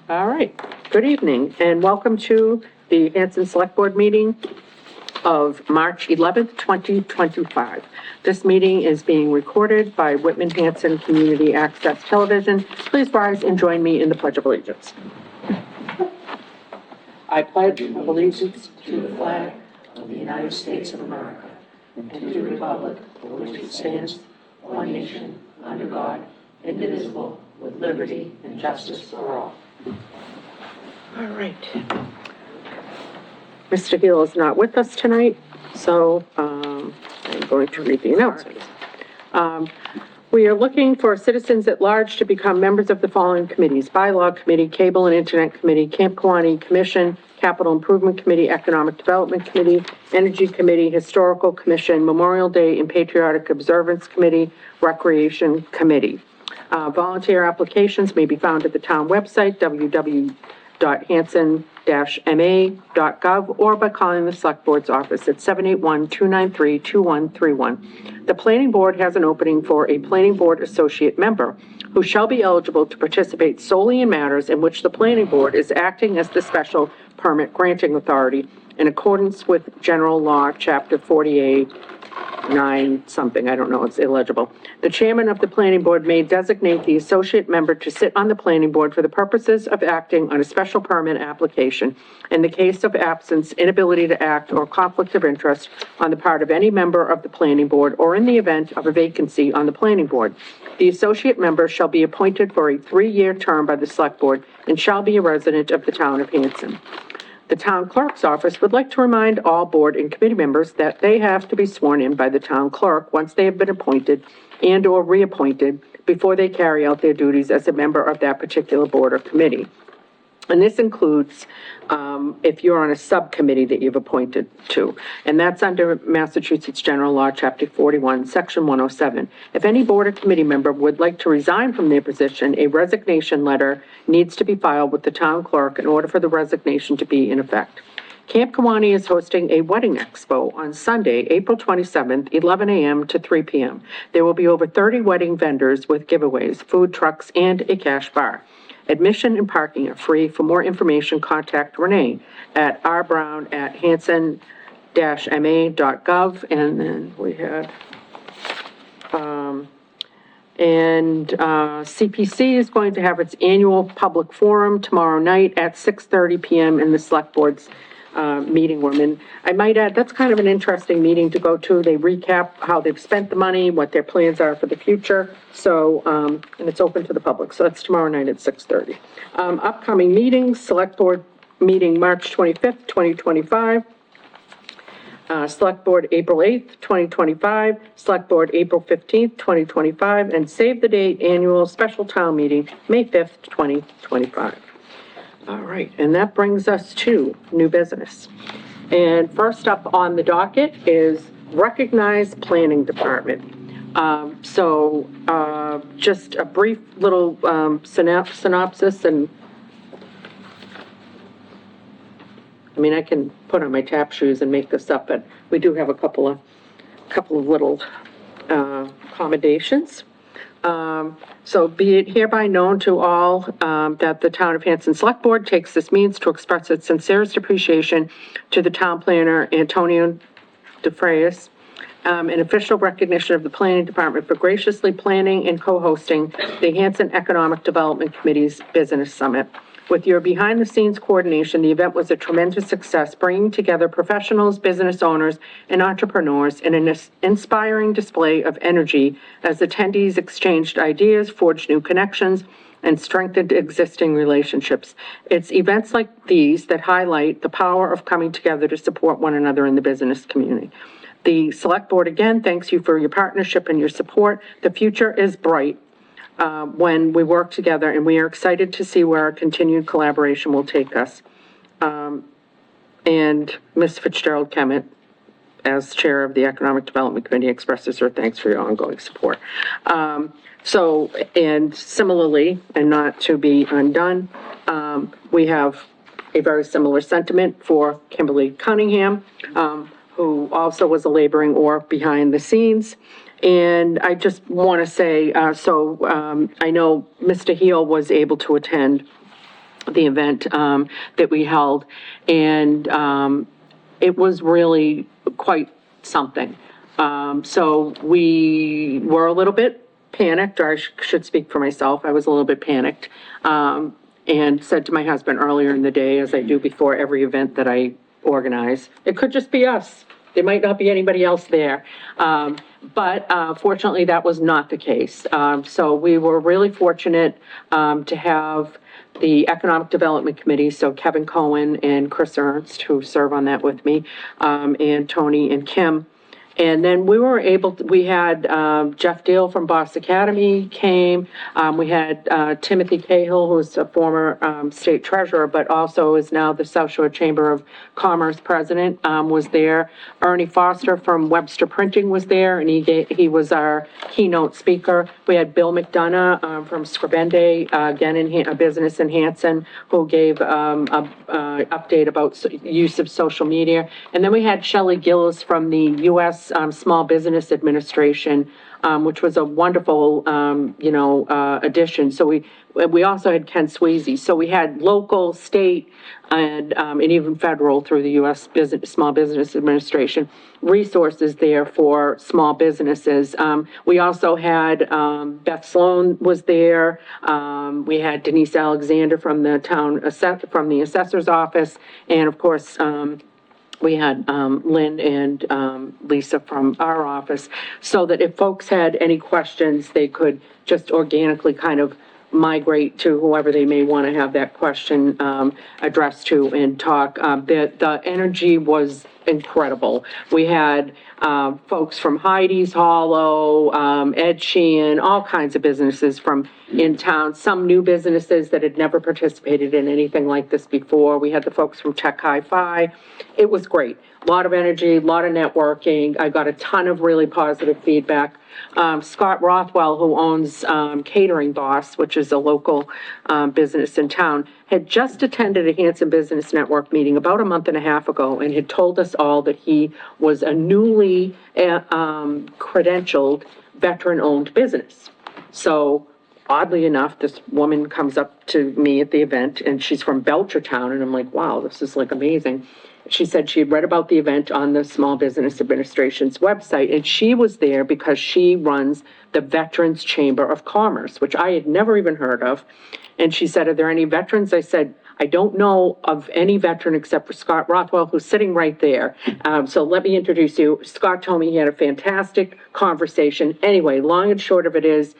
All right, good evening and welcome to the Hanson Select Board meeting of March 11th, 2025. This meeting is being recorded by Whitman Hanson Community Access Television. Please rise and join me in the Pledge of Allegiance. I pledge allegiance to the flag of the United States of America and to the republic for which it stands, one nation, under God, indivisible, with liberty and justice for all. All right. Mr. Hill is not with us tonight, so I'm going to read the announcements. We are looking for citizens at large to become members of the following committees: Bylaw Committee, Cable and Internet Committee, Camp Kewaunee Commission, Capital Improvement Committee, Economic Development Committee, Energy Committee, Historical Commission, Memorial Day and Patriotic Observance Committee, Recreation Committee. Volunteer applications may be found at the town website, www.hanson-ma.gov, or by calling the Select Board's office at 781-293-2131. The Planning Board has an opening for a Planning Board Associate Member who shall be eligible to participate solely in matters in which the Planning Board is acting as the special permit granting authority in accordance with General Law, Chapter 48, 9 something, I don't know, it's illegible. The chairman of the planning board may designate the associate member to sit on the planning board for the purposes of acting on a special permit application in the case of absence, inability to act, or conflict of interest on the part of any member of the planning board, or in the event of a vacancy on the planning board. The associate member shall be appointed for a 3-year term by the select board and shall be a resident of the town of Hanson. The town clerk's office would like to remind all board and committee members that they have to be sworn in by the town clerk once they have been appointed and/or reappointed before they carry out their duties as a member of that particular board or committee. And this includes if you're on a subcommittee that you've appointed to, and that's under Massachusetts General Law, Chapter 41, Section 107. If any board or committee member would like to resign from their position, a resignation letter needs to be filed with the town clerk in order for the resignation to be in effect. Camp Kewaunee is hosting a wedding expo on Sunday, April 27th, 11 a.m. to 3 p.m. There will be over 30 wedding vendors with giveaways, food trucks, and a cash bar. Admission and parking are free. For more information, contact Renee at rbrown@hanson-ma.gov. And then we had, CPC is going to have its annual public forum tomorrow night at 6:30 p.m. in the Select Board's meeting room. And I might add, that's kind of an interesting meeting to go to. They recap how they've spent the money, what their plans are for the future. So, and it's open to the public. So that's tomorrow night at 6:30. Upcoming meetings: Select Board meeting March 25th, 2025. Select Board April 8th, 2025. Select Board April 15th, 2025. And save the date annual special town meeting May 5th, 2025. All right, and that brings us to new business. And first up on the docket is Recognize Planning Department. Just a brief little synopsis, and I mean, I can put on my tap shoes and make this up, but we do have a couple of little accommodations. So be it hereby known to all that the Town of Hanson Select Board takes this means to express its sincerest appreciation to the town planner, Antonio DeFreitas, in official recognition of the Planning Department for graciously planning and co-hosting the Hanson Economic Development Committee's Business Summit. With your behind-the-scenes coordination, the event was a tremendous success, bringing together professionals, business owners, and entrepreneurs in an inspiring display of energy as attendees exchanged ideas, forged new connections, and strengthened existing relationships. It's events like these that highlight the power of coming together to support one another in the business community. The Select Board, again, thanks you for your partnership and your support. The future is bright when we work together, and we are excited to see where our continued collaboration will take us. And Ms. Fitzgerald Kemet, as chair of the Economic Development Committee, expresses her thanks for your ongoing support. And similarly, and not to be undone, we have a very similar sentiment for Kimberly Cunningham, who also was a laboring oar behind the scenes. And I just want to say, I know Mr. Heel was able to attend the event that we held, and it was really quite something. So we were a little bit panicked, or I should speak for myself. I was a little bit panicked, and said to my husband earlier in the day, as I do before every event that I organize, it could just be us. There might not be anybody else there. But fortunately, that was not the case. So we were really fortunate to have the Economic Development Committee, so Kevin Cohen and Chris Ernst, who serve on that with me, and Tony and Kim. And then we were able to, we had Jeff Deal from Boss Academy came. We had Timothy Cahill, who's a former state treasurer, but also is now the South Shore Chamber of Commerce president, was there. Ernie Foster from Webster Printing was there, and he was our keynote speaker. We had Bill McDonough from Scribende, again, a business in Hanson, who gave an update about use of social media. And then we had Shelley Gillis from the U.S. Small Business Administration, which was a wonderful, addition. So we also had Ken Sweezy. So we had local, state, and even federal through the U.S. Small Business Administration resources there for small businesses. We also had Beth Sloan was there. We had Denise Alexander from the from the assessor's office, and of course. We had Lynn and Lisa from our office, so that if folks had any questions, they could just organically kind of migrate to whoever they may want to have that question addressed to and talk. The energy was incredible. We had folks from Heidi's Hollow, Ed Sheehan, all kinds of businesses from in town, some new businesses that had never participated in anything like this before. We had the folks from Tech Hi-Fi. It was great. A lot of energy, a lot of networking. I got a ton of really positive feedback. Scott Rothwell, who owns Catering Boss, which is a local business in town, had just attended a Hanson Business Network meeting about a month and a half ago and had told us all that he was a newly credentialed veteran-owned business. So oddly enough, this woman comes up to me at the event, and she's from Belchertown, and I'm like, wow, this is like amazing. She said she had read about the event on the Small Business Administration's website, and she was there because she runs the Veterans Chamber of Commerce, which I had never even heard of. And she said, are there any veterans? I said, I don't know of any veteran except for Scott Rothwell, who's sitting right there. So let me introduce you. Scott told me he had a fantastic conversation. Anyway, long and short of it is,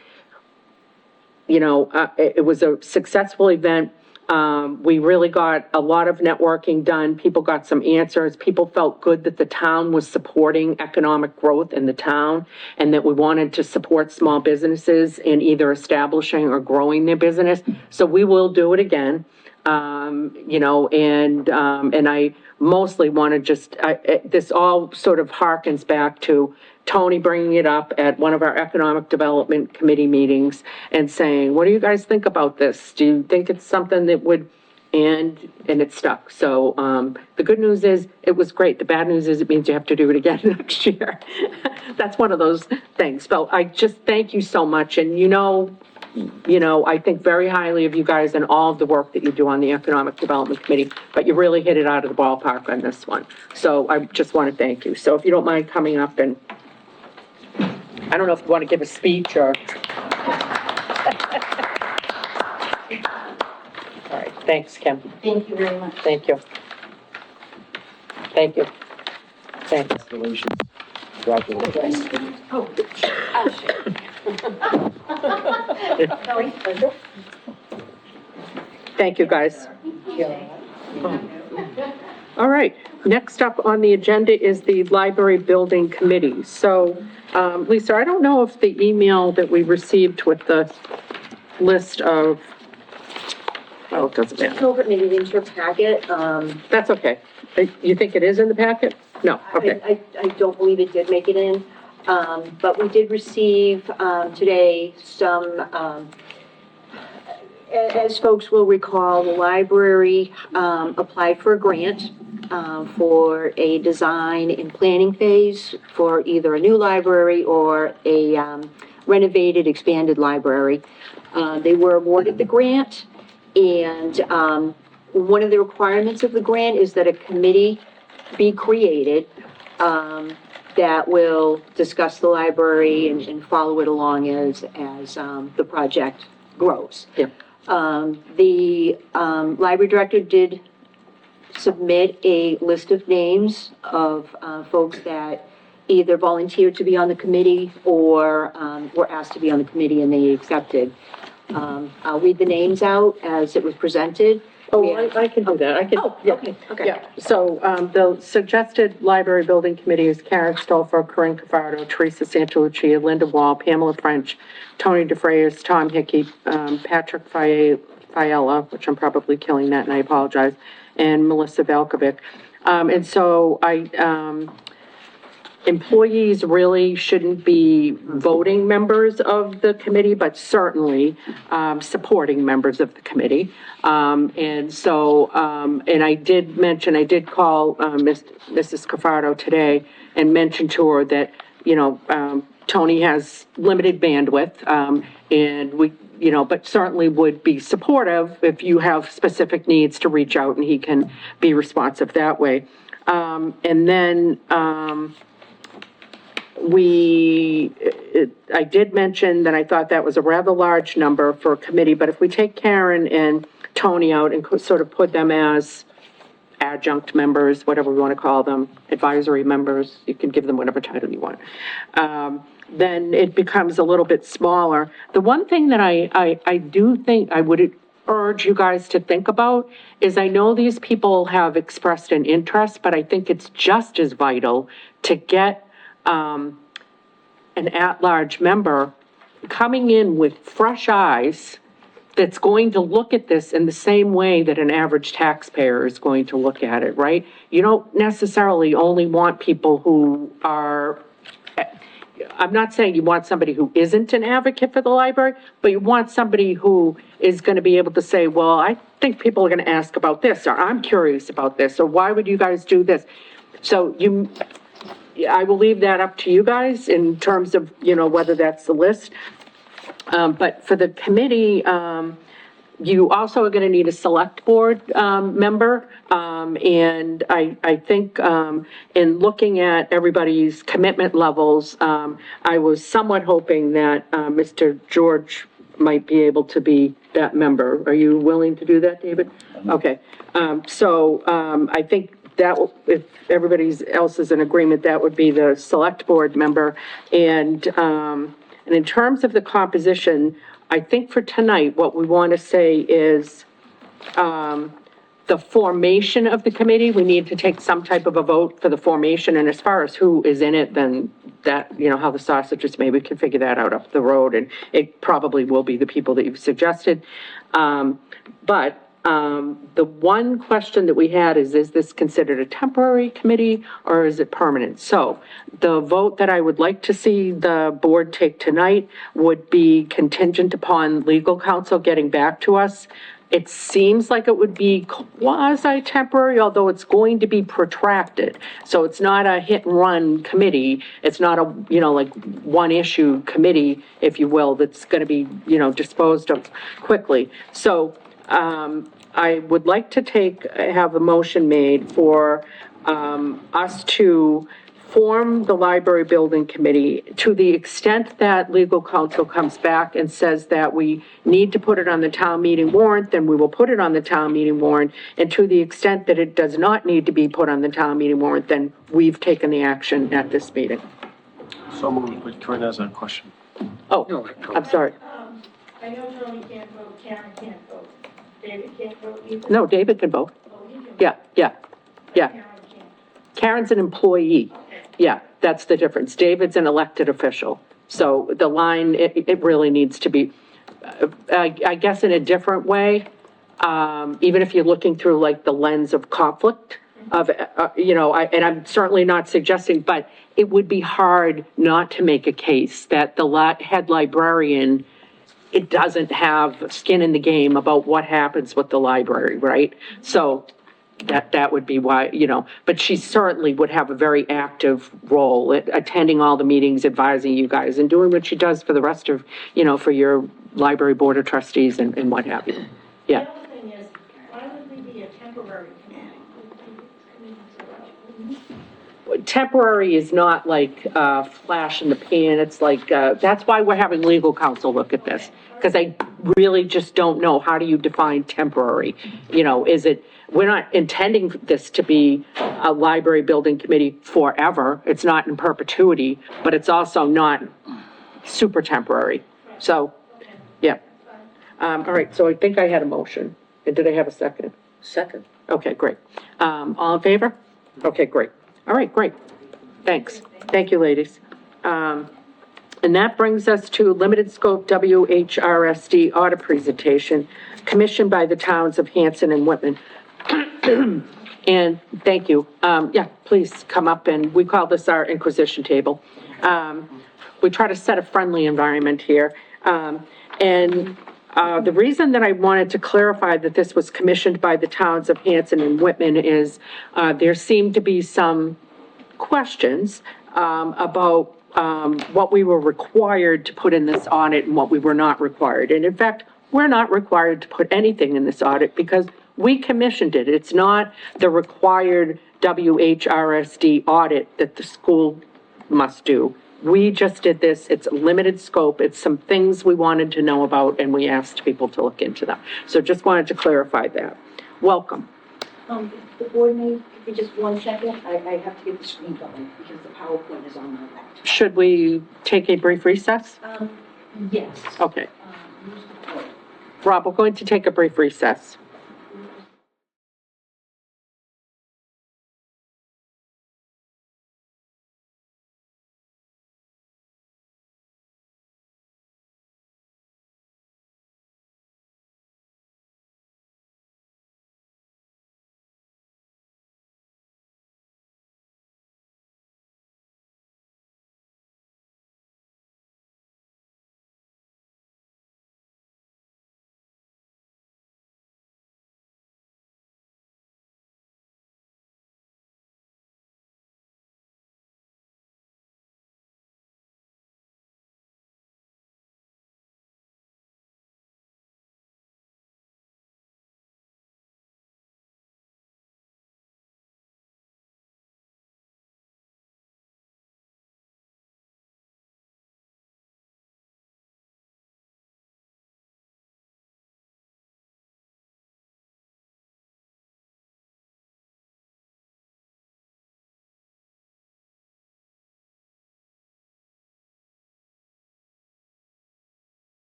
it was a successful event. We really got a lot of networking done. People got some answers. People felt good that the town was supporting economic growth in the town, and that we wanted to support small businesses in either establishing or growing their business. So we will do it again. And I mostly want to just, this all sort of harkens back to Tony bringing it up at one of our Economic Development Committee meetings and saying, what do you guys think about this? Do you think it's something that would, and it stuck. So the good news is it was great. The bad news is it means you have to do it again next year. That's one of those things. So I just thank you so much. And I think very highly of you guys and all of the work that you do on the Economic Development Committee, but you really hit it out of the ballpark on this one. So I just want to thank you. So if you don't mind coming up, and I don't know if you want to give a speech or. All right, thanks, Kim. Thank you very much. Thank you. Thank you. Thanks. Congratulations. Congratulations. Oh, I'll share. Sorry, pleasure. Thank you, guys. All right, next up on the agenda is the Library Building Committee. So, Lisa, I don't know if the email that we received with the list of, oh, it doesn't Just matter. over maybe into your packet. That's okay. You think it is in the packet? No, okay. I don't believe it did make it in, but we did receive today some, as folks will recall, the library applied for a grant for a design and planning phase for either a new library or a renovated, expanded library. They were awarded the grant, And one of the requirements of the grant is that a committee be created that will discuss the library and follow it along as the project grows. Yeah. The library director did submit a list of names of folks that either volunteered to be on the committee or were asked to be on the committee and they accepted. I'll read the names out as it was presented. Oh, I can do that. I can. Oh, yeah. okay. Yeah, so, the suggested library building committee is Karen Stolfer, Corinne Cafardo, Teresa Santalucia, Linda Wall, Pamela French, Tony DeFrayers, Tom Hickey, Patrick Fiella, which I'm probably killing that and I apologize, and Melissa Valkovic. And so employees really shouldn't be voting members of the committee, but certainly supporting members of the committee. And so, and I did call Mrs. Cafardo today and mentioned to her that, Tony has limited bandwidth, and we, but certainly would be supportive if you have specific needs to reach out and he can be responsive that way. And then, I did mention that I thought that was a rather large number for a committee, but if we take Karen and Tony out and sort of put them as adjunct members, whatever we want to call them, advisory members, you can give them whatever title you want, then it becomes a little bit smaller. The one thing that I do think I would urge you guys to think about is I know these people have expressed an interest, but I think it's just as vital to get an at-large member coming in with fresh eyes that's going to look at this in the same way that an average taxpayer is going to look at it, right? You don't necessarily only want people who are, I'm not saying you want somebody who isn't an advocate for the library, but you want somebody who is going to be able to say, well, I think people are going to ask about this, or I'm curious about this, or why would you guys do this? So I will leave that up to you guys in terms of, whether that's the list. But for the committee, you also are going to need a select board member. And I think in looking at everybody's commitment levels, I was somewhat hoping that Mr. George might be able to be that member. Are you willing to do that, David? Okay. So I think that if everybody else is in agreement, that would be the select board member. And in terms of the composition, I think for tonight, what we want to say is the formation of the committee, we need to take some type of a vote for the formation. And as far as who is in it, then that, how the sausage is made, we can figure that out up the road. And it probably will be the people that you've suggested. But the one question that we had is this considered a temporary committee or is it permanent? So the vote that I would like to see the board take tonight would be contingent upon legal counsel getting back to us. It seems like it would be quasi-temporary, although it's going to be protracted. So it's not a hit-and-run committee. It's not a, like one-issue committee, if you will, that's going to be, disposed of quickly. So I would like to have a motion made for us to form the library building committee to the extent that legal counsel comes back and says that we need to put it on the town meeting warrant, then we will put it on the town meeting warrant. And to the extent that it does not need to be put on the town meeting warrant, then we've taken the action at this meeting. So moved, but Corinne has a question. Oh, I'm sorry. I know Tony can't vote, Karen can't vote, David can't vote either. No, David can vote. Oh, he can vote. Yeah. Karen can't. Karen's an employee. Yeah, that's the difference. David's an elected official. So the line, it really needs to be, I guess in a different way, even if you're looking through like the lens of conflict of, and I'm certainly not suggesting, but it would be hard not to make a case that the head librarian, it doesn't have skin in the game about what happens with the library, right? So that would be why, but she certainly would have a very active role at attending all the meetings, advising you guys, and doing what she does for the rest of, for your library board of trustees and what have you. Yeah. The other temporary committee. Temporary is not like, flash in the pan, it's like, that's why we're having legal counsel look at this. Because I really just don't know, how do you define temporary? You know, is it, we're not intending this to be a library building committee forever, it's not in perpetuity, but it's also not super temporary, so, yeah. All right, so I think I had a motion, and did I have a second? Second. Okay, great. All in favor? Okay, great. All right, great. Thanks. Thank you, ladies. And that brings us to limited scope WHRSD audit presentation commissioned by the towns of Hanson and Whitman. And thank you. Yeah, please come up, and we call this our Inquisition table. We try to set a friendly environment here. The reason that I wanted to clarify that this was commissioned by the towns of Hanson and Whitman is there seemed to be some questions about what we were required to put in this audit and what we were not required. And in fact, we're not required to put anything in this audit because we commissioned it. It's not the required WHRSD audit that the school must do. We just did this, it's limited scope, it's some things we wanted to know about, and we asked people to look into them. So just wanted to clarify that. Welcome. The board may, give me just 1 second, I have to get the screen going because the PowerPoint is on my laptop. Should we take a brief recess? Yes. Okay. Use the board. Rob, we're going to take a brief recess.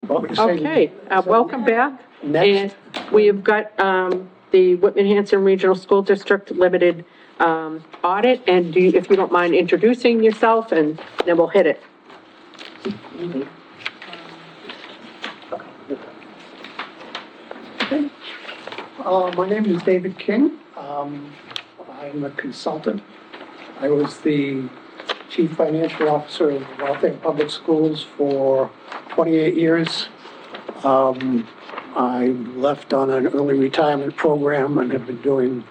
Okay, welcome back. Next. And we have got the Whitman-Hanson Regional School District Limited audit, and if you don't mind introducing yourself, and then we'll hit it. My name is David King. I'm a consultant. I was the Chief Financial Officer of Waltham Public Schools for 28 years. I left on an early retirement program and have been doing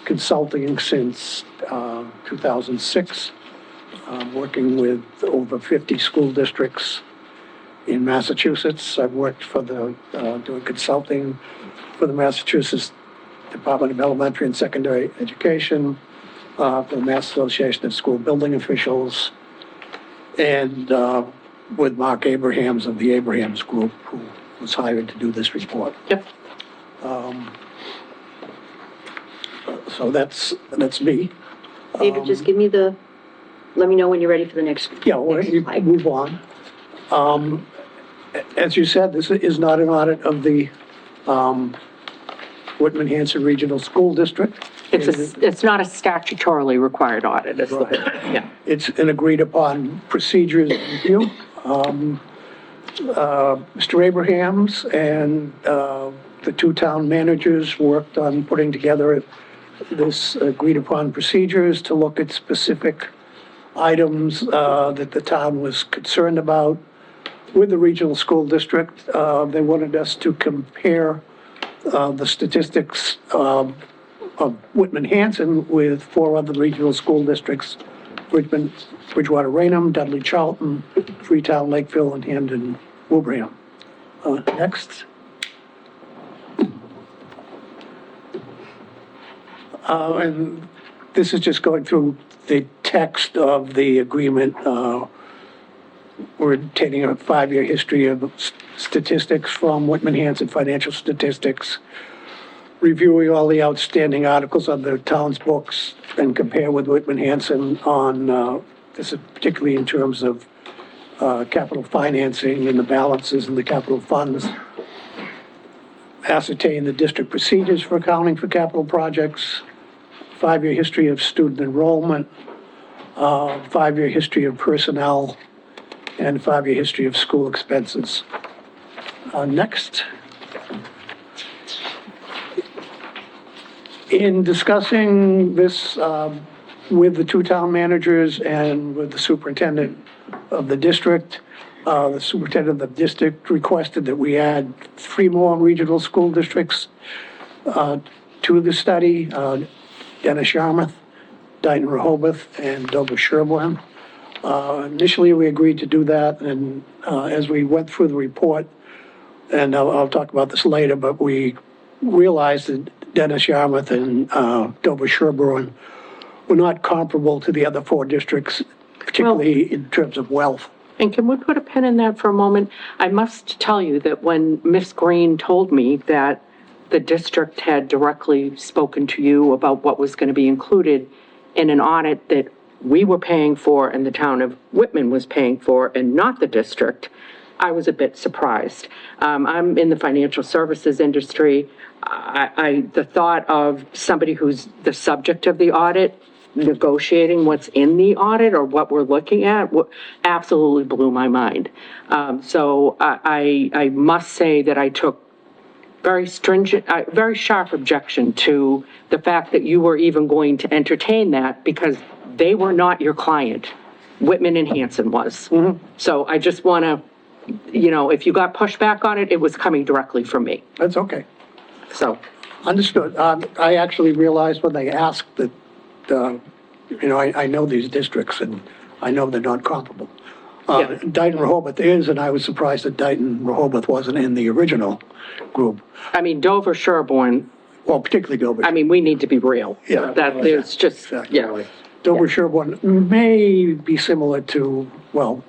consulting since 2006, working with over 50 school districts in Massachusetts. I've worked for doing consulting for the Massachusetts Department of Elementary and Secondary Education, for the Mass Association of School Building Officials, and with Mark Abrahams of the Abrahams Group, who was hired to do this report. Yep. So that's me. David, just give me let me know when you're ready for the next. Yeah, well, you slide. can move on. As you said, this is not an audit of the Whitman-Hanson Regional School District. It's not a statutorily required audit, is the Right. yeah. It's an agreed-upon procedures review. Mr. Abrahams and the two town managers worked on putting together this agreed-upon procedures to look at specific items that the town was concerned about with the regional school district. They wanted us to compare the statistics of Whitman-Hanson with 4 other regional school districts Richmond, Bridgewater, Rainham, Dudley, Charlton, Freetown, Lakeville, and Hamden, Wilbraham. Next. And this is just going through the text of the agreement. We're taking a 5-year history of statistics from Whitman Hanson Financial Statistics, reviewing all the outstanding articles on the town's books and compare with Whitman Hanson on, this is particularly in terms of capital financing and the balances in the capital funds. Ascertain the district procedures for accounting for capital projects, 5-year history of student enrollment, 5-year history of personnel, and 5-year history of school expenses. Next. In discussing this with the 2 town managers and with the superintendent of the district, the superintendent of the district requested that we add 3 more regional school districts to the study, Dennis Yarmouth, Dayton Rehoboth, and Dover Sherborne. Initially, we agreed to do that, and as we went through the report, and I'll talk about this later, but we realized that Dennis Yarmouth and Dover Sherborne were not comparable to the other 4 districts, particularly in terms of wealth. And can we put a pin in that for a moment? I must tell you that when Miss Green told me that the district had directly spoken to you about what was going to be included in an audit that we were paying for and the town of Whitman was paying for and not the district, I was a bit surprised. I'm in the financial services industry. The thought of somebody who's the subject of the audit negotiating what's in the audit or what we're looking at absolutely blew my mind. So I must say that I took very stringent, very sharp objection to the fact that you were even going to entertain that because they were not your client. Whitman and Hanson was. So I just want to, if you got pushback on it, it was coming directly from me. That's okay. So. Understood. I actually realized when they asked that, I know these districts and I know they're not comparable. Yeah. Dayton Rehoboth is, and I was surprised that Dayton Rehoboth wasn't in the original group. I mean, Dover Sherborne, Well, particularly Dover. I mean, we need to be real. Yeah. That there's just, Exactly. yeah. Dover Sherborne may be similar to, well,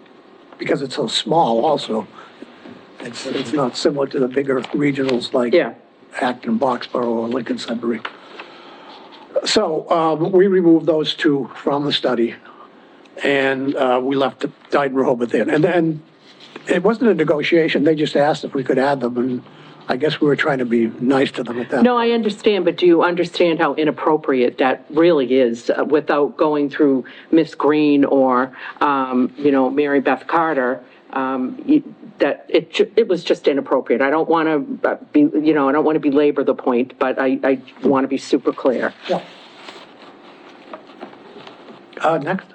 because it's so small also, it's not similar to the bigger regionals like Yeah. Acton, Boxborough, or Lincoln Sudbury. So we removed those 2 from the study, and we left Dayton Rehoboth in. And then it wasn't a negotiation, they just asked if we could add them, and I guess we were trying to be nice to them at that. No, I understand, but do you understand how inappropriate that really is without going through Miss Green or, Mary Beth Carter? That it was just inappropriate. I don't want to be, I don't want to belabor the point, but I want to be super clear. Yeah. Next.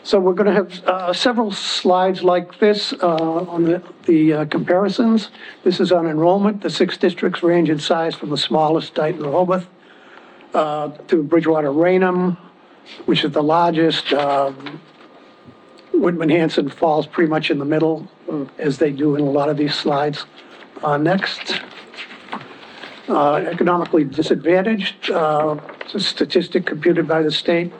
So we're going to have several slides like this on the comparisons. This is on enrollment. The 6 districts range in size from the smallest, Dayton Rehoboth, to Bridgewater Rainham, which is the largest. Whitman Hanson falls pretty much in the middle, as they do in a lot of these slides. Next. Economically disadvantaged. It's a statistic computed by the state.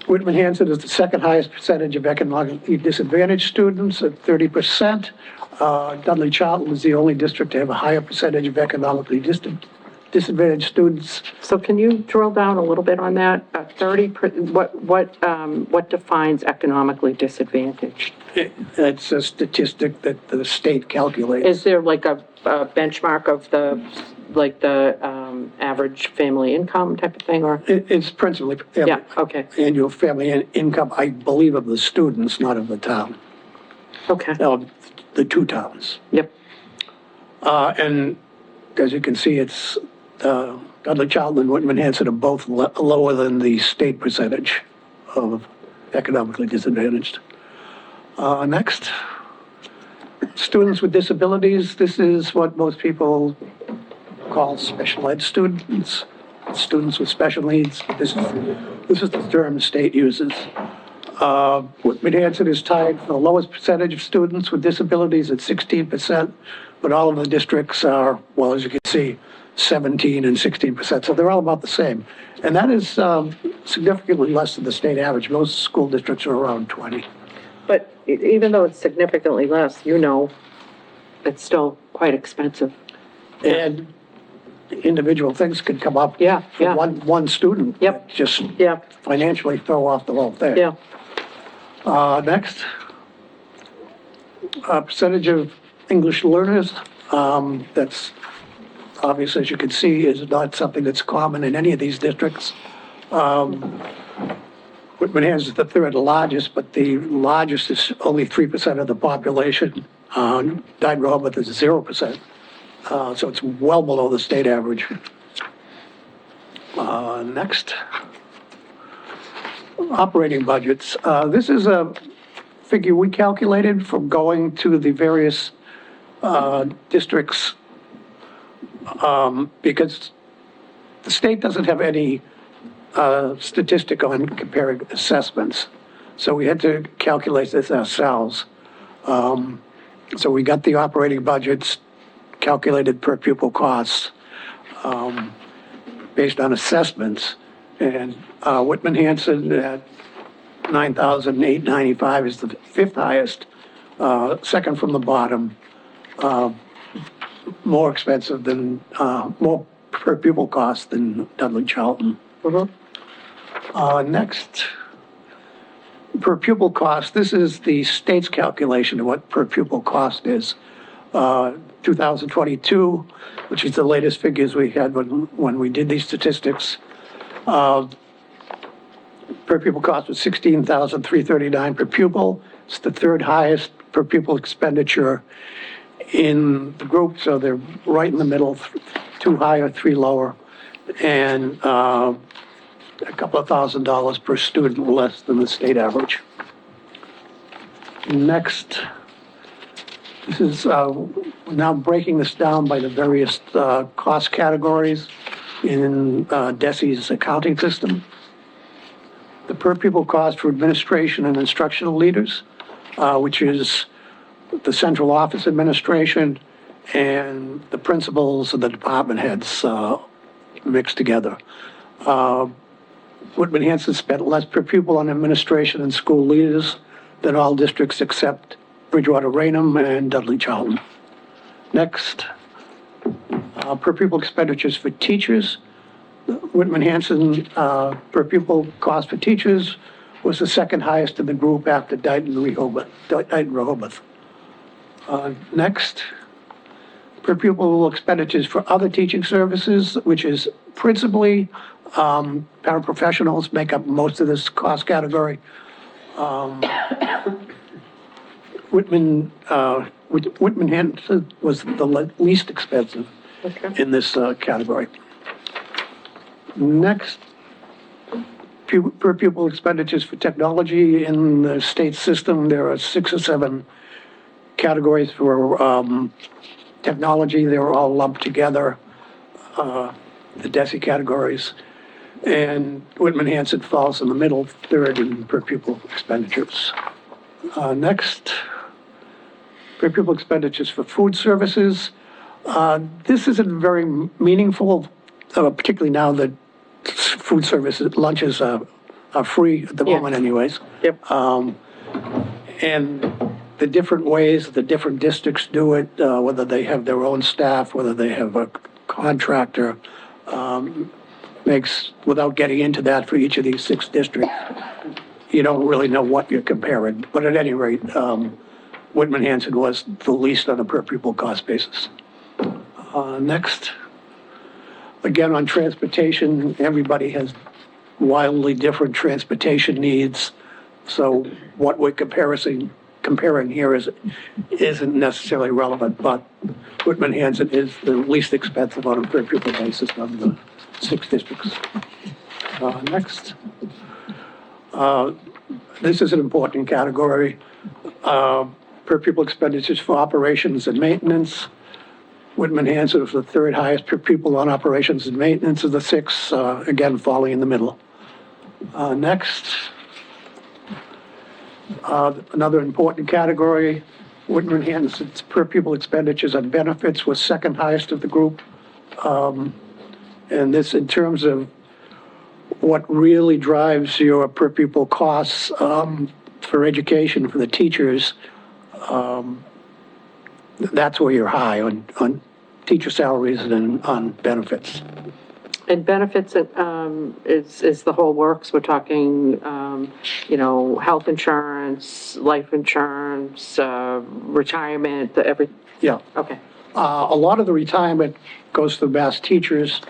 Whitman Hanson is the 2nd highest percentage of economically disadvantaged students at 30%. Dudley Charlton is the only district to have a higher percentage of economically disadvantaged students. So can you drill down a little bit on that? 30, what defines economically disadvantaged? It's a statistic that the state calculates. Is there like a benchmark of the average family income type of thing, or? It's principally Yeah, okay, annual family income, I believe, of the students, not of the town. okay, The 2 towns. yep, And as you can see, it's Dudley Charlton and Whitman Hanson are both lower than the state percentage of economically disadvantaged. Next. Students with disabilities. This is what most people call special ed students. students with special needs. This is the term the state uses. Whitman Hanson is tied for the lowest percentage of students with disabilities at 16%, but all of the districts are, well, as you can see, 17 and 16%, so they're all about the same. And that is significantly less than the state average. Most school districts are around 20. But even though it's significantly less, it's still quite expensive. And individual things could come up Yeah, for yeah. one student. Yep. Just Yeah, financially throw off the whole thing. yeah. Next, percentage of English learners, that's obvious, as you can see, is not something that's common in any of these districts. Whitman Hanson is the third largest, but the largest is only 3% of the population. Dayton Rehoboth is 0%, so it's well below the state average. Next. Operating budgets. This is a figure we calculated from going to the various districts because the state doesn't have any statistic on comparing assessments. So we had to calculate this ourselves. So we got the operating budgets calculated per pupil costs based on assessments. And Whitman Hanson at $9,895 is the fifth highest, second from the bottom, more expensive than, more per pupil cost than Dudley Charlton. Next, per pupil cost, this is the state's calculation of what per pupil cost is. 2022, which is the latest figures we had when we did these statistics. Per pupil cost was $16,339 per pupil. It's the third highest per pupil expenditure in the group, so they're right in the middle, 2 higher, 3 lower, and a couple of $1,000s per student less than the state average. Next, this is now breaking this down by the various cost categories in DESI's accounting system. The per pupil cost for administration and instructional leaders, which is the central office administration and the principals and the department heads mixed together. Whitman Hanson spent less per pupil on administration and school leaders than all districts except Bridgewater Raynham and Dudley Charlton. Next, per pupil expenditures for teachers. Whitman Hanson per pupil cost for teachers was the second highest in the group after Dayton Rehoboth. Next, per pupil expenditures for other teaching services, which is principally paraprofessionals make up most of this cost category. Whitman Hanson was the least expensive in this category. Next, per pupil expenditures for technology in the state system. There are 6 or 7 categories for technology. They're all lumped together, the DESI categories. And Whitman Hanson falls in the middle, third in per pupil expenditures. Next, per pupil expenditures for food services. This isn't very meaningful, particularly now that food services, lunches are free at the moment anyways. Yep. And the different ways the different districts do it, whether they have their own staff, whether they have a contractor, makes, without getting into that for each of these 6 districts, you don't really know what you're comparing. But at any rate, Whitman Hanson was the least on a per pupil cost basis. Next, again on transportation, everybody has wildly different transportation needs. So what we're comparing here isn't necessarily relevant, but Whitman Hanson is the least expensive on a per pupil basis of the 6 districts. Next. This is an important category. Per pupil expenditures for operations and maintenance. Whitman Hanson was the third highest per pupil on operations and maintenance of the six, again, falling in the middle. Next, another important category, Whitman Hanson's per pupil expenditures on benefits was second highest of the group. And this in terms of what really drives your per pupil costs for education for the teachers, that's where you're high on teacher salaries and on benefits. And benefits, is the whole works, we're talking, health insurance, life insurance, retirement, Yeah. okay, A lot of the retirement goes to Mass teachers,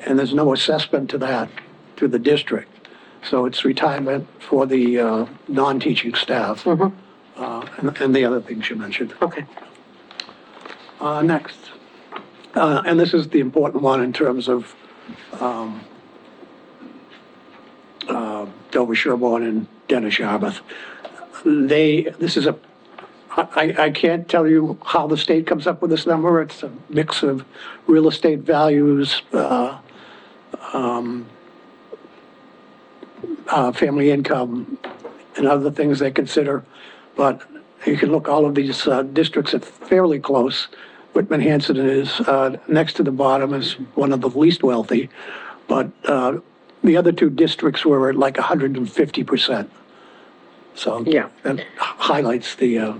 and there's no assessment to that, to the district. So it's retirement for the non-teaching staff, and the other things you mentioned. okay. Next, and this is the important one in terms of Dover Sherborne and Dennis Yarmouth. I can't tell you how the state comes up with this number. It's a mix of real estate values, family income, and other things they consider. But you can look, all of these districts are fairly close. Whitman Hanson is next to the bottom, is one of the least wealthy, but the other two districts were at like 150%. So Yeah. that highlights the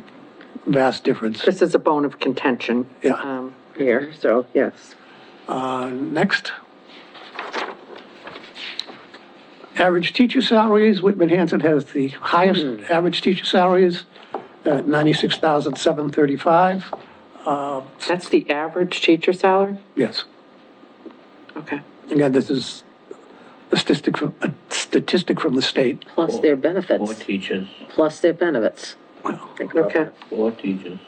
vast difference. This is a bone of contention. Yeah. Here, so, yes. Next. Average teacher salaries, Whitman Hanson has the highest average teacher salaries at $96,735. That's the average teacher salary? Yes. Okay. Again, this is a statistic from the state. Plus their benefits, Four teachers, plus their benefits. Okay. 4 teachers.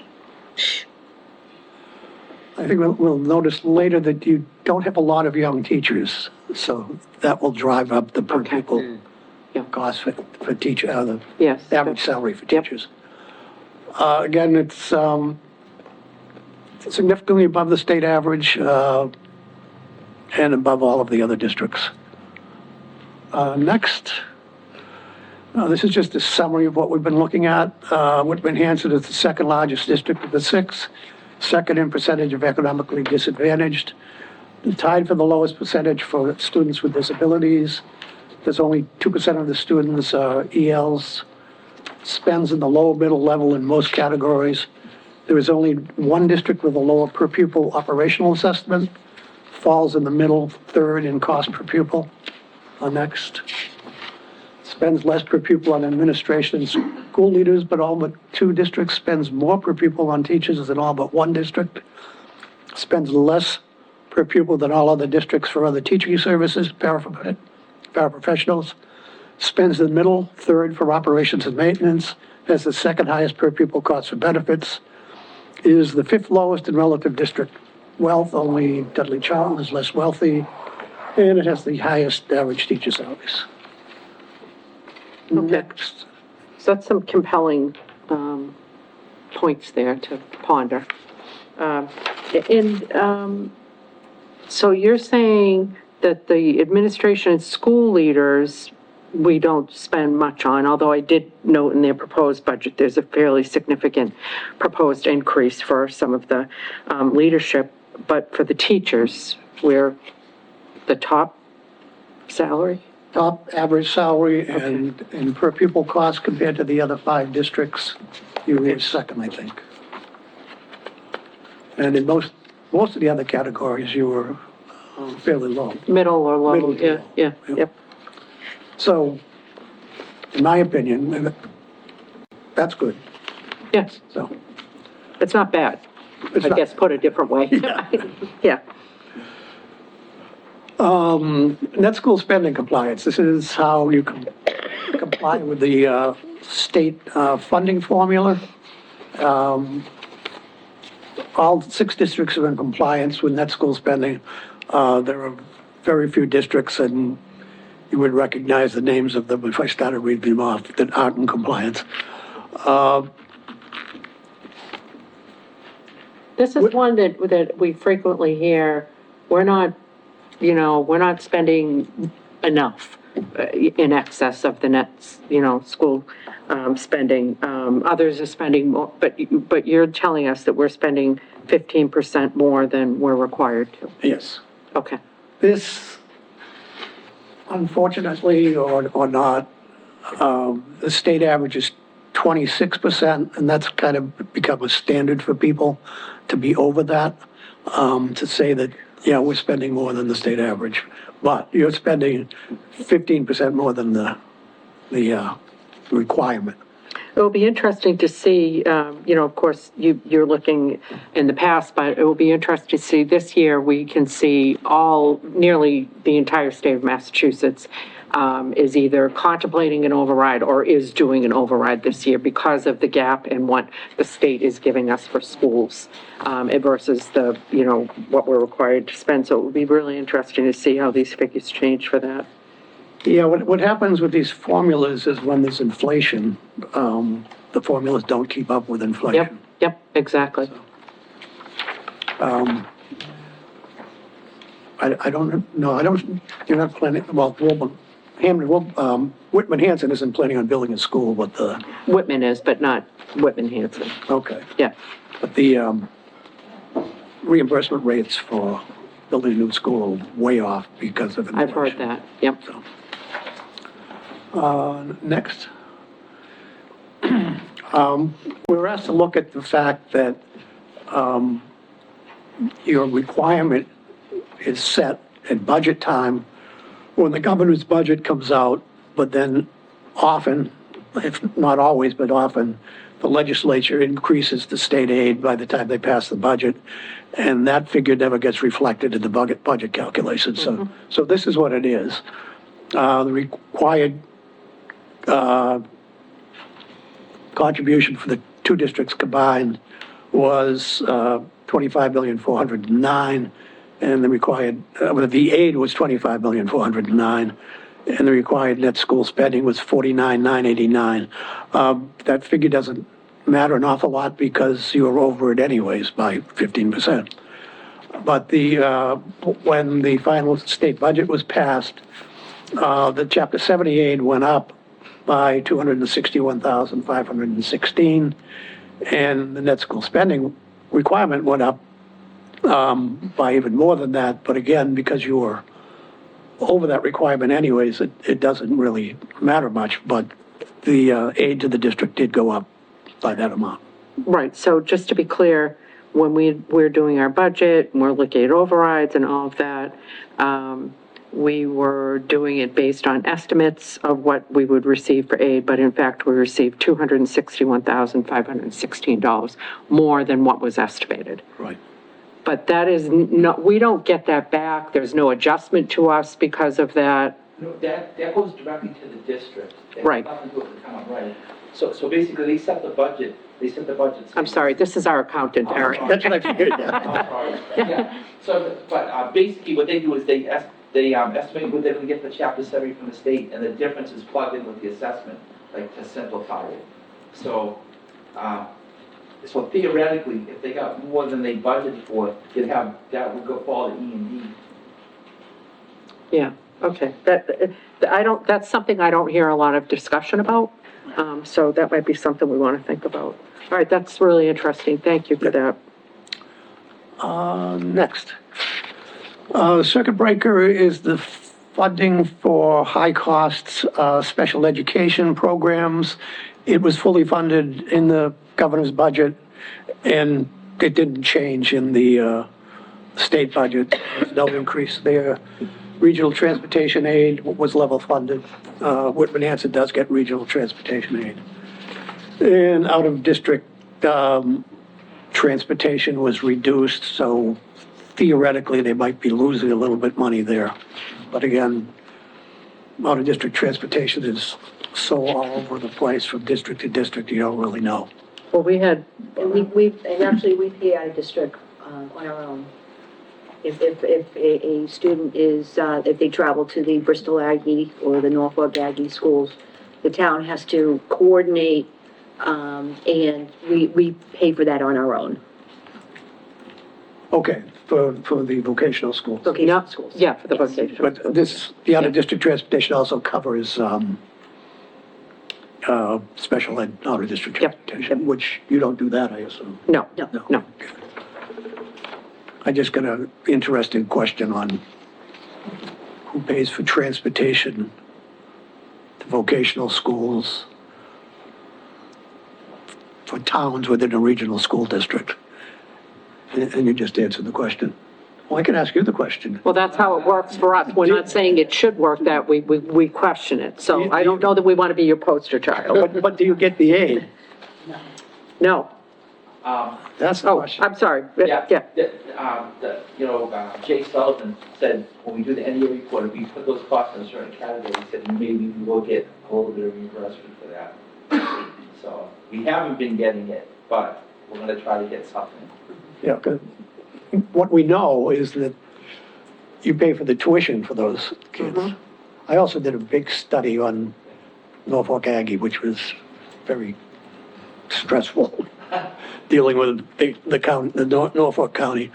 I think we'll notice later that you don't have a lot of young teachers, so that will drive up the per Okay. pupil Yeah. cost for teacher, the Yes. average salary for Yep. teachers. Again, it's significantly above the state average and above all of the other districts. Next, this is just a summary of what we've been looking at. Whitman Hanson is the second largest district of the six, second in percentage of economically disadvantaged, tied for the lowest percentage for students with disabilities. There's only 2% of the students are ELs, spends in the lower middle level in most categories. There is only one district with a lower per pupil operational assessment, falls in the middle third in cost per pupil. Next, spends less per pupil on administration and school leaders, but all but two districts spends more per pupil on teachers than all but one district. Spends less per pupil than all other districts for other teaching services, paraprofessionals. Spends in the middle third for operations and maintenance, has the second highest per pupil cost for benefits, is the fifth lowest in relative district wealth, only Dudley Charlton is less wealthy, and it has the highest average teacher salaries. Next. So that's some compelling points there to ponder. So you're saying that the administration and school leaders, we don't spend much on, although I did note in their proposed budget, there's a fairly significant proposed increase for some of the leadership, but for the teachers, we're the top salary? Top average salary and per pupil cost compared to the other 5 districts, you were second, I think. And in most of the other categories, you were fairly low. Middle or low? Middle to Yeah, low. yeah, Yep. yep. So, in my opinion, that's good. Yes, So, it's not bad, it's I not- guess, put a different way. Yeah, net school spending compliance, this is how you can comply with the state funding formula. All 6 districts are in compliance with net school spending. There are very few districts, and you would recognize the names of them if I started reading them off, that aren't in compliance. This is one that we frequently hear, we're not, we're not spending enough in excess of the net, school spending. Others are spending more, but you're telling us that we're spending 15% more than we're required to. Yes. Okay. This, unfortunately or not, the state average is 26%, and that's kind of become a standard for people to be over that, to say that, yeah, we're spending more than the state average, but you're spending 15% more than the requirement. It'll be interesting to see, of course, you're looking in the past, but it will be interesting to see this year, we can see nearly the entire state of Massachusetts is either contemplating an override or is doing an override this year because of the gap in what the state is giving us for schools versus what we're required to spend. So it would be really interesting to see how these figures change for that. Yeah, what happens with these formulas is when there's inflation, the formulas don't keep up with inflation. Yep, exactly. I don't know, you're not planning, well, Whitman Hanson isn't planning on building a school, but Whitman is, but not Whitman Hanson. okay. Yeah. But the reimbursement rates for building a new school are way off because of inflation. I've heard that, yep. Next. We were asked to look at the fact that your requirement is set at budget time when the governor's budget comes out, but then often, if not always, but often, the legislature increases the state aid by the time they pass the budget, and that figure never gets reflected in the budget calculation. So this is what it is. The required contribution for the two districts combined was 25,409,000, and the required, the aid was 25,409,000, and the required net school spending was 49,989. That figure doesn't matter an awful lot because you were over it anyways by 15%. But when the final state budget was passed, the Chapter 70 aid went up by 261,516, and the net school spending requirement went up by even more than that. But again, because you were over that requirement anyways, it doesn't really matter much. But the aid to the district did go up by that amount. Right, so just to be clear, when we're doing our budget, and we're looking at overrides and all of that, we were doing it based on estimates of what we would receive for aid, but in fact, we received $261,516 more than what was estimated. Right. But that is not, we don't get that back, there's no adjustment to us because of that. No, that goes directly to the district. That has Right. nothing to do with the town, right? So basically, they set the budget. I'm sorry, this is our accountant, Eric. That's what I figured. Yeah. So, but basically, what they do is they estimate what they're going to get for Chapter 70 from the state, and the difference is plugged in with the assessment, like to simplify it. So theoretically, if they got more than they budgeted for, that would go fall to E&D. Yeah, okay, that's something I don't hear a lot of discussion about, so that might be something we want to think about. All right, that's really interesting, thank you for that. Next. Circuit breaker is the funding for high costs special education programs. It was fully funded in the governor's budget, and it didn't change in the state budget. There's no increase there. Regional transportation aid was level funded. Whitman Hanson does get regional transportation aid. And out of district transportation was reduced, so theoretically they might be losing a little bit money there. But again, out of district transportation is so all over the place from district to district, you don't really know. Well, we had, And we pay our district on our own. If a student is, if they travel to the Bristol Aggie or the Norfolk Aggie schools, the town has to coordinate, and we pay for that on our own. Okay, for the vocational schools. Vocational schools. Yeah, for the vocational. But this, the out-of-district transportation also covers, special ed, out-of-district Yep. transportation, which you don't do that, I assume. No, No. no. I just got an interesting question on who pays for transportation to vocational schools for towns within a regional school district. And you just answered the question. Well, I can ask you the question. Well, that's how it works for us. We're not saying it should work that way. We question it. So I don't know that we want to be your poster child. But do you get the aid? No. That's the Oh, question. I'm sorry. Yeah, Yeah. Jay Sullivan said, when we do the NEA report, if we put those costs in a certain category, he said, maybe we will get a little bit of reimbursement for that. So, we haven't been getting it, but we're gonna try to get something. Yeah, 'cause what we know is that you pay for the tuition for those kids. I also did a big study on Norfolk Aggie, which was very stressful, dealing with Norfolk County.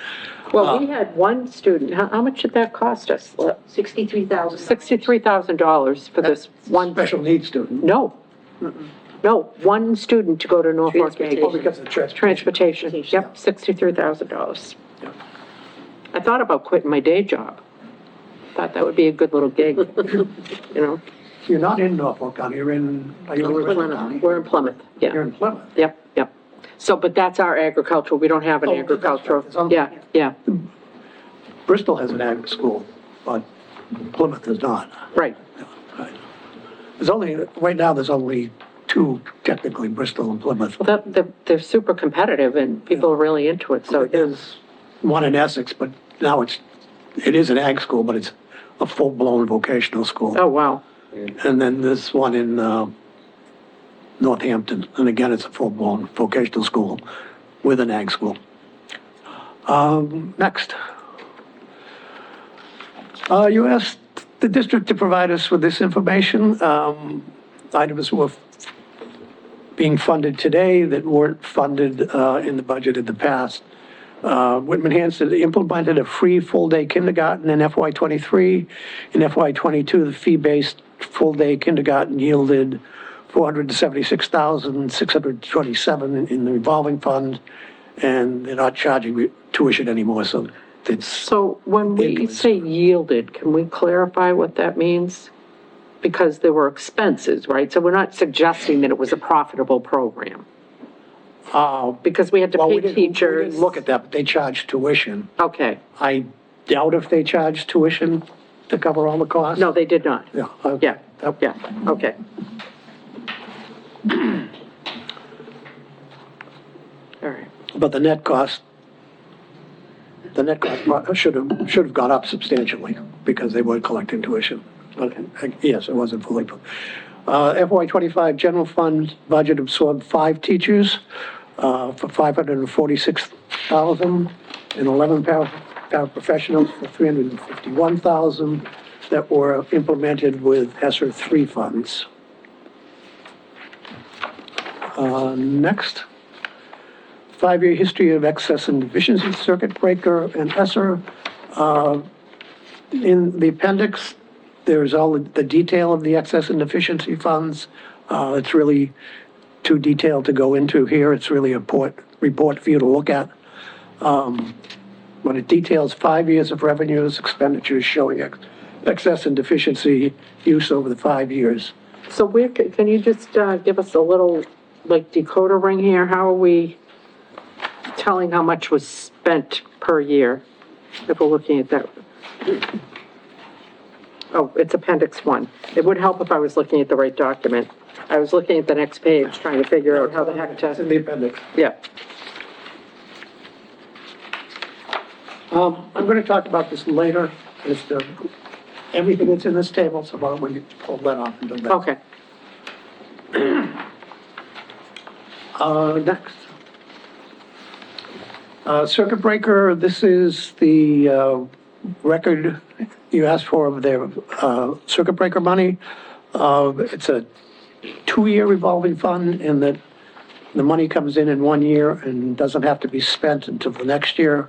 Well, we had one student, how much did that cost us? $63,000. $63,000 for this one, Special needs student. no. No, one student to go to Norfolk Aggie. Oh, because of the transportation. Transportation, yep, $63,000. Yeah. I thought about quitting my day job. Thought that would be a good little gig, you know? You're not in Norfolk County, you're in, are you in Bristol County? We're in Plymouth, You're yeah, in Plymouth. yep, yep. So, but that's our agricultural, we don't have an Oh, that's right. agricultural, It's on- yeah, yeah, Bristol has an ag school, but Plymouth does not. right. Right. There's only, right now, there's only two, technically, Bristol and Plymouth. Well, they're super competitive and people are really into it, so, yeah. There's one in Essex, but now it is an ag school, but it's a full-blown vocational school. Oh, wow. And then there's one in Northampton, and again, it's a full-blown vocational school with an ag school. Next. You asked the district to provide us with this information. Items were being funded today that weren't funded in the budget in the past. Whitman Hanson implemented a free full-day kindergarten in FY '23. In FY '22, the fee-based full-day kindergarten yielded $476,627 in the revolving fund, and they're not charging tuition anymore, so it's, So when we Influence. say yielded, can we clarify what that means? Because there were expenses, right? So we're not suggesting that it was a profitable program, because we had to well, pay teachers. we didn't look at that, but they charge tuition. Okay, I doubt if they charge tuition to cover all the costs. no, they did not. Yeah. Yeah, That- yeah, okay. All right, But the net cost should have gone up substantially because they weren't collecting tuition. But yes, it wasn't fully. FY '25 general fund budget absorbed 5 teachers for $546,000 and 11 paraprofessionals for $351,000 that were implemented with ESSER 3 funds. Next. 5-year history of excess and deficiency circuit breaker and ESSER. In the appendix, there's all the detail of the excess and deficiency funds. It's really too detailed to go into here. It's really a report for you to look at. But it details 5 years of revenues, expenditures showing excess and deficiency use over the 5 years. so can you just give us a little, like, decoder ring here? How are we telling how much was spent per year, if we're looking at that? Oh, it's Appendix 1. It would help if I was looking at the right document. I was looking at the next page, trying to figure out how the heck It's in to, the appendix. yeah. I'm going to talk about this later. It's everything that's in this table, so why don't we pull that off and do that? Okay. Next. Circuit breaker, this is the record you asked for of their circuit breaker money. It's a 2-year revolving fund in that the money comes in 1 year and doesn't have to be spent until the next year.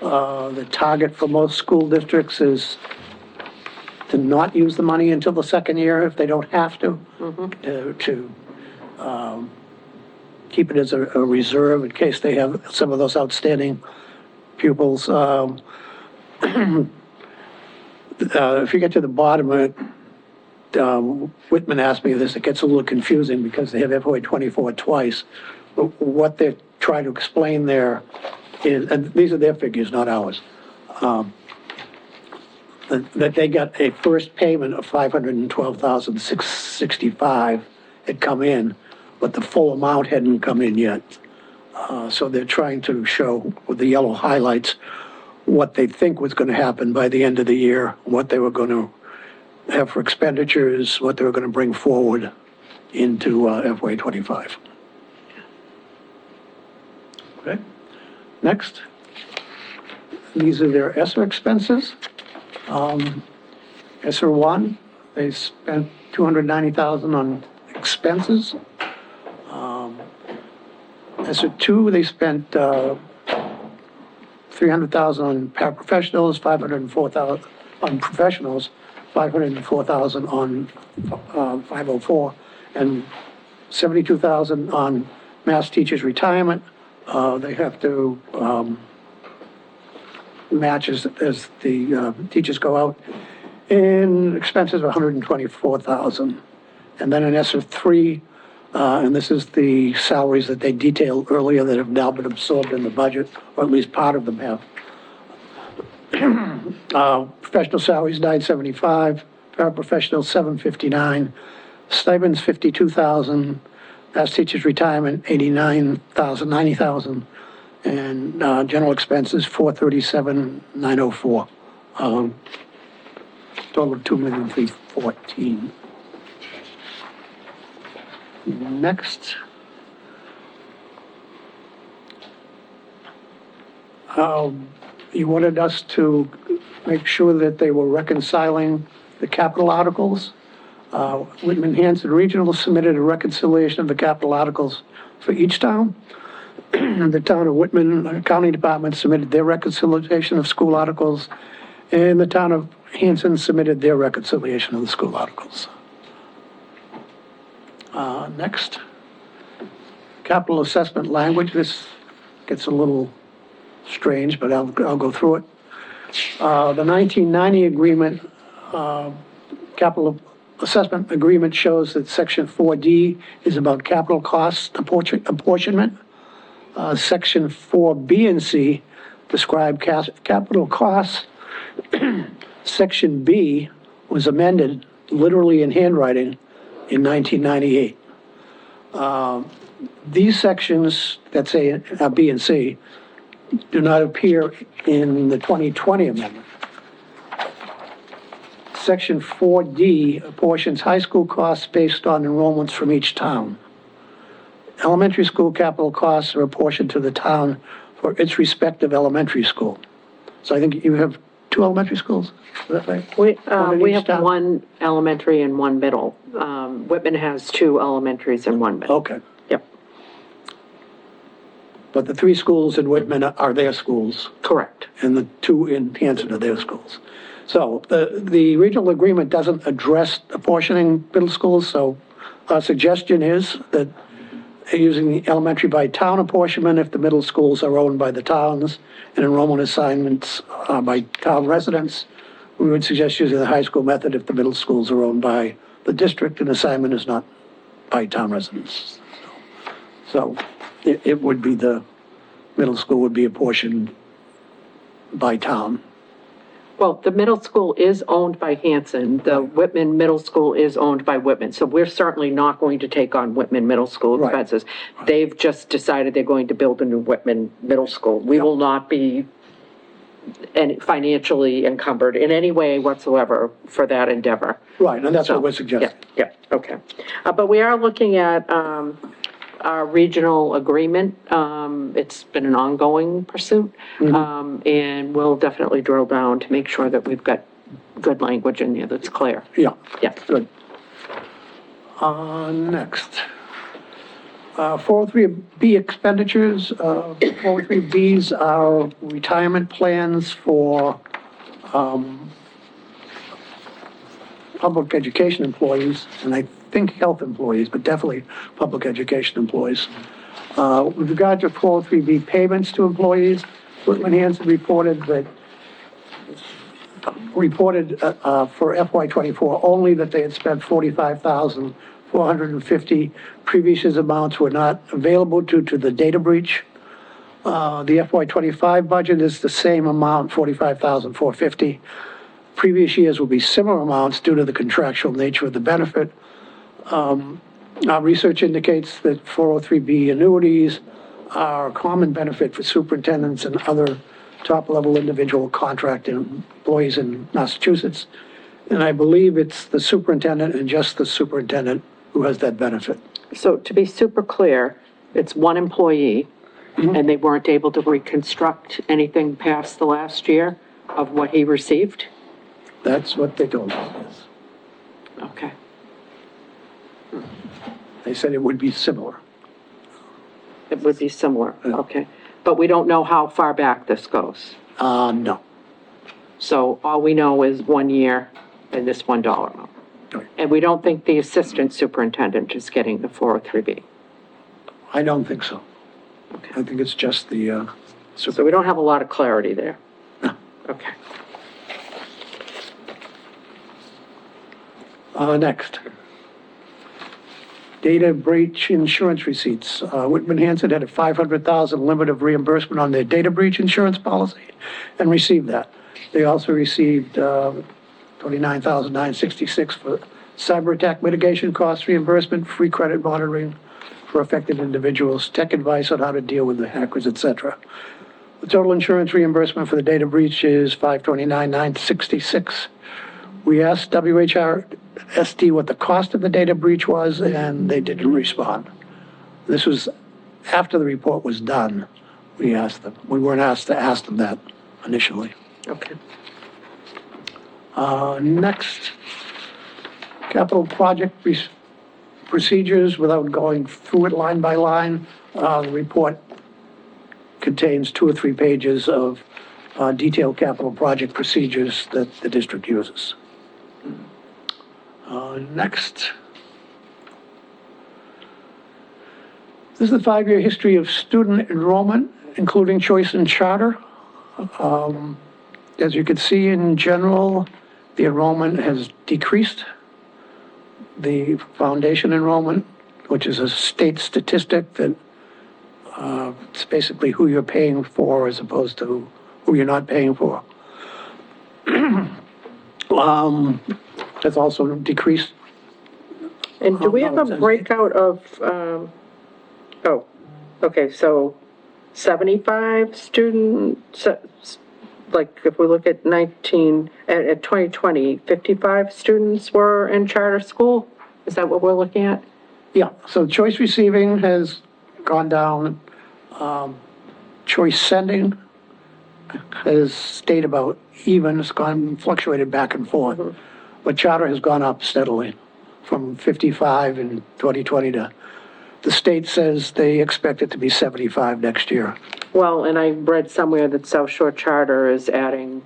The target for most school districts is to not use the money until the second year if they don't have to. Keep it as a reserve in case they have some of those outstanding pupils. If you get to the bottom of it, Whitman asked me this, it gets a little confusing because they have FY '24 twice. But what they're trying to explain there is, and these are their figures, not ours, that they got a first payment of $512,665 had come in, but the full amount hadn't come in yet. So they're trying to show with the yellow highlights what they think was going to happen by the end of the year, what they were going to have for expenditures, what they were going to bring forward into FY '25. Okay, next. These are their ESSER expenses. ESSER 1, they spent $290,000 on expenses. ESSER 2, they spent $300,000 on paraprofessionals, $504,000 on professionals, $504,000 on 504, and $72,000 on mass teachers' retirement. They have to match as the teachers go out. And expenses of $124,000. And then in ESSER 3, and this is the salaries that they detailed earlier that have now been absorbed in the budget, or at least part of them have. Professional salaries, $975, paraprofessionals, $759, stipends, $52,000, mass teachers' retirement, $89,000, $90,000, and general expenses, $437,904. Total of $2,314,000. Next. You wanted us to make sure that they were reconciling the capital articles. Whitman Hanson Regional submitted a reconciliation of the capital articles for each town. The town of Whitman Accounting Department submitted their reconciliation of school articles, and the town of Hanson submitted their reconciliation of the school articles. Next, capital assessment language. This gets a little strange, but I'll go through it. The 1990 agreement, capital assessment agreement shows that section 4D is about capital costs apportionment. Section 4B and C describe capital costs. Section B was amended literally in handwriting in 1998. These sections that say B and C do not appear in the 2020 amendment. Section 4D apportions high school costs based on enrollments from each town. Elementary school capital costs are apportioned to the town for its respective elementary school. So I think you have 2 elementary schools, is that right? We each have town? 1 elementary and 1 middle. Whitman has 2 elementaries and 1 middle. Okay, Yep, but the 3 schools in Whitman are their schools, correct. and the 2 in Hanson are their schools. So the regional agreement doesn't address apportioning middle schools, so our suggestion is that using the elementary by town apportionment if the middle schools are owned by the towns and enrollment assignments by town residents. We would suggest using the high school method if the middle schools are owned by the district and assignment is not by town residents. So it would be the middle school would be apportioned by town. Well, the middle school is owned by Hanson. The Whitman Middle School is owned by Whitman. So we're certainly not going to take on Whitman Middle School Right. expenses. They've just decided they're going to build a new Whitman Middle School. We will not be financially encumbered in any way whatsoever for that endeavor. Right, and that's what we're suggesting. Yeah, okay. But we are looking at our regional agreement. It's been an ongoing pursuit. And we'll definitely drill down to make sure that we've got good language in there that's clear. Yeah, Yeah. good. Next. 403B expenditures, 403Bs are retirement plans for public education employees, and I think health employees, but definitely public education employees. With regard to 403B payments to employees, Whitman Hanson reported for FY '24 only that they had spent $45,450. Previous year's amounts were not available due to the data breach. The FY '25 budget is the same amount, $45,450. Previous years will be similar amounts due to the contractual nature of the benefit. Our research indicates that 403B annuities are a common benefit for superintendents and other top-level individual contracted employees in Massachusetts. And I believe it's the superintendent and just the superintendent who has that benefit. So to be super clear, it's one employee, and they weren't able to reconstruct anything past the last year of what he received? That's what they told us, yes. Okay. They said it would be similar. It would be similar, Yeah. okay. But we don't know how far back this goes. No. So all we know is 1 year and this $1 amount. Right. And we don't think the assistant superintendent is getting the 403B. I don't think so. I think it's just the, So we don't have a lot of clarity there. No. Okay. Next. Data breach insurance receipts. Whitman Hanson had a $500,000 limit of reimbursement on their data breach insurance policy and received that. They also received $29,966 for cyber attack mitigation cost reimbursement, free credit monitoring for affected individuals, tech advice on how to deal with the hackers, et cetera. The total insurance reimbursement for the data breach is $529,966. We asked WHRSD what the cost of the data breach was, and they didn't respond. This was after the report was done. We asked them. We weren't asked to ask them that initially. Okay. Next, capital project procedures, without going through it line by line. The report contains 2 or 3 pages of detailed capital project procedures that the district uses. Next. This is the 5-year history of student enrollment, including choice and charter. As you can see, in general, the enrollment has decreased. The foundation enrollment, which is a state statistic that it's basically who you're paying for as opposed to who you're not paying for. Has also decreased. And do we have a breakout of, okay, so 75 students, like if we look at 2020, 55 students were in charter school? Is that what we're looking at? Yeah, so choice receiving has gone down. Choice sending has stayed about even. It's fluctuated back and forth. But charter has gone up steadily from 55 in 2020 to, the state says they expect it to be 75 next year. Well, and I read somewhere that South Shore Charter is adding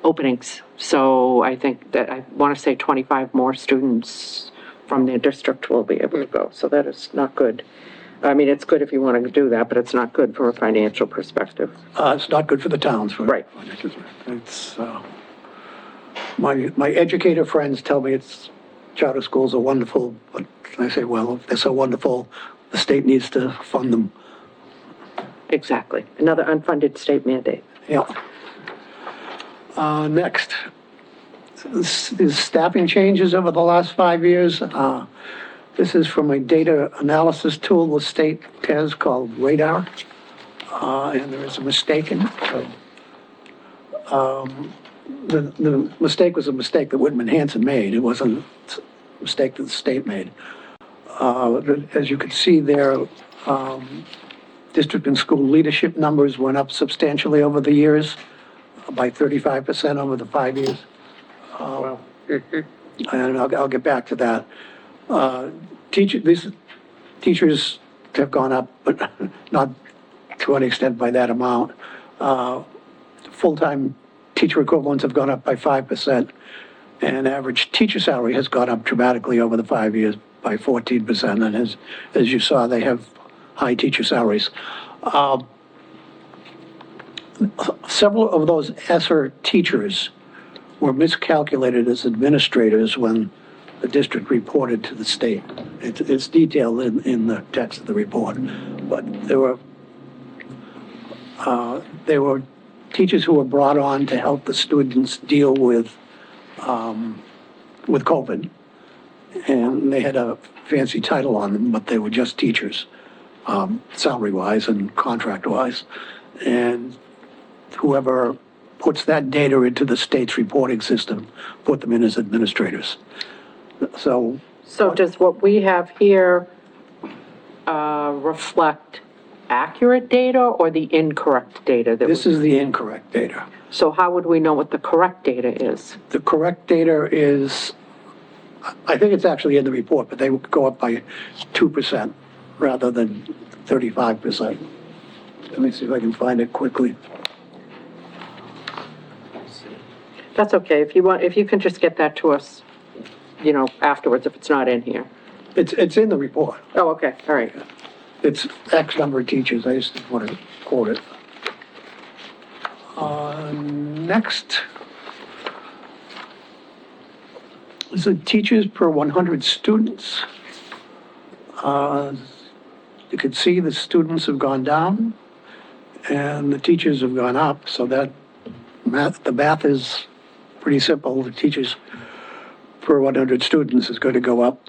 openings. So I think that, I want to say 25 more students from their district will be able to go. So that is not good. I mean, it's good if you want to do that, but it's not good from a financial perspective. It's not good for the towns. Right. It's, my educator friends tell me charter schools are wonderful, but I say, well, if they're so wonderful, the state needs to fund them. Exactly. Another unfunded state mandate. Yeah. Next. This is staffing changes over the last 5 years. This is from a data analysis tool the state has called Radar, and there is a mistake in it. The mistake was a mistake that Whitman Hanson made. It wasn't a mistake that the state made. As you can see there, district and school leadership numbers went up substantially over the years, by 35% over the 5 years. And I'll get back to that. teachers have gone up, but not to an extent by that amount. Full-time teacher equivalents have gone up by 5%, and average teacher salary has gone up dramatically over the 5 years by 14%. And as you saw, they have high teacher salaries. Several of those ESSER teachers were miscalculated as administrators when the district reported to the state. It's detailed in the text of the report, but there were teachers who were brought on to help the students deal with COVID, and they had a fancy title on them, but they were just teachers, salary-wise and contract-wise, and whoever puts that data into the state's reporting system put them in as administrators. So does what we have here reflect accurate data or the incorrect data? this is the incorrect data. So how would we know what the correct data is? The correct data is, I think it's actually in the report, but they would go up by 2% rather than 35%. Let me see if I can find it quickly. That's okay, if you can just get that to us, afterwards, if it's not in here. It's in the report. Oh, okay, all right. It's X number of teachers, I just didn't want to quote it. Next is the teachers per 100 students. You can see the students have gone down and the teachers have gone up, so the math is pretty simple. The teachers per 100 students is going to go up.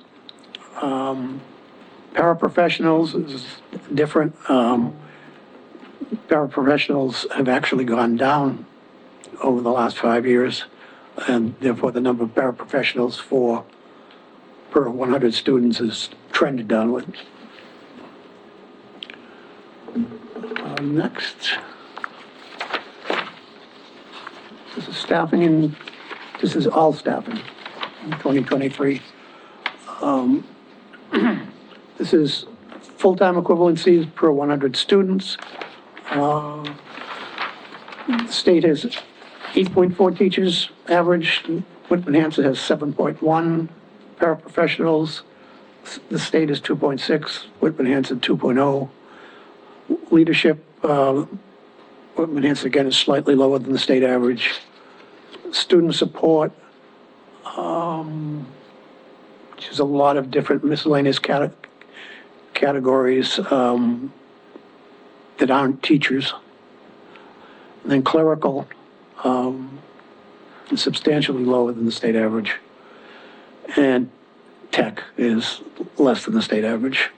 Paraprofessionals is different. Paraprofessionals have actually gone down over the last 5 years, and therefore the number of paraprofessionals per 100 students has trended downward. Next. This is staffing, this is all staffing in 2023. This is full-time equivalencies per 100 students. The state has 8.4 teachers average. Whitman Hanson has 7.1 paraprofessionals. The state is 2.6, Whitman Hanson 2.0. Leadership, Whitman Hanson again is slightly lower than the state average. Student support, which is a lot of different miscellaneous categories that aren't teachers. And then clerical is substantially lower than the state average. And tech is less than the state average.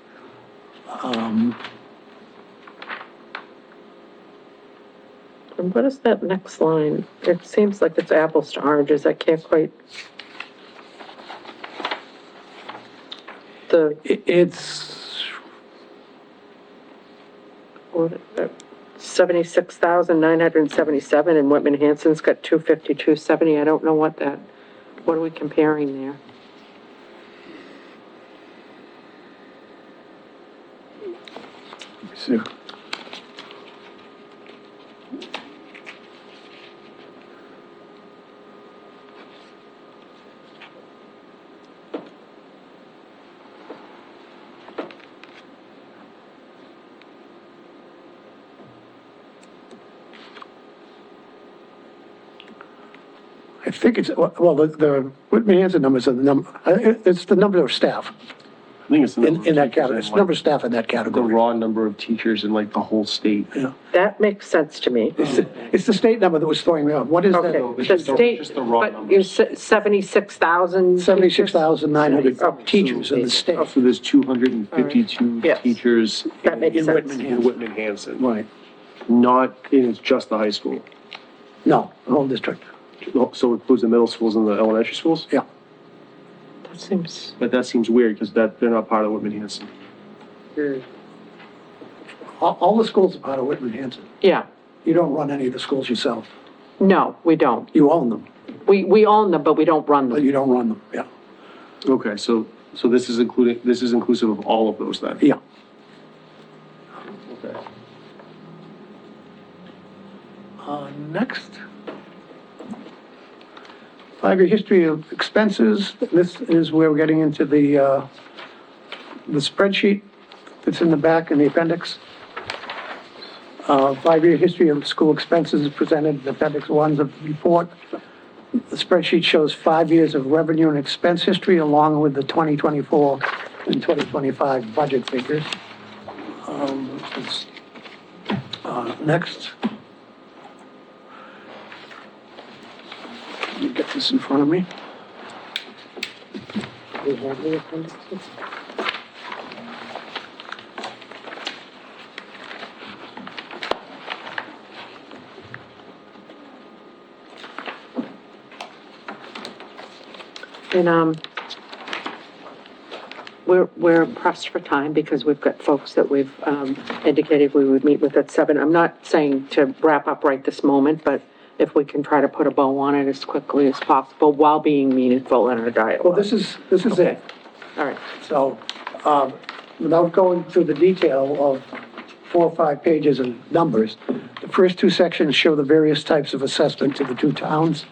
And what is that next line? It seems like it's apples to oranges, I can't quite. It's 76,977 and Whitman Hanson's got 252.70. I don't know what are we comparing there? So, I think it's, well, the Whitman Hanson numbers are the number, it's the number of staff I think it's the number in of that teachers category. and, It's the like, number of staff in that the category. raw number of teachers in like the whole state. Yeah. That makes sense to me. It's the state number that was throwing me off. What is Okay, that? it's the just the- state, just the raw but you numbers. said 76,000? 76,900 Oh, teachers in the state. So there's 252 Yes. teachers That makes In sense. Whitman in Hanson. Whitman Hanson, Right. not in just the high school. No, the whole district. So it includes the middle schools and the elementary schools? Yeah. That seems, But that seems weird because they're not part of Whitman Hanson. All the schools are part of Whitman Hanson. yeah. You don't run any of the schools yourself. No, we don't. You own them, We own them, but we don't run but them. you don't run them, yeah. Okay, so So this is inclusive of all of those then? Yeah. Okay. Next. 5-year history of expenses. This is where we're getting into the spreadsheet that's in the back in the appendix. 5-year history of school expenses is presented in Appendix 1 of the report. The spreadsheet shows 5 years of revenue and expense history along with the 2024 and 2025 budget figures. Next. Let me get this in front of me. We have the appendices. And, we're pressed for time because we've got folks that we've, indicated we would meet with at 7. I'm not saying to wrap up right this moment, but if we can try to put a bow on it as quickly as possible while being meaningful in our dialogue. Well, this is it. All right, So, without going through the detail of 4 or 5 pages of numbers, the first 2 sections show the various types of assessment to the 2 towns.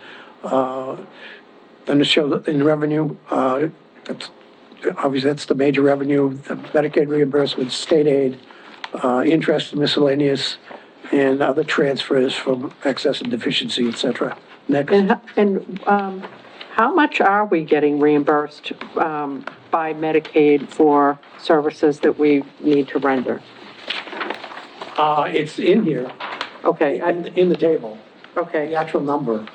Then it shows in revenue, that's, obviously that's the major revenue, the Medicaid reimbursement, state aid, interest miscellaneous, and other transfers from excess and deficiency, et cetera. Next. and how much are we getting reimbursed, by Medicaid for services that we need to render? It's in here, Okay, in the table, the okay. actual number.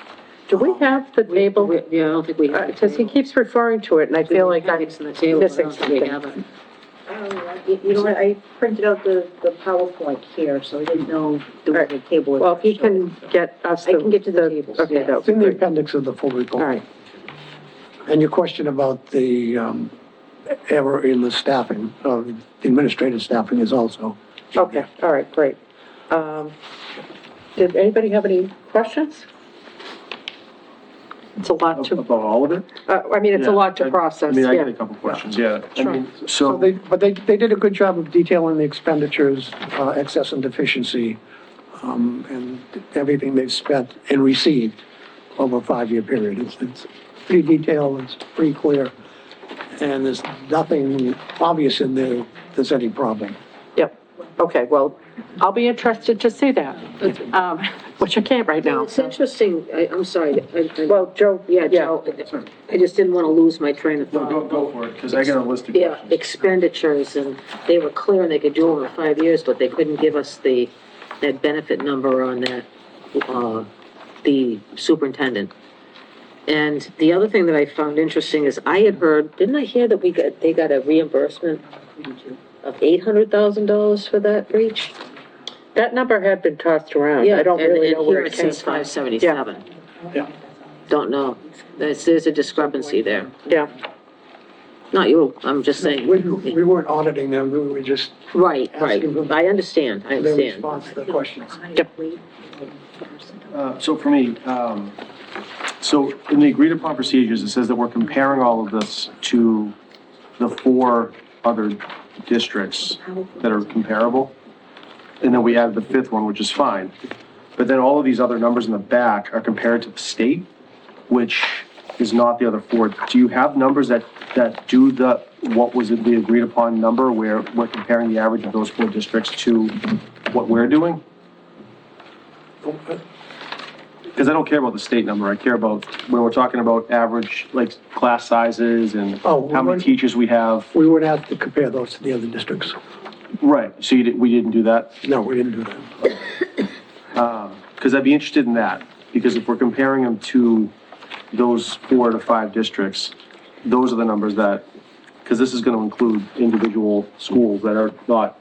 Do we have the table? Yeah, I don't think we have. Because he keeps referring to it, and I feel like I'm It's in the table, but I missing don't think we something. have it. You know what, I printed out the PowerPoint here, so I didn't know there was a table. Well, if he can get us I can get to the tables, Okay, yeah. that It's would in be the great. appendix of the full report. All right, And your question about the error in the staffing, the administrative staffing is also. okay, all right, great. Did anybody have any questions? It's a lot to, About all of it? I mean, it's a Yeah, lot to process, I mean, I yeah. get a couple questions, yeah. I Sure. mean, So they did a good job of detailing the expenditures, excess and deficiency, and everything they've spent and received over a 5-year period. It's pretty detailed, it's pretty clear, and there's nothing obvious in there that's any problem. Yep, okay, well, I'll be interested to see that, which I can't right now. It's interesting, I'm sorry. Well, Joe, Yeah, Joe, I just didn't want to lose my train of No, thought. go for it, because I got a list of Yeah, questions. expenditures, and they were clear and they could do it over 5 years, but they couldn't give us that benefit number on that, the superintendent. And the other thing that I found interesting is I had heard, didn't I hear that they got a reimbursement of $800,000 for that breach? That number had been tossed around, Yeah, I don't really know and where here it it came says from. 577. Yeah. Don't know. There's a discrepancy there. Yeah, Not you, I'm just saying. We weren't auditing them, we were just Right, asking them I understand, their understand. response to the questions. So for me, so in the agreed upon procedures, it says that we're comparing all of this to the 4 other districts that are comparable. And then we added the 5th one, which is fine. But then all of these other numbers in the back are compared to the state, which is not the other 4. Do you have numbers that do what was the agreed upon number where we're comparing the average of those 4 districts to what we're doing? Because I don't care about the state number, I care about when we're talking about average, like, class sizes and Oh, how many teachers we have. We weren't asked to compare those to the other districts. Right, so we didn't do that? No, we didn't do that. Because I'd be interested in that, because if we're comparing them to those 4 to 5 districts, those are the numbers that, because this is going to include individual schools that are not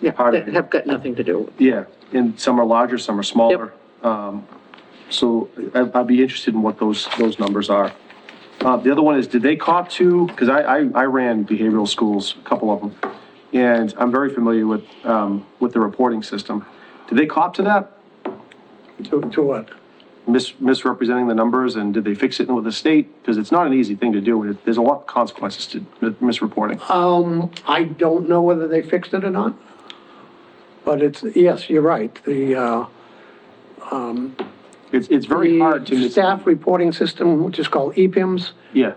yeah, part of that it. have got nothing to do with it. Yeah, and some are larger, some are smaller. So I'd be interested in what those numbers are. The other one is, did they cop to, because I ran behavioral schools, a couple of them, and I'm very familiar with the reporting system. Did they cop to that? To what? misrepresenting the numbers, and did they fix it with the state? Because it's not an easy thing to do. There's a lot of consequences to misreporting. I don't know whether they fixed it or not, but yes, you're right. It's very hard to. The staff reporting system, which is called EPIMS, Yeah,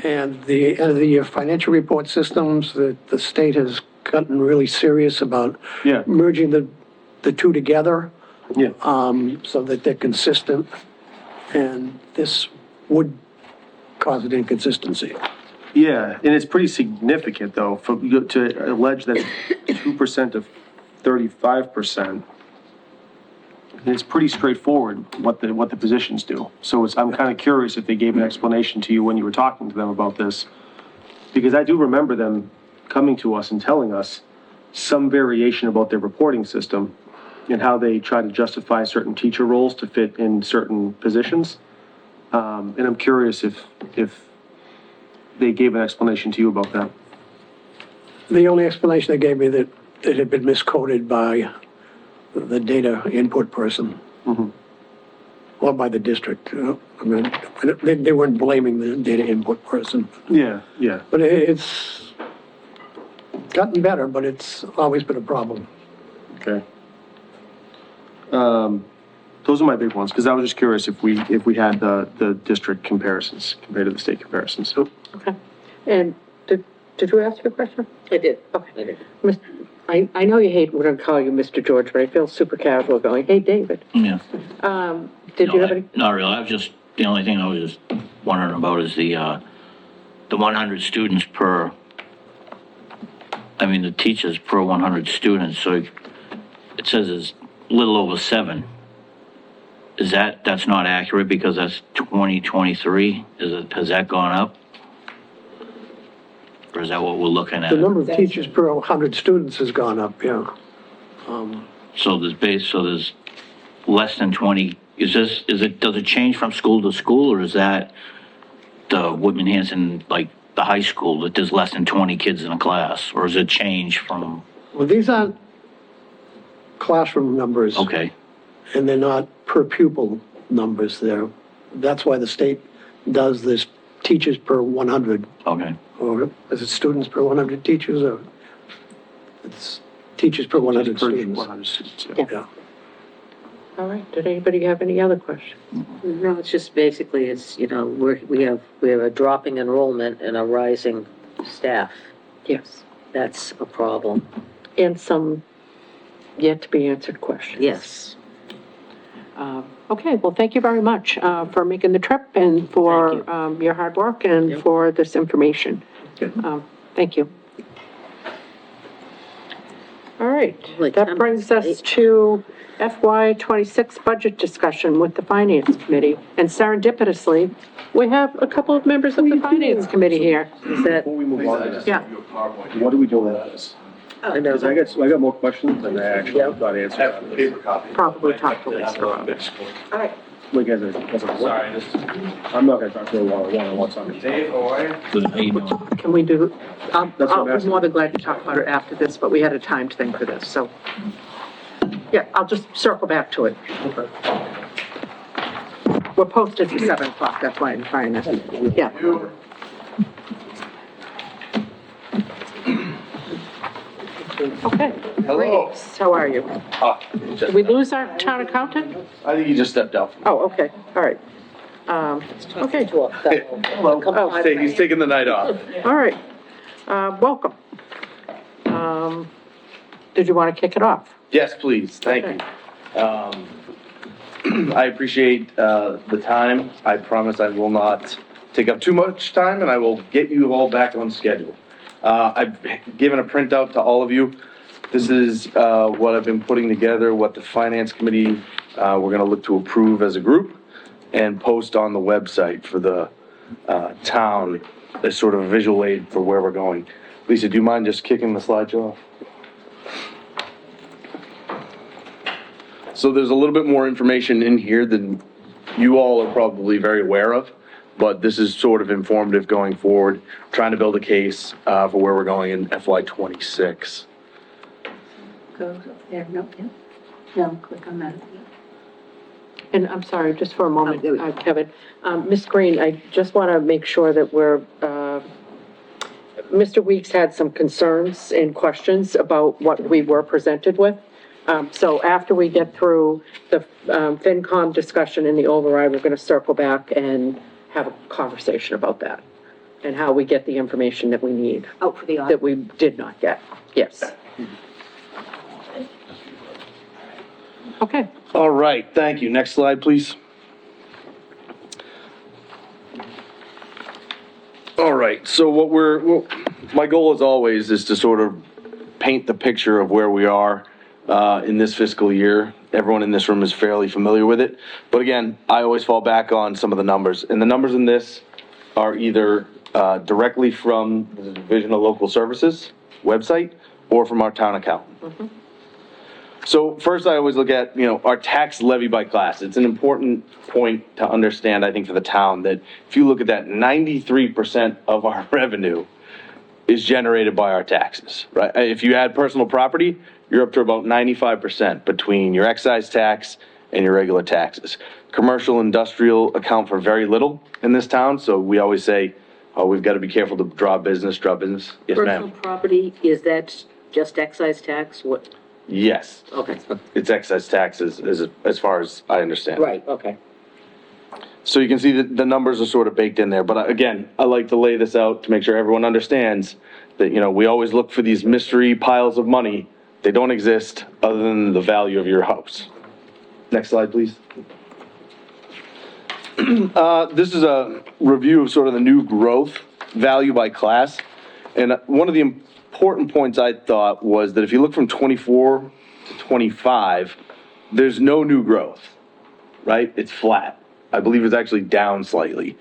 and the end of the year financial report systems, the state has gotten really serious about Yeah. merging the two together, yeah. so that they're consistent, and this would cause an inconsistency. Yeah, and it's pretty significant, though, to allege that 2% of 35%. And it's pretty straightforward what the positions do. So I'm kind of curious if they gave an explanation to you when you were talking to them about this. Because I do remember them coming to us and telling us some variation about their reporting system and how they try to justify certain teacher roles to fit in certain positions. And I'm curious if they gave an explanation to you about that. The only explanation they gave me that it had been miscoded by the data input person. Or by the district. I mean, they weren't blaming the data input person. Yeah, yeah. But it's gotten better, but it's always been a problem. Okay. Those are my big ones, because I was just curious if we had the district comparisons compared to the state comparisons. Okay. And did you ask your question? I did. Okay. I did. I know you hate when I call you Mr. George, but I feel super casual going, hey, David. Yeah. Did No, you have any? Not really. I was just, the only thing I was just wondering about is the 100 students per, I mean, the teachers per 100 students. So it says it's a little over 7. Is that's not accurate because that's 2023? Has that gone up? Or is that what we're looking at? The number of teachers per 100 students has gone up, yeah. So there's less than 20, does it change from school to school, or is that the Woodman Hanson, like the high school, that there's less than 20 kids in a class, or is it change from, Well, these aren't classroom numbers. okay, And they're not per pupil numbers there. That's why the state does this teachers per 100, okay. or is it students per 100 teachers, or it's teachers per 100 Per students? 100 students, yeah. Yeah. All right. Did anybody have any other questions? No, it's just basically, it's, we have a dropping enrollment and a rising staff. Yes. That's a problem. And some yet to be answered questions. Yes. Okay, well, thank you very much for making the trip and for your hard work and Yep. for this information. Thank you. All right, Like that 10 brings us minutes. to FY '26 budget discussion with the Finance Committee. And serendipitously, we have a couple of members of the Finance Committee here. Is that, Before we move on to this, Yeah. what do we do with this? I know, Because I got more questions than I actually got answers. Probably talk to Lisa about it. all right. Like as a, I'm not gonna talk to her one-on-one, so I'm gonna. Dave, how are you? Good, how you doing? Can we do, That's what I'll I'm be asking. more than glad to talk about it after this, but we had a timed thing for this, so. Yeah, I'll just circle back to it. We're posted for 7 o'clock, that's why I'm trying to, yeah. Okay. Hello. Greetings. How are you? Did we lose our town accountant? I think he just stepped out. Oh, okay, all right. Okay, Hello. He's taking the night off. all right. Welcome. Did you want to kick it off? Yes, please, thank you. I appreciate the time. I promise I will not take up too much time, and I will get you all back on schedule. I've given a printout to all of you. This is what I've been putting together, what the Finance Committee, we're gonna look to approve as a group and post on the website for the town as sort of a visual aid for where we're going. Lisa, do you mind just kicking the slideshow off? So there's a little bit more information in here than you all are probably very aware of, but this is sort of informative going forward, trying to build a case for where we're going in FY '26. Go there, no, yeah. No, click on that. And I'm sorry, just for a moment, there we go. Kevin. Ms. Green, I just want to make sure that Mr. Weeks had some concerns and questions about what we were presented with. So after we get through the FinCom discussion and the override, we're going to circle back and have a conversation about that and how we get the information that we need, Out for the that audit. we did not get. Yes. Okay. All right, thank you. Next slide, please. All right, so my goal as always is to sort of paint the picture of where we are in this fiscal year. Everyone in this room is fairly familiar with it. But again, I always fall back on some of the numbers. And the numbers in this are either directly from the Division of Local Services website or from our town accountant. So first, I always look at, our tax levy by class. It's an important point to understand, I think, for the town, that if you look at that, 93% of our revenue is generated by our taxes, right? If you add personal property, you're up to about 95% between your excise tax and your regular taxes. Commercial, industrial account for very little in this town, so we always say, oh, we've got to be careful to draw business. Yes, Personal ma'am. property, is that just excise tax? What? Yes, Okay, it's excise taxes as far as I understand. right, okay. So you can see that the numbers are sort of baked in there, but again, I like to lay this out to make sure everyone understands that, we always look for these mystery piles of money. They don't exist other than the value of your house. Next slide, please. This is a review of sort of the new growth value by class. And one of the important points I thought was that if you look from 24 to 25, there's no new growth, right? It's flat. I believe it's actually down slightly.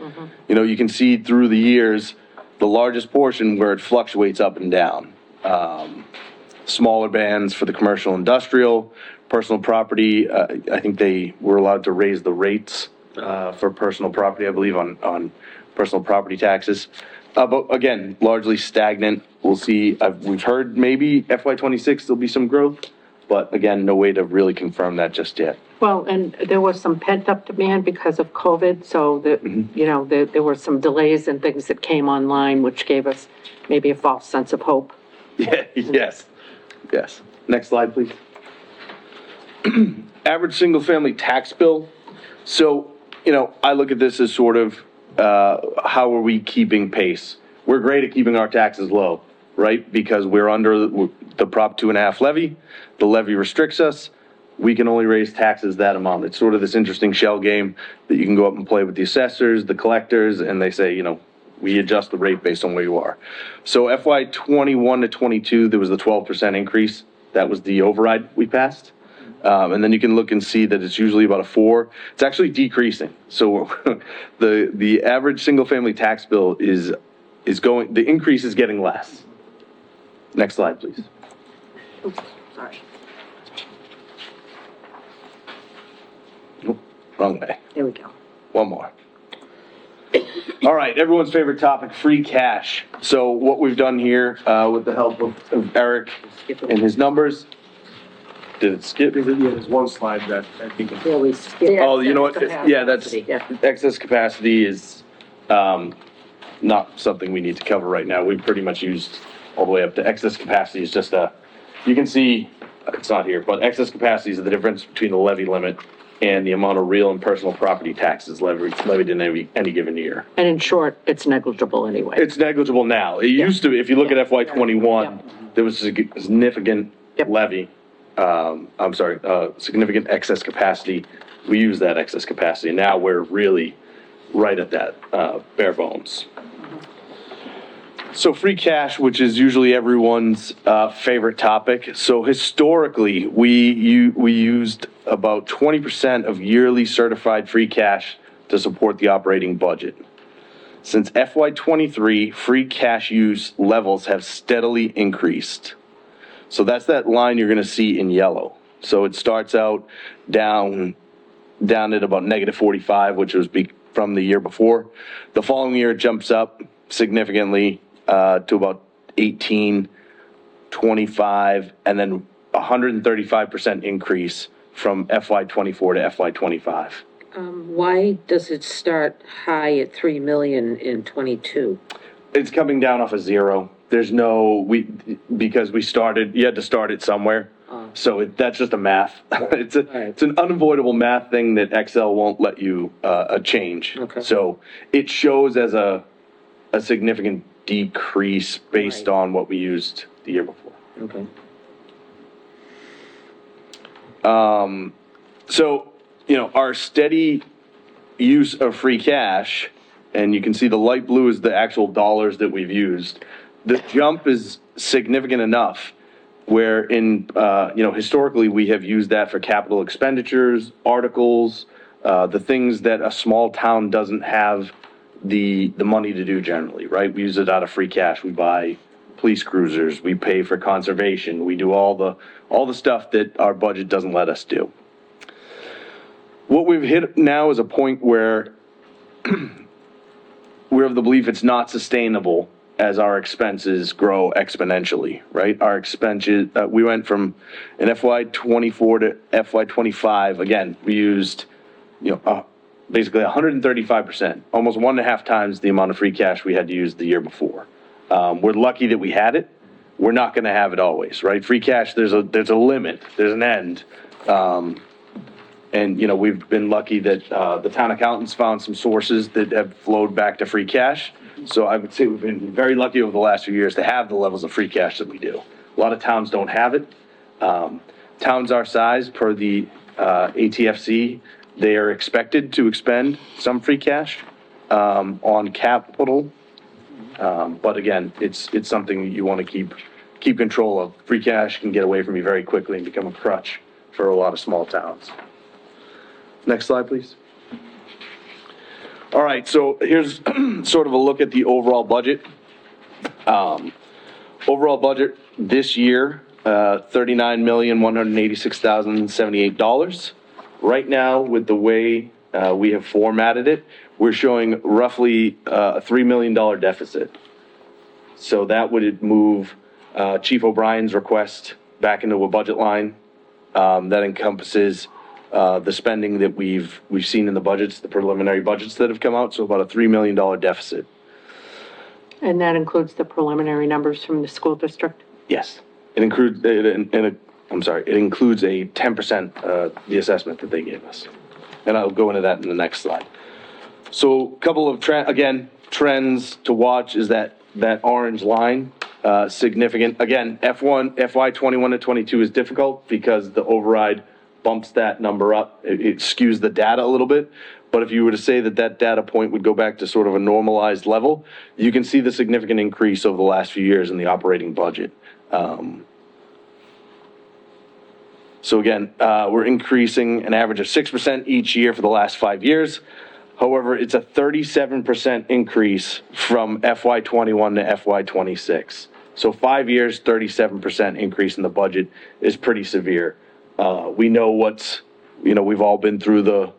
You can see through the years, the largest portion where it fluctuates up and down. Smaller bands for the commercial industrial, personal property. I think they were allowed to raise the rates for personal property, I believe, on personal property taxes. But again, largely stagnant. We'll see. We've heard maybe FY26 there'll be some growth, but again, no way to really confirm that just yet. Well, and there was some pent-up demand because of COVID, so there were some delays and things that came online, which gave us maybe a false sense of hope. Yeah, yes. Next slide, please. Average single-family tax bill. So, I look at this as sort of, how are we keeping pace? We're great at keeping our taxes low, right? Because we're under the Prop 2.5 levy. The levy restricts us. We can only raise taxes that amount. It's sort of this interesting shell game that you can go up and play with the assessors, the collectors, and they say, we adjust the rate based on where you are. So FY 21 to 22, there was the 12% increase. That was the override we passed. And then you can look and see that it's usually about a 4. It's actually decreasing. So the average single family tax bill is going, the increase is getting less. Next slide, please. Oops, sorry. Nope, wrong way. There we go. One more. All right, everyone's favorite topic, free cash. So what we've done here, with the help of Eric and his numbers, did it skip? There's one slide that I think. Yeah, we skipped. Oh, you know what? Yeah, that's, Yeah. excess capacity is, not something we need to cover right now. We've pretty much used all the way up to excess capacity is just you can see, it's not here, but excess capacity is the difference between the levy limit and the amount of real and personal property taxes levied in any given year. And in short, it's negligible anyway. It's negligible now. It used to, if you look at FY 21, there was a significant levy, significant excess capacity. We use that excess capacity. Now we're really right at that, bare bones. So free cash, which is usually everyone's favorite topic. So historically, we used about 20% of yearly certified free cash to support the operating budget. Since FY23, free cash use levels have steadily increased. So that's that line you're going to see in yellow. So it starts out down at about -45, which was from the year before. The following year, it jumps up significantly to about 18, 25, and then 135% increase from FY '24 to FY '25. Why does it start high at 3 million in '22? It's coming down off of zero. There's no, because you had to start it somewhere. So that's just a math. It's an unavoidable math thing that Excel won't let you, change. Okay. So it shows as a significant decrease based Right. on what we used the year before. Okay. So, our steady use of free cash, and you can see the light blue is the actual dollars that we've used. The jump is significant enough where historically we have used that for capital expenditures, articles, the things that a small town doesn't have the money to do generally, right? We use it out of free cash. We buy police cruisers, we pay for conservation, we do all the stuff that our budget doesn't let us do. What we've hit now is a point where we're of the belief it's not sustainable as our expenses grow exponentially, right? Our expenses, we went from an FY '24 to FY '25. Again, we used, basically 135%, almost 1.5 times the amount of free cash we had to use the year before. We're lucky that we had it. We're not going to have it always, right? Free cash, there's a limit, there's an end. And we've been lucky that the town accountants found some sources that have flowed back to free cash. So I would say we've been very lucky over the last few years to have the levels of free cash that we do. A lot of towns don't have it. Towns our size, per the ATFC, they are expected to expend some free cash on capital. But again, it's something you want to keep control of. Free cash can get away from you very quickly and become a crutch for a lot of small towns. Next slide, please. All right, so here's sort of a look at the overall budget. Overall budget this year, $39,186,078. Right now, with the way we have formatted it, we're showing roughly a $3 million deficit. So that would move Chief O'Brien's request back into a budget line that encompasses the spending that we've seen in the budgets, the preliminary budgets that have come out, so about a $3 million deficit. And that includes the preliminary numbers from the school district? Yes. It includes, it includes a 10% the assessment that they gave us. And I'll go into that in the next slide. So a couple of, trends to watch is that orange line, significant. Again, FY '21 to '22 is difficult because the override bumps that number up. It skews the data a little bit. But if you were to say that data point would go back to sort of a normalized level, you can see the significant increase over the last few years in the operating budget. So again, we're increasing an average of 6% each year for the last 5 years. However, it's a 37% increase from FY '21 to FY '26. So 5 years, 37% increase in the budget is pretty severe. We know we've all been through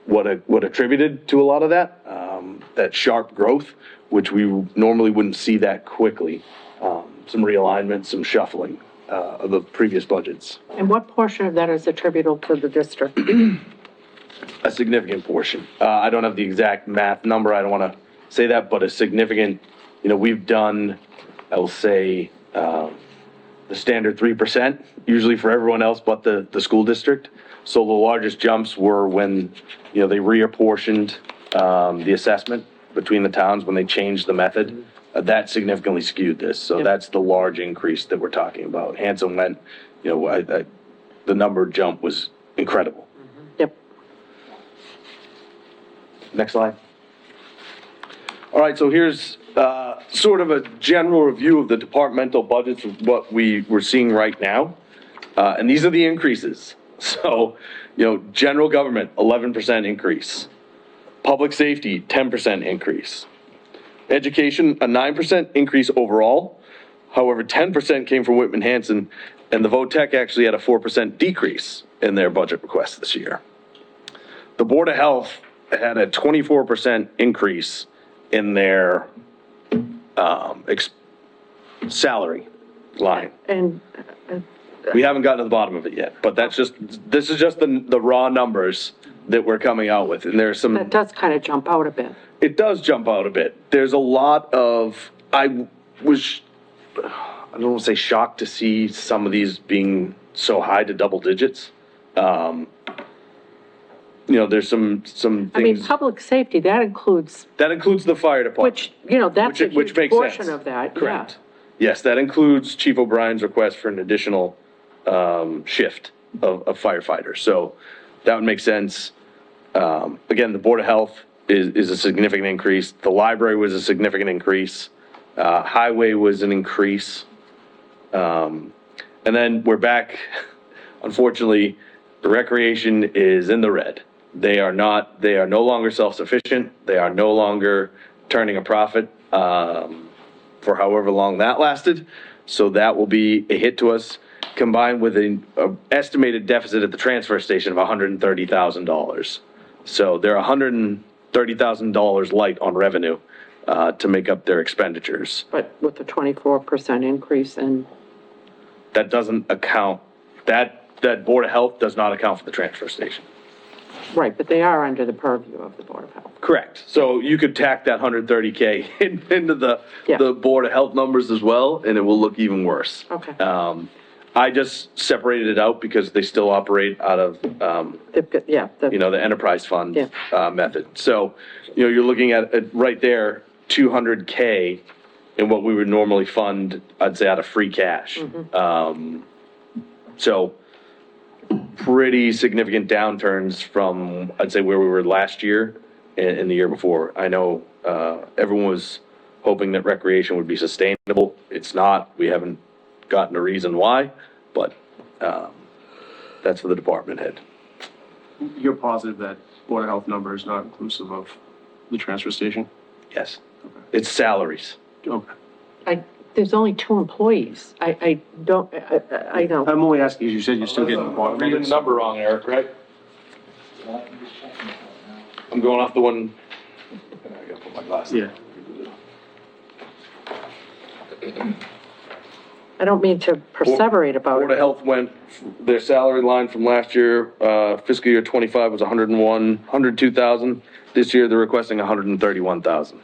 what attributed to a lot of that sharp growth, which we normally wouldn't see that quickly. Some realignment, some shuffling of the previous budgets. And what portion of that is attributable to the district? A significant portion. I don't have the exact math number. I don't want to say that, but a significant, we've done, I will say, the standard 3%, usually for everyone else but the school district. So the largest jumps were when, they reapportioned the assessment between the towns when they changed the method. That significantly skewed this. So that's the large increase that we're talking about. Hanson went, the number jump was incredible. Yep. Next slide. All right, so here's sort of a general review of the departmental budgets of what we're seeing right now. And these are the increases. So, general government, 11% increase. Public safety, 10% increase. Education, a 9% increase overall. However, 10% came from Whitman Hanson, and the VOTEC actually had a 4% decrease in their budget request this year. The Board of Health had a 24% increase in their salary line. And We haven't gotten to the bottom of it yet, but this is just the raw numbers that we're coming out with, and there's some. That does kind of jump out a bit. It does jump out a bit. There's a lot of, I don't want to say shocked to see some of these being so high to double digits. There's some things. I mean, public safety, that includes, the fire department. which, that's a Which huge makes portion sense. of that, yeah. Correct. Yes, that includes Chief O'Brien's request for an additional shift of firefighters. So that would make sense. Again, the Board of Health is a significant increase. The library was a significant increase. Highway was an increase. And then we're back, unfortunately, the recreation is in the red. They are no longer self-sufficient. They are no longer turning a profit for however long that lasted. So that will be a hit to us, combined with an estimated deficit at the transfer station of $130,000. So they're $130,000 light on revenue to make up their expenditures. But with the 24% increase in, That doesn't account, that Board of Health does not account for the transfer station. right, but they are under the purview of the Board of Health. Correct. So you could tack that 130K into the Yeah. Board of Health numbers as well, and it will look even worse. Okay. I just separated it out because they still operate out of, They've got, yeah, the- the enterprise fund Yeah. method. So, you're looking at right there, 200K in what we would normally fund, I'd say, out of free cash. So pretty significant downturns from, I'd say, where we were last year and the year before. I know everyone was hoping that recreation would be sustainable. It's not. We haven't gotten a reason why, but that's for the department head. You're positive that Board of Health number is not inclusive of the transfer station? Yes. It's salaries. Okay. there's only 2 employees. I know. I'm only asking because you said you're still getting the bottom. Reading the number wrong, Eric, right? I'm going off the one, I gotta put my glasses on. Yeah. I don't mean to perseverate about Board of it. Health went, their salary line from last year, fiscal year 25 was 102,000. This year, they're requesting 131,000.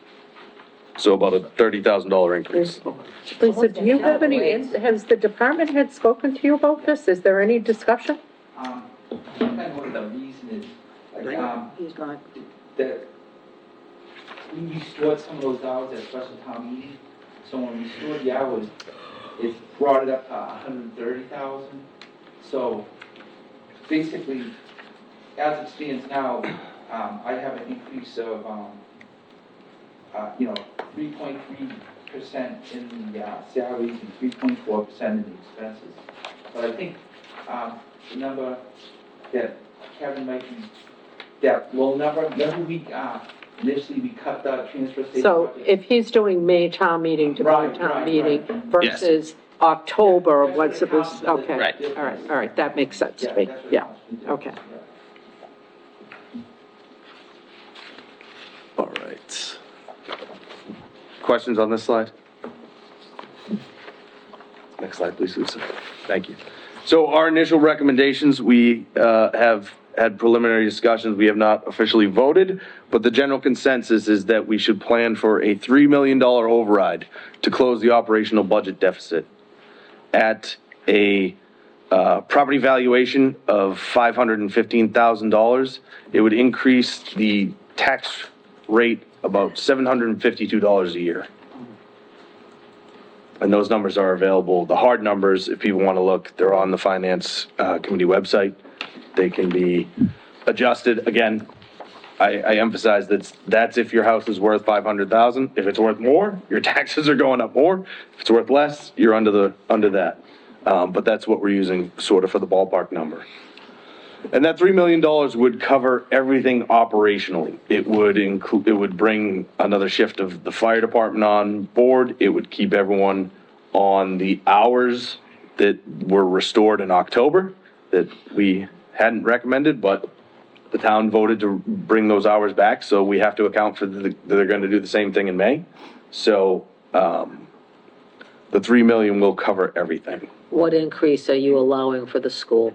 So about a $30,000 increase. Lisa, do you have any, has the department head spoken to you about this? Is there any discussion? I think what the reason is, He's not. that we restored some of those hours at special town meeting. So when we restored the hours, it brought it up to 130,000. So basically, as it stands now, I have an increase of, 3.3% in the salaries and 3.4% in the expenses. But I think the number that Kevin might be, that low number, remember we, initially we cut the transfer station. So budget? if he's doing May town meeting to May Right, town right, meeting right. versus October, what's it was, That's what okay. it costs. All right, that makes sense to Yeah, me, that's what it yeah, costs me to- okay. yeah. All right. Questions on this slide? Next slide, please, Lisa. Thank you. So our initial recommendations, we have had preliminary discussions. We have not officially voted, but the general consensus is that we should plan for a $3 million override to close the operational budget deficit at a property valuation of $515,000. It would increase the tax rate about $752 a year. And those numbers are available, the hard numbers, if people want to look, they're on the Finance Committee website. They can be adjusted. Again, I emphasize that's if your house is worth $500,000. If it's worth more, your taxes are going up more. If it's worth less, you're under that. But that's what we're using sort of for the ballpark number. And that $3 million would cover everything operationally. It would bring another shift of the fire department on board. It would keep everyone on the hours that were restored in October that we hadn't recommended, but the town voted to bring those hours back. So we have to account for they're going to do the same thing in May. So, the $3 million will cover everything. What increase are you allowing for the school?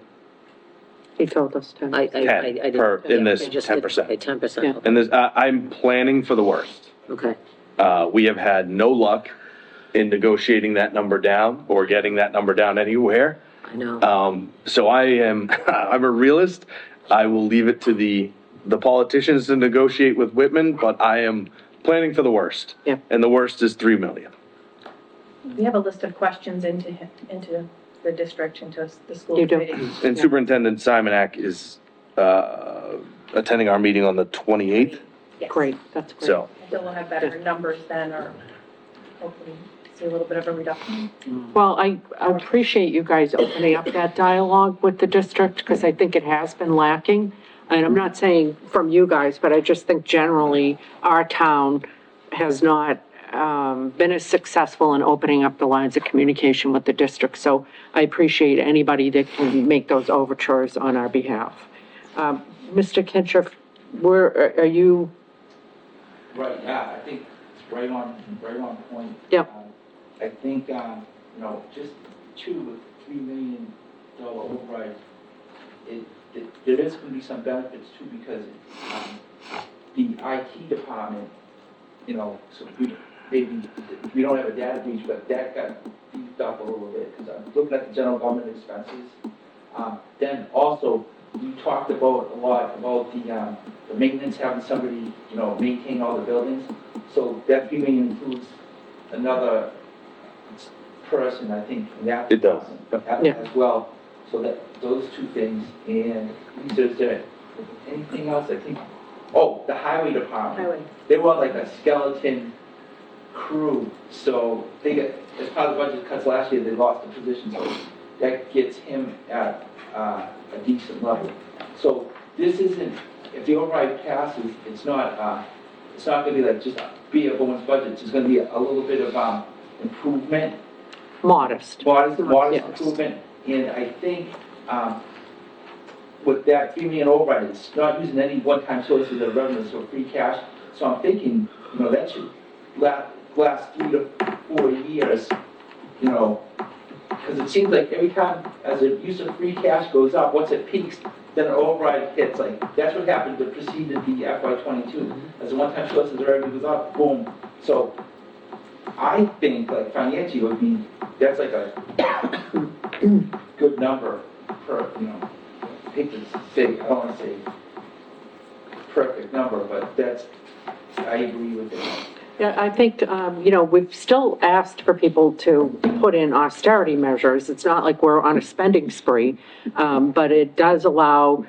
He told us 10. I 10 didn't- per- in yeah, this I just 10%. did- Okay, 10%, And this, I'm planning for the worst. okay. We have had no luck in negotiating that number down or getting that number down anywhere. I know. So I am, I'm a realist. I will leave it to the politicians to negotiate with Whitman, but I am planning for the worst. Yeah. And the worst is 3 million. We have a list of questions into the district, into the school You do. committee. And Superintendent Simonak is, attending our meeting on the 28th, Great, that's great. so. So we'll have better numbers then, or hopefully see a little bit of a reduction. Well, I appreciate you guys opening up that dialogue with the district, because I think it has been lacking. And I'm not saying from you guys, but I just think generally our town has not been as successful in opening up the lines of communication with the district. So I appreciate anybody that can make those overtures on our behalf. Mr. Kinshriff, are you? Right, yeah, I think it's right on point. Yep. I think, just $2 or $3 million override, there is gonna be some benefits too, because, the IT department, so we don't have a data breach, but that got beefed up a little bit, because I'm looking at the general government expenses. Then also, we talked about a lot about the maintenance, having somebody, maintain all the buildings. So that $3 million includes another person, I think, in that. It does. department Yeah. As well. So that, those two things, and is there anything else, I think, the highway department. Highway. They were like a skeleton crew, so they get, as part of the budget cuts last year, they lost the position, so that gets him at a decent level. So this isn't, if the override passes, it's not gonna be like just be a bonus budget, it's gonna be a little bit of improvement, Modest. modest Yes. improvement, and I think, with that $3 million override, it's not using any one-time sources of revenue, so free cash. So I'm thinking, that should last 3 to 4 years, because it seems like every time as the use of free cash goes up, once it peaks, then an override hits. Like, that's what happened that preceded the FY22. As the one-time sources of revenue goes up, boom. So I think, like, financially, that's like a good number per, I hate to say, I don't want to say perfect number, but I agree with it. Yeah, I think, we've still asked for people to put in austerity measures. It's not like we're on a spending spree, but it does allow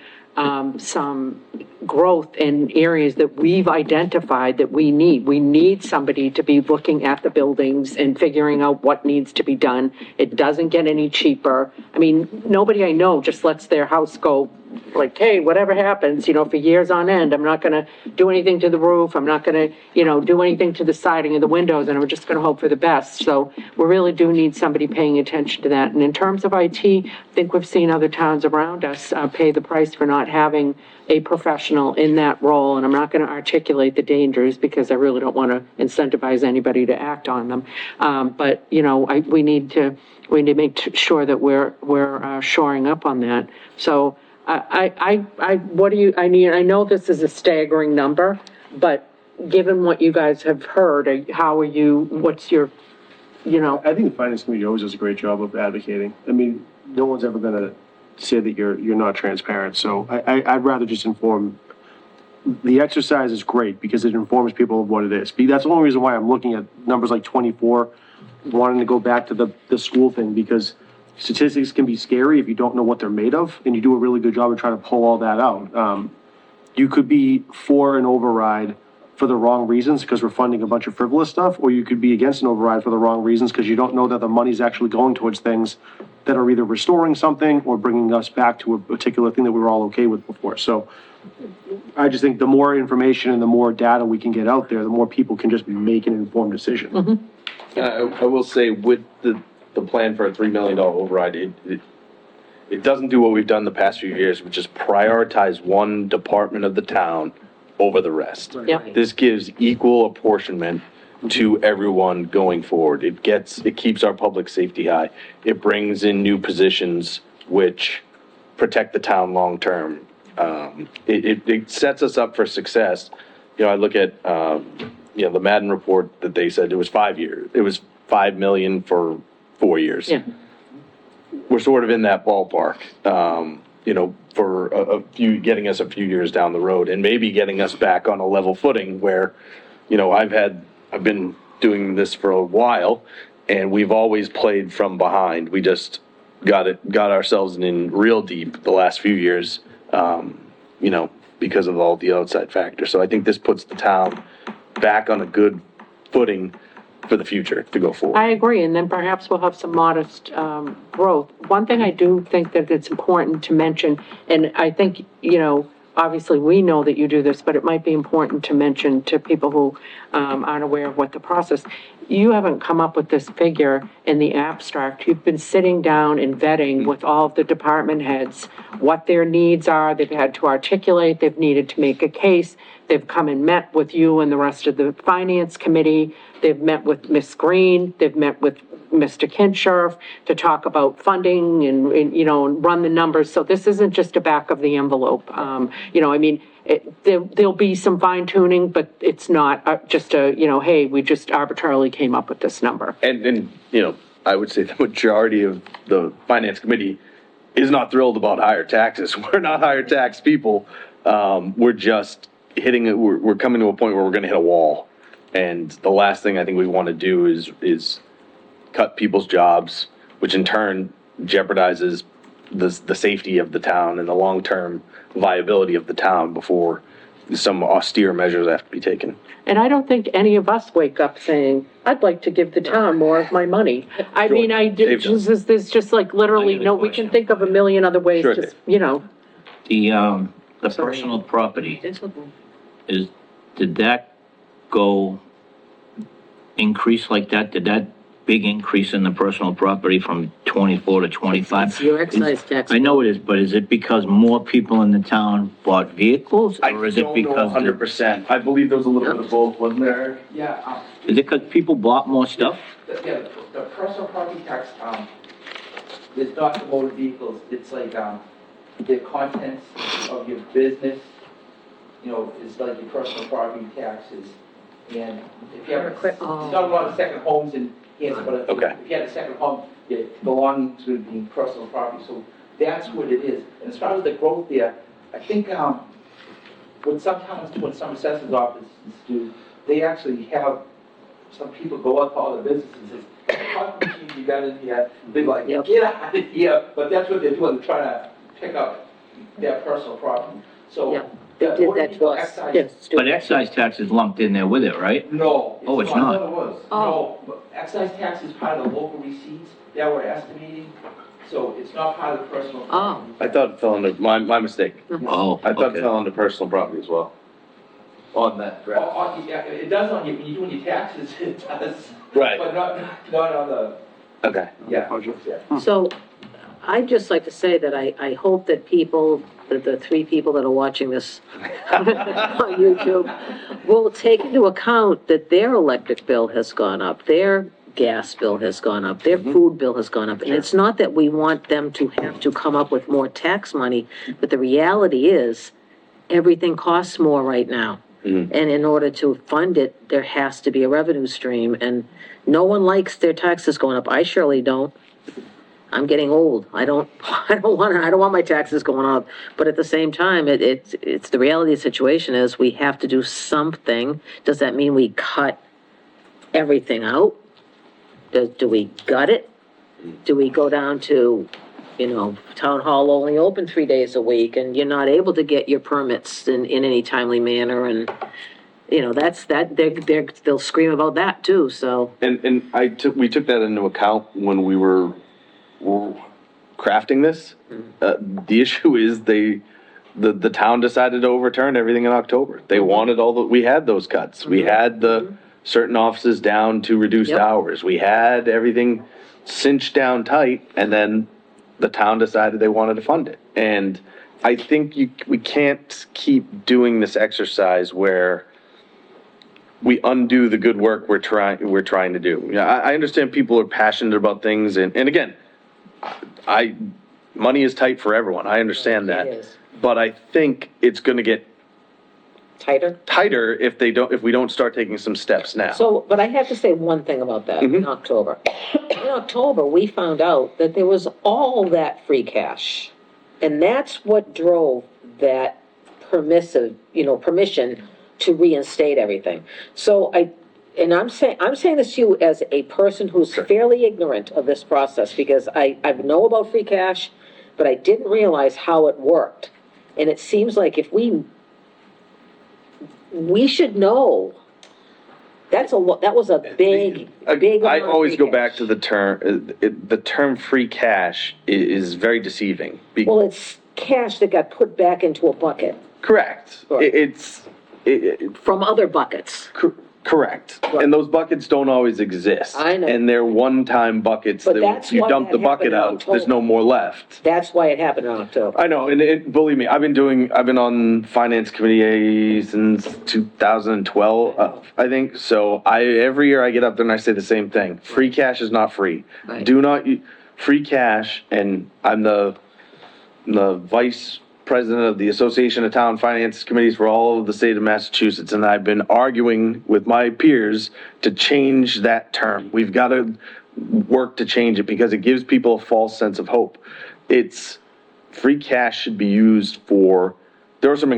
some growth in areas that we've identified that we need. We need somebody to be looking at the buildings and figuring out what needs to be done. It doesn't get any cheaper. I mean, nobody I know just lets their house go like, hey, whatever happens, for years on end, I'm not gonna do anything to the roof, I'm not gonna, do anything to the siding of the windows, and I'm just gonna hope for the best. So we really do need somebody paying attention to that. And in terms of IT, I think we've seen other towns around us pay the price for not having a professional in that role, and I'm not gonna articulate the dangers because I really don't wanna incentivize anybody to act on them. But, we need to make sure that we're shoring up on that. So, I know this is a staggering number, but given what you guys have heard, what's your, I think the finance committee always does a great job of advocating. I mean, no one's ever gonna say that you're not transparent, so I'd rather just inform. The exercise is great because it informs people of what it is. That's the only reason why I'm looking at numbers like 24, wanting to go back to the school thing, because statistics can be scary if you don't know what they're made of, and you do a really good job of trying to pull all that out. You could be for an override for the wrong reasons because we're funding a bunch of frivolous stuff, or you could be against an override for the wrong reasons because you don't know that the money's actually going towards things that are either restoring something or bringing us back to a particular thing that we were all okay with before. So I just think the more information and the more data we can get out there, the more people can just make an informed decision. I will say with the plan for a $3 million override, it doesn't do what we've done the past few years, which is prioritize one department of the town over the rest. Yep. This gives equal apportionment to everyone going forward. It keeps our public safety high. It brings in new positions which protect the town long-term. It sets us up for success. You know, I look at, the Madden report that they said it was 5 years. It was 5 million for 4 years. Yeah. We're sort of in that ballpark, for getting us a few years down the road and maybe getting us back on a level footing where, I've been doing this for a while and we've always played from behind. We just got ourselves in real deep the last few years, because of all the outside factors. So I think this puts the town back on a good footing for the future to go forward. I agree, and then perhaps we'll have some modest growth. One thing I do think that it's important to mention, and I think, obviously we know that you do this, but it might be important to mention to people who aren't aware of what the process. You haven't come up with this figure in the abstract. You've been sitting down and vetting with all of the department heads what their needs are. They've had to articulate, they've needed to make a case. They've come and met with you and the rest of the finance committee. They've met with Ms. Green. They've met with Mr. Kinshirf to talk about funding and run the numbers. So this isn't just a back of the envelope. There'll be some fine tuning, but it's not just hey, we just arbitrarily came up with this number. And I would say the majority of the finance committee is not thrilled about higher taxes. We're not higher tax people. We're just we're coming to a point where we're going to hit a wall. And the last thing I think we want to do is cut people's jobs, which in turn jeopardizes the safety of the town and the long-term viability of the town before some austere measures have to be taken. And I don't think any of us wake up saying, I'd like to give the town more of my money. I mean, there's just like literally, we can think of a million other ways, Sure, just, The personal property did that go increase like that? Did that big increase in the personal property from 24 to 25? It's your excise tax. I know it is, but is it because more people in the town bought vehicles? Or is it because 100%. I believe there was a little bit of both, wasn't there? Yeah, Is it because people bought more stuff? the personal property tax, it's not the motor vehicles, it's like, the contents of your business, it's like your personal property taxes. And if you have, there's not a lot of second homes in Hanson, but if you had a second home, it belonging to the personal property, so that's what it is. And as far as the growth there, I think, what some assessors offices do, they actually have some people go out to all the businesses and say, how many machines you got in here? They're like, Yep. get out of here, but that's what they're doing, they're trying to pick up their personal property, so. Yeah, they did that to us. Excise- Yes. But excise tax is lumped in there with it, right? No. Oh, it's not? I thought it was. No, but excise tax is part of the local receipts that we're estimating, so it's not part of the personal property. I thought it fell under, my mistake. Oh, I thought it okay. fell under personal property as well. On that draft. Yeah, it does on your, when you're doing your taxes, it does. Right. But not on the, Okay. yeah. So I'd just like to say that I hope that the 3 people that are watching this on YouTube will take into account that their electric bill has gone up, their gas bill has gone up, their food bill has gone up. And it's not that we want them to have to come up with more tax money, but the reality is everything costs more right now. And in order to fund it, there has to be a revenue stream, and no one likes their taxes going up. I surely don't. I'm getting old. I don't want my taxes going up. But at the same time, it's the reality of the situation is we have to do something. Does that mean we cut everything out? Do we gut it? Do we go down to, town hall only open 3 days a week and you're not able to get your permits in any timely manner, and they'll scream about that too, so. And we took that into account when we were crafting this. The issue is the town decided to overturn everything in October. They wanted we had those cuts. We had the certain offices down to reduced hours. We had everything cinched down tight, and then the town decided they wanted to fund it. And I think we can't keep doing this exercise where we undo the good work we're trying to do. Yeah, I understand people are passionate about things, and again, money is tight for everyone, I understand that. It is. But I think it's gonna get Tighter? tighter if we don't start taking some steps now. So, but I have to say one thing about that in October. In October, we found out that there was all that free cash. And that's what drove that permission to reinstate everything. So I'm saying this to you as a person who's fairly ignorant of this process, because I know about free cash, but I didn't realize how it worked. And it seems like if we should know. That was a big I amount of always free go cash. back to the term free cash is very deceiving. Well, it's cash that got put back into a bucket Correct. Sure. From other buckets. Correct. And those buckets don't always exist. I know. And they're one-time buckets But that that's you why dump that the bucket happened in out, there's October. no more left. That's why it happened in October. I know, and believe me, I've been on finance committee since 2012, I think. So every year I get up there and I say the same thing. Free cash is not free. Right. Do not, free cash, and I'm the vice president of the Association of Town Finance Committees for all of the state of Massachusetts, and I've been arguing with my peers to change that term. We've got to work to change it because it gives people a false sense of hope. Free cash should be used for, there are some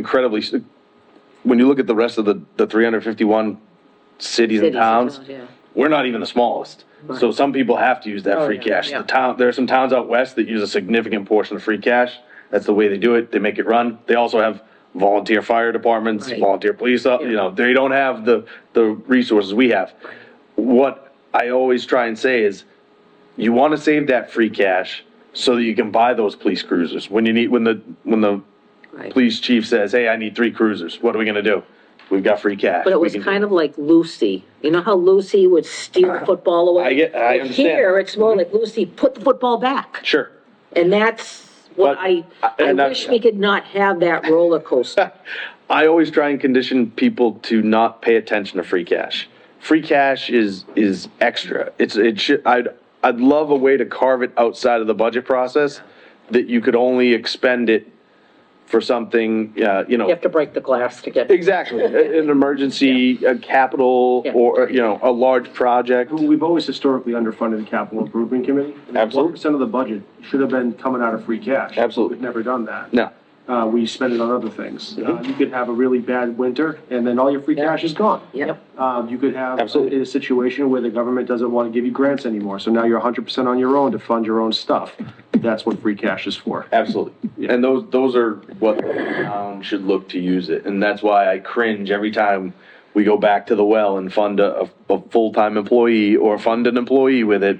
when you look at the rest of the 351 cities and towns, Yeah. we're not even the smallest. So some people have to use that free cash. yeah. There are some towns out west that use a significant portion of free cash. That's the way they do it. They make it run. They also have volunteer fire departments, Right. volunteer police, they don't have the resources we have. What I always try and say is, you want to save that free cash so that you can buy those police cruisers. When the Right. police chief says, hey, I need 3 cruisers, what are we gonna do? We've got free cash. But it was kind of like Lucy. You know how Lucy would steal football away? I understand. Here, it's more like Lucy, put the football back. Sure. And that's what I wish we could not have that roller coaster. I always try and condition people to not pay attention to free cash. Free cash is extra. I'd love a way to carve it outside of the budget process that you could only expend it for something, You have to break the glass to get. Exactly, an emergency, a capital, Yeah. or, a large project. We've always historically underfunded the capital improvement committee. Absolutely. 1% of the budget should have been coming out of free cash. Absolutely. We've never done that. No, We spend it on other things. You could have a really bad winter, and then all your free cash is gone. Yep. You could have Absolutely. a situation where the government doesn't want to give you grants anymore, so now you're 100% on your own to fund your own stuff. That's what free cash is for. absolutely. And those are what the town should look to use it. And that's why I cringe every time we go back to the well and fund a full-time employee or fund an employee with it.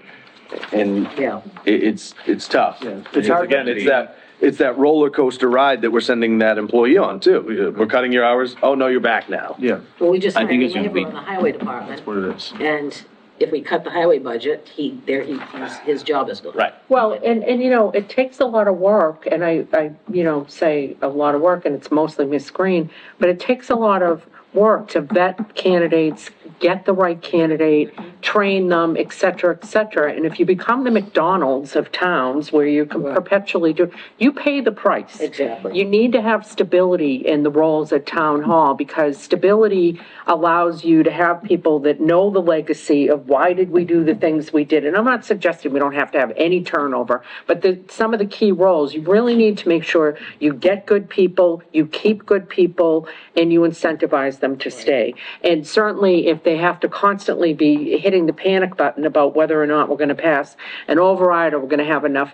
And Yeah. it's tough. Yeah. It's hard. Again, it's that roller coaster ride that we're sending that employee on too. We're cutting your hours. Oh, no, you're back now. Yeah, Well, we just I hired think a it's gonna laborer be- in the highway department, that's what it is. and if we cut the highway budget, his job is gone. Right. Well, and it takes a lot of work, and I say a lot of work, and it's mostly Miss Green, but it takes a lot of work to vet candidates, get the right candidate, train them, et cetera, et cetera. And if you become the McDonald's of towns where you can perpetually you pay the price. Exactly. You need to have stability in the roles at town hall, because stability allows you to have people that know the legacy of why did we do the things we did. And I'm not suggesting we don't have to have any turnover, but some of the key roles, you really need to make sure you get good people, you keep good people, and you incentivize them to stay. And certainly if they have to constantly be hitting the panic button about whether or not we're going to pass an override or we're going to have enough,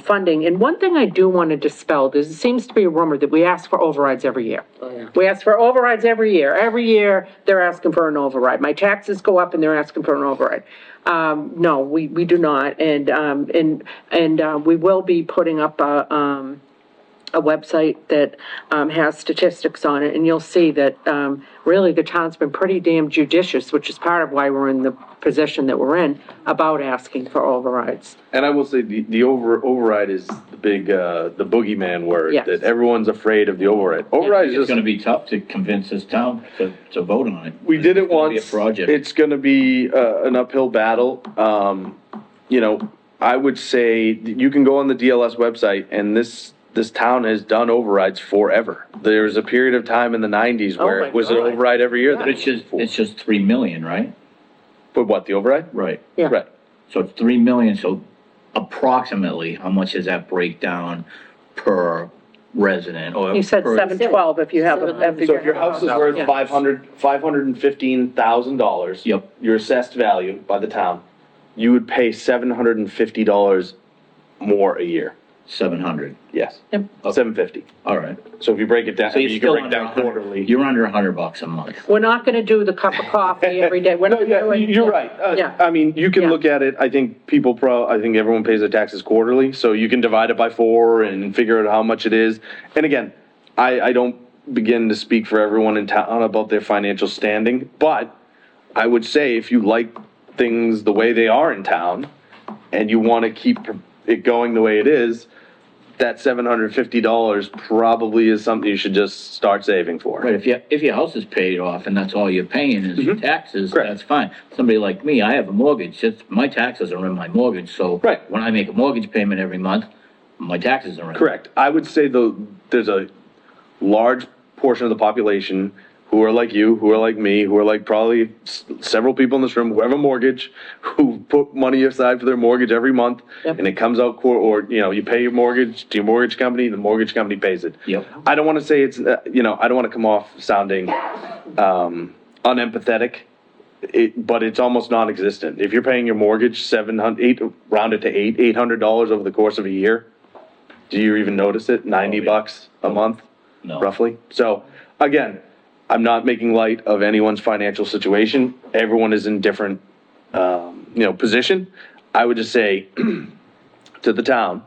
funding. And one thing I do want to dispel, there seems to be a rumor that we ask for overrides every year. Oh, yeah. We ask for overrides every year. Every year, they're asking for an override. My taxes go up and they're asking for an override. No, we do not. And we will be putting up a website that has statistics on it, and you'll see that really the town's been pretty damn judicious, which is part of why we're in the position that we're in, about asking for overrides. And I will say, the override is the big, the boogeyman word, Yes. that everyone's afraid of the override. Override is It's just, gonna be tough to convince this town to vote on it. we did it It's gonna be a once, project. it's gonna be, an uphill battle. You know, I would say, that you can go on the DLS website, and this town has done overrides forever. There was a period of time in the nineties where Oh my it was an God. override every year. But it's just 3 million, right? But what, the override? Right. Yeah. Right. So it's 3 million, so approximately, how much does that break down per resident or? You said per- 712 if you have a. So if your house is worth Yeah. $515,000. Yep. Your assessed value by the town, you would pay $750 more a year. 700, Yes. Yep. $750. all right. So if you break it down, So you're you can still break it under down 100, quarterly. you're under $100 a month. We're not gonna do the cup of coffee every day. We're No, not yeah, doing. you're right. Yeah. I mean, you can Yeah. look at it, I think I think everyone pays their taxes quarterly, so you can divide it by 4 and figure out how much it is. And again, I don't begin to speak for everyone in town about their financial standing, but I would say if you like things the way they are in town, and you wanna keep it going the way it is, that $750 probably is something you should just start saving for. Right, if your house is paid off and that's all you're paying is your taxes, Correct. that's fine. Somebody like me, I have a mortgage, my taxes are in my mortgage, so. Right. When I make a mortgage payment every month, my taxes are in. Correct. I would say though, there's a large portion of the population who are like you, who are like me, who are like probably several people in this room who have a mortgage, who put money aside for their mortgage every month, Yep. and it comes out, or, you know, you pay your mortgage to your mortgage company, the mortgage company pays it. Yep. I don't wanna say it's, you know, I don't wanna come off sounding, unempathetic, but it's almost non-existent. If you're paying your mortgage round it to $800 over the course of a year, do you even notice it? $90 a month? No. Roughly. So again, I'm not making light of anyone's financial situation. Everyone is in different, position. I would just say to the town,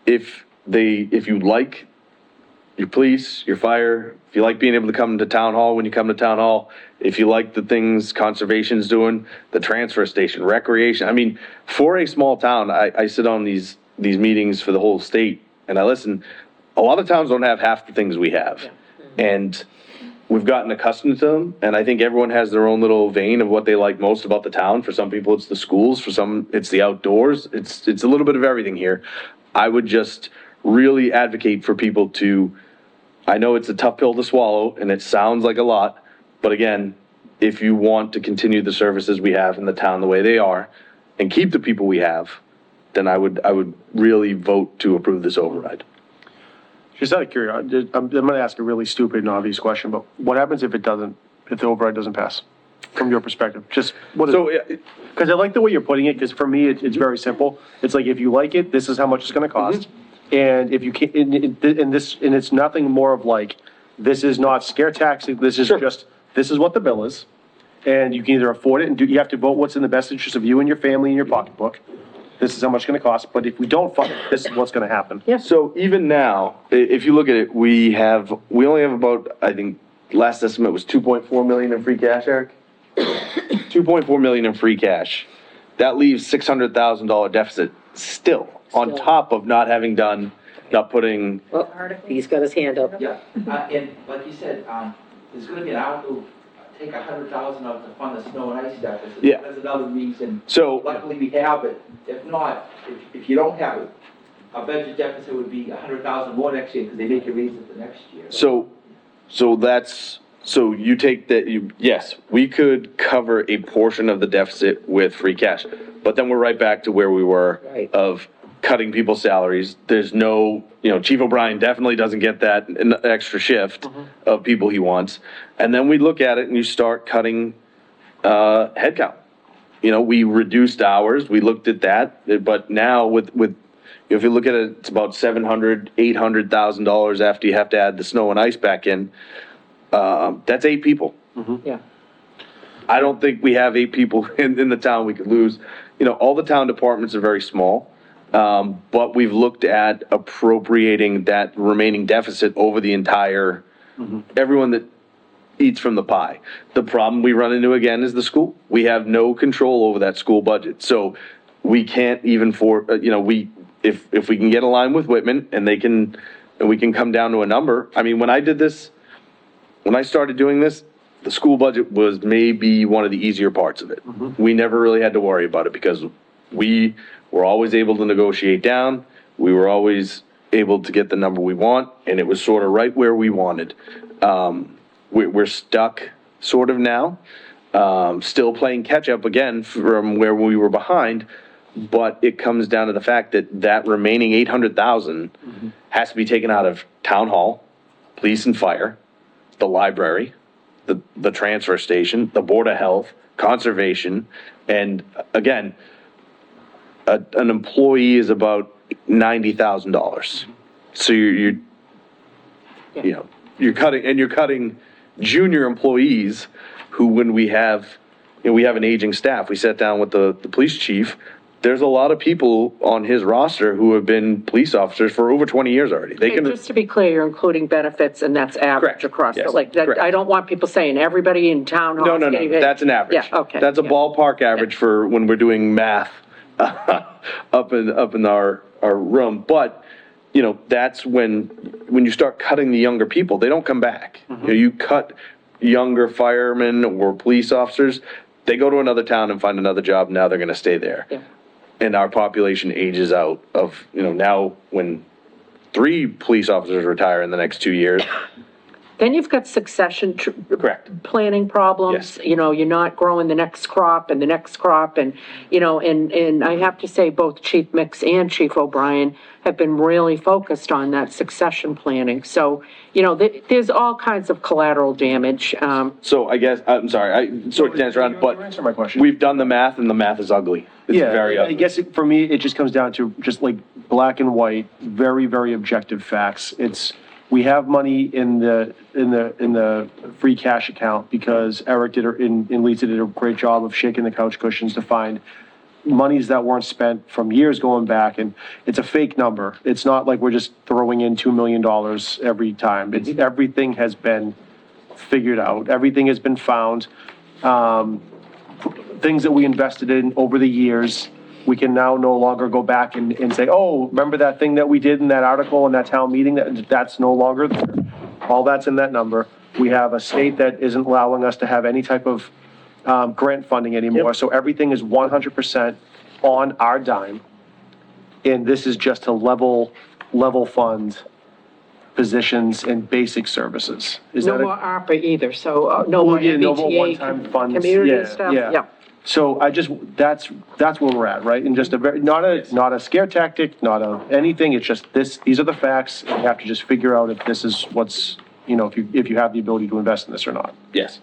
if you like your police, your fire, if you like being able to come to town hall when you come to town hall, if you like the things conservation's doing, the transfer station, recreation. I mean, for a small town, I sit on these meetings for the whole state and I listen. A lot of towns don't have half the things we have. And we've gotten accustomed to them, and I think everyone has their own little vein of what they like most about the town. For some people, it's the schools. For some, it's the outdoors. It's a little bit of everything here. I would just really advocate for people to, I know it's a tough pill to swallow, and it sounds like a lot, but again, if you want to continue the services we have in the town the way they are, and keep the people we have, then I would really vote to approve this override. Just out of curiosity, I'm gonna ask a really stupid and obvious question, but what happens if the override doesn't pass? From your perspective, just what is? So, Because I like the way you're putting it, because for me, it's very simple. It's like, if you like it, this is how much it's gonna cost. And if you can't, and it's nothing more of like, this is not scare tactic, this is just, this is what the bill is. And you can either afford it and you have to vote what's in the best interest of you and your family and your pocketbook. This is how much it's gonna cost, but if we don't fund it, this is what's gonna happen. So even now, if you look at it, we only have about, I think, last estimate was 2.4 million in free cash, Eric? 2.4 million in free cash. That leaves $600,000 deficit still, on top of not putting, He's got his hand up. Yeah, and like you said, there's gonna be an article, take 100,000 out to fund the snow and ice deficit. Yeah. That's another reason. So- Luckily, we have it. If not, if you don't have it, our budget deficit would be 100,000 more next year, because they make you raise it the next year. so you take that, yes, we could cover a portion of the deficit with free cash, but then we're right back to where we were Right. of cutting people's salaries. There's no, Chief O'Brien definitely doesn't get that an extra shift of people he wants. And then we look at it and you start cutting, headcount. We reduced hours, we looked at that, but now with, if you look at it, it's about $800,000 after you have to add the snow and ice back in. That's 8 people. Yeah. I don't think we have 8 people in the town we could lose. All the town departments are very small. But we've looked at appropriating that remaining deficit over the entire, everyone that eats from the pie. The problem we run into again is the school. We have no control over that school budget. So we can't even if we can get aligned with Whitman and we can come down to a number. I mean, when I started doing this, the school budget was maybe one of the easier parts of it. We never really had to worry about it because we were always able to negotiate down. We were always able to get the number we want, and it was sort of right where we wanted. We're stuck sort of now, still playing catch up again from where we were behind, but it comes down to the fact that remaining 800,000 has to be taken out of town hall, police and fire, the library, the transfer station, the Board of Health, conservation, and again, an employee is about $90,000. So you're cutting junior employees who, when we have an aging staff, we sat down with the police chief. There's a lot of people on his roster who have been police officers for over 20 years already. Just to be clear, you're including benefits, and that's average Correct. across, Yes. That, I don't want people saying everybody in town hall. No, that's an average. Yeah, okay. That's a Yeah. ballpark average for when we're doing math up in our room. But, that's when you start cutting the younger people, they don't come back. You cut younger firemen or police officers, they go to another town and find another job, now they're gonna stay there. Yeah. And our population ages out of, now when 3 police officers retire in the next 2 years. Then you've got succession Correct. planning problems. Yes. You're not growing the next crop and the next crop. And, and I have to say both Chief Mix and Chief O'Brien have been really focused on that succession planning. So, there's all kinds of collateral damage. So I guess, I'm sorry, sorry to dance around, You but answered my question. we've done the math and the math is ugly. It's very I ugly. guess for me, it just comes down to just like black and white, very, very objective facts. We have money in the free cash account because Eric and Lisa did a great job of shaking the couch cushions to find monies that weren't spent from years going back, and it's a fake number. It's not like we're just throwing in $2 million every time. Everything has been figured out. Everything has been found. Things that we invested in over the years, we can now no longer go back and say, oh, remember that thing that we did in that article in that town meeting? That's no longer there. All that's in that number. We have a state that isn't allowing us to have any type of grant funding anymore. So everything is 100% on our dime. And this is just to level fund positions and basic services. Is No that more ARPA either, so no more no more MBTA, one-time funds. community Yeah, stuff, yeah. yeah. So that's where we're at, right? And just not a scare tactic, not anything. It's just these are the facts. You have to just figure out if this is what's, if you have the ability to invest in this or not. Yes.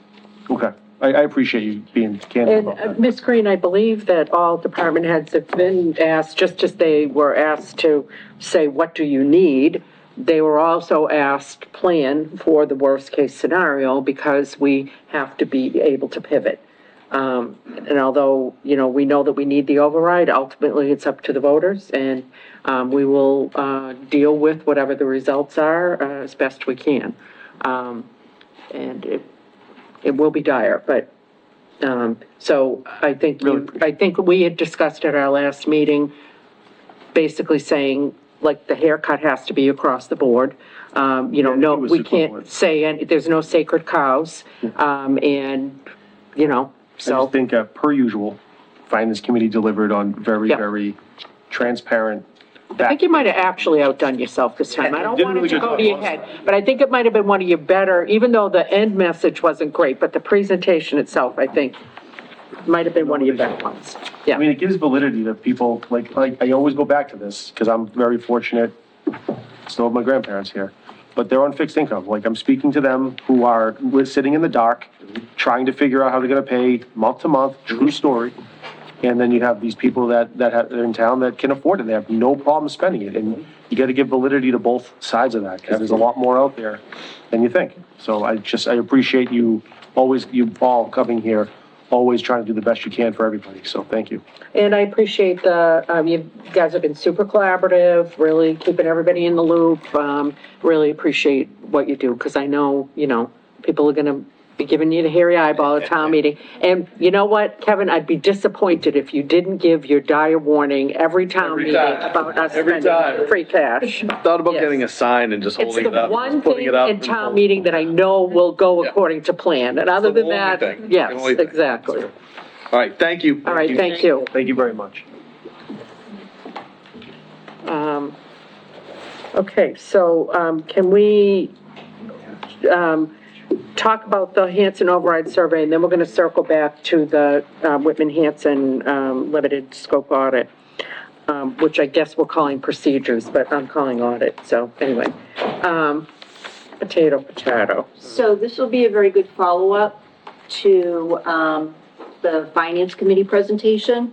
Okay. I appreciate you being candid And about that. Ms. Green, I believe that all department heads have been asked, just as they were asked to say, what do you need? They were also asked plan for the worst case scenario because we have to be able to pivot. And although, we know that we need the override, ultimately it's up to the voters, and we will deal with whatever the results are as best we can. And it will be dire, but, so I think we had discussed at our last meeting, basically saying, like, the haircut has to be across the board. No, it was we equivalent. can't say, there's no sacred cows, and, I just think, per usual, Finance Committee delivered on very, Yeah. very transparent. I think you might have actually outdone yourself this time. I don't Did a want it really to good go job, to your honestly. head, but I think it might have been one of your better, even though the end message wasn't great, but the presentation itself, I think, might have been one of your better ones. I Yeah, mean, it gives validity to people, like I always go back to this, because I'm very fortunate, still have my grandparents here, but they're on fixed income. Like, I'm speaking to them who are sitting in the dark, trying to figure out how they're gonna pay month to month, true story. And then you have these people that are in town that can afford it, they have no problem spending it, and you gotta give validity to both sides of that, because there's a lot more out there than you think. So I appreciate you all coming here, always trying to do the best you can for everybody, so thank you. And I appreciate you guys have been super collaborative, really keeping everybody in the loop. Really appreciate what you do, because I know, people are gonna be giving you the hairy eyeball at town meeting. And you know what, Kevin, I'd be disappointed if you didn't give your dire warning every town Every meeting time. about us Every spending time. free cash. Thought about Yes. getting a sign and just It's holding it the up, one just putting thing it up. in town meeting that I know will go according to plan, and other the than only that, thing. yes, The only thing. exactly. All right, thank you. All right, thank you. Thank you very much. Okay, so, can we, talk about the Hanson override survey, and then we're gonna circle back to the, Whitman Hanson, limited scope audit, which I guess we're calling procedures, but I'm calling audit, so anyway. Potato. So this will be a very good follow-up to the Finance Committee presentation.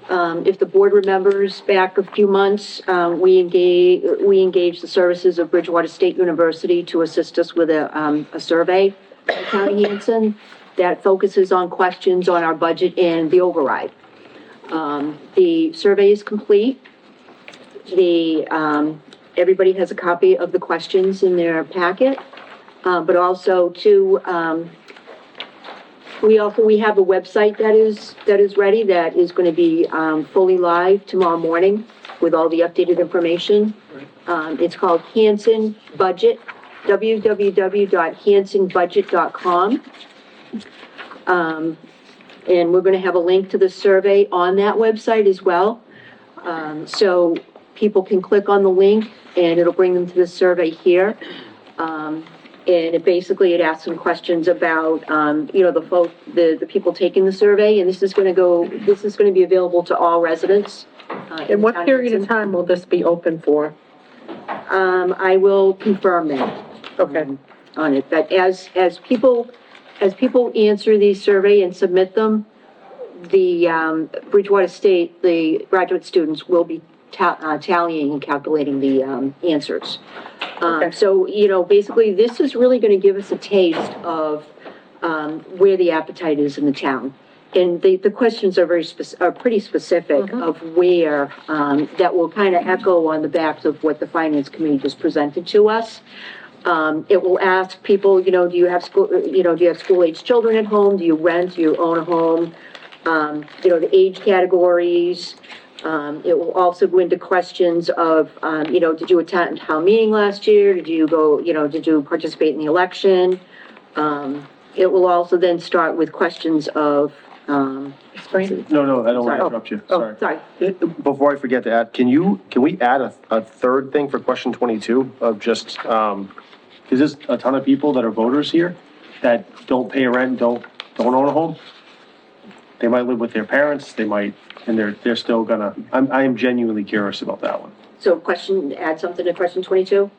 If the board remembers, back a few months, we engaged the services of Bridgewater State University to assist us with a survey of County Hanson that focuses on questions on our budget and the override. The survey is complete. Everybody has a copy of the questions in their packet, but also we have a website that is ready, that is going to be fully live tomorrow morning with all the updated information. It's called Hanson Budget, www.hansonbudget.com. And we're going to have a link to the survey on that website as well. So people can click on the link and it'll bring them to the survey here. And it asks some questions about, the people taking the survey, and this is gonna be available to all residents. And what period of time will this be open for? I will confirm that. Okay. On it, but as people answer these survey and submit them, the, Bridgewater State, the graduate students will be tallying and calculating the, answers. Okay. So, basically, this is really gonna give us a taste of, where the appetite is in the town. And the questions are pretty specific of where, that will kind of echo on the backs of what the Finance Committee just presented to us. It will ask people, do you have school-age children at home? Do you rent? Do you own a home? The age categories. It will also go into questions of, did you attend town meeting last year? Did you go, did you participate in the election? It will also then start with questions of, No, I don't want to interrupt you, sorry. sorry. Before I forget to add, can we add a third thing for question 22 of just, because there's a ton of people that are voters here that don't pay rent, don't own a home. They might live with their parents, and they're still gonna, I am genuinely curious about that one. So add something to question 22?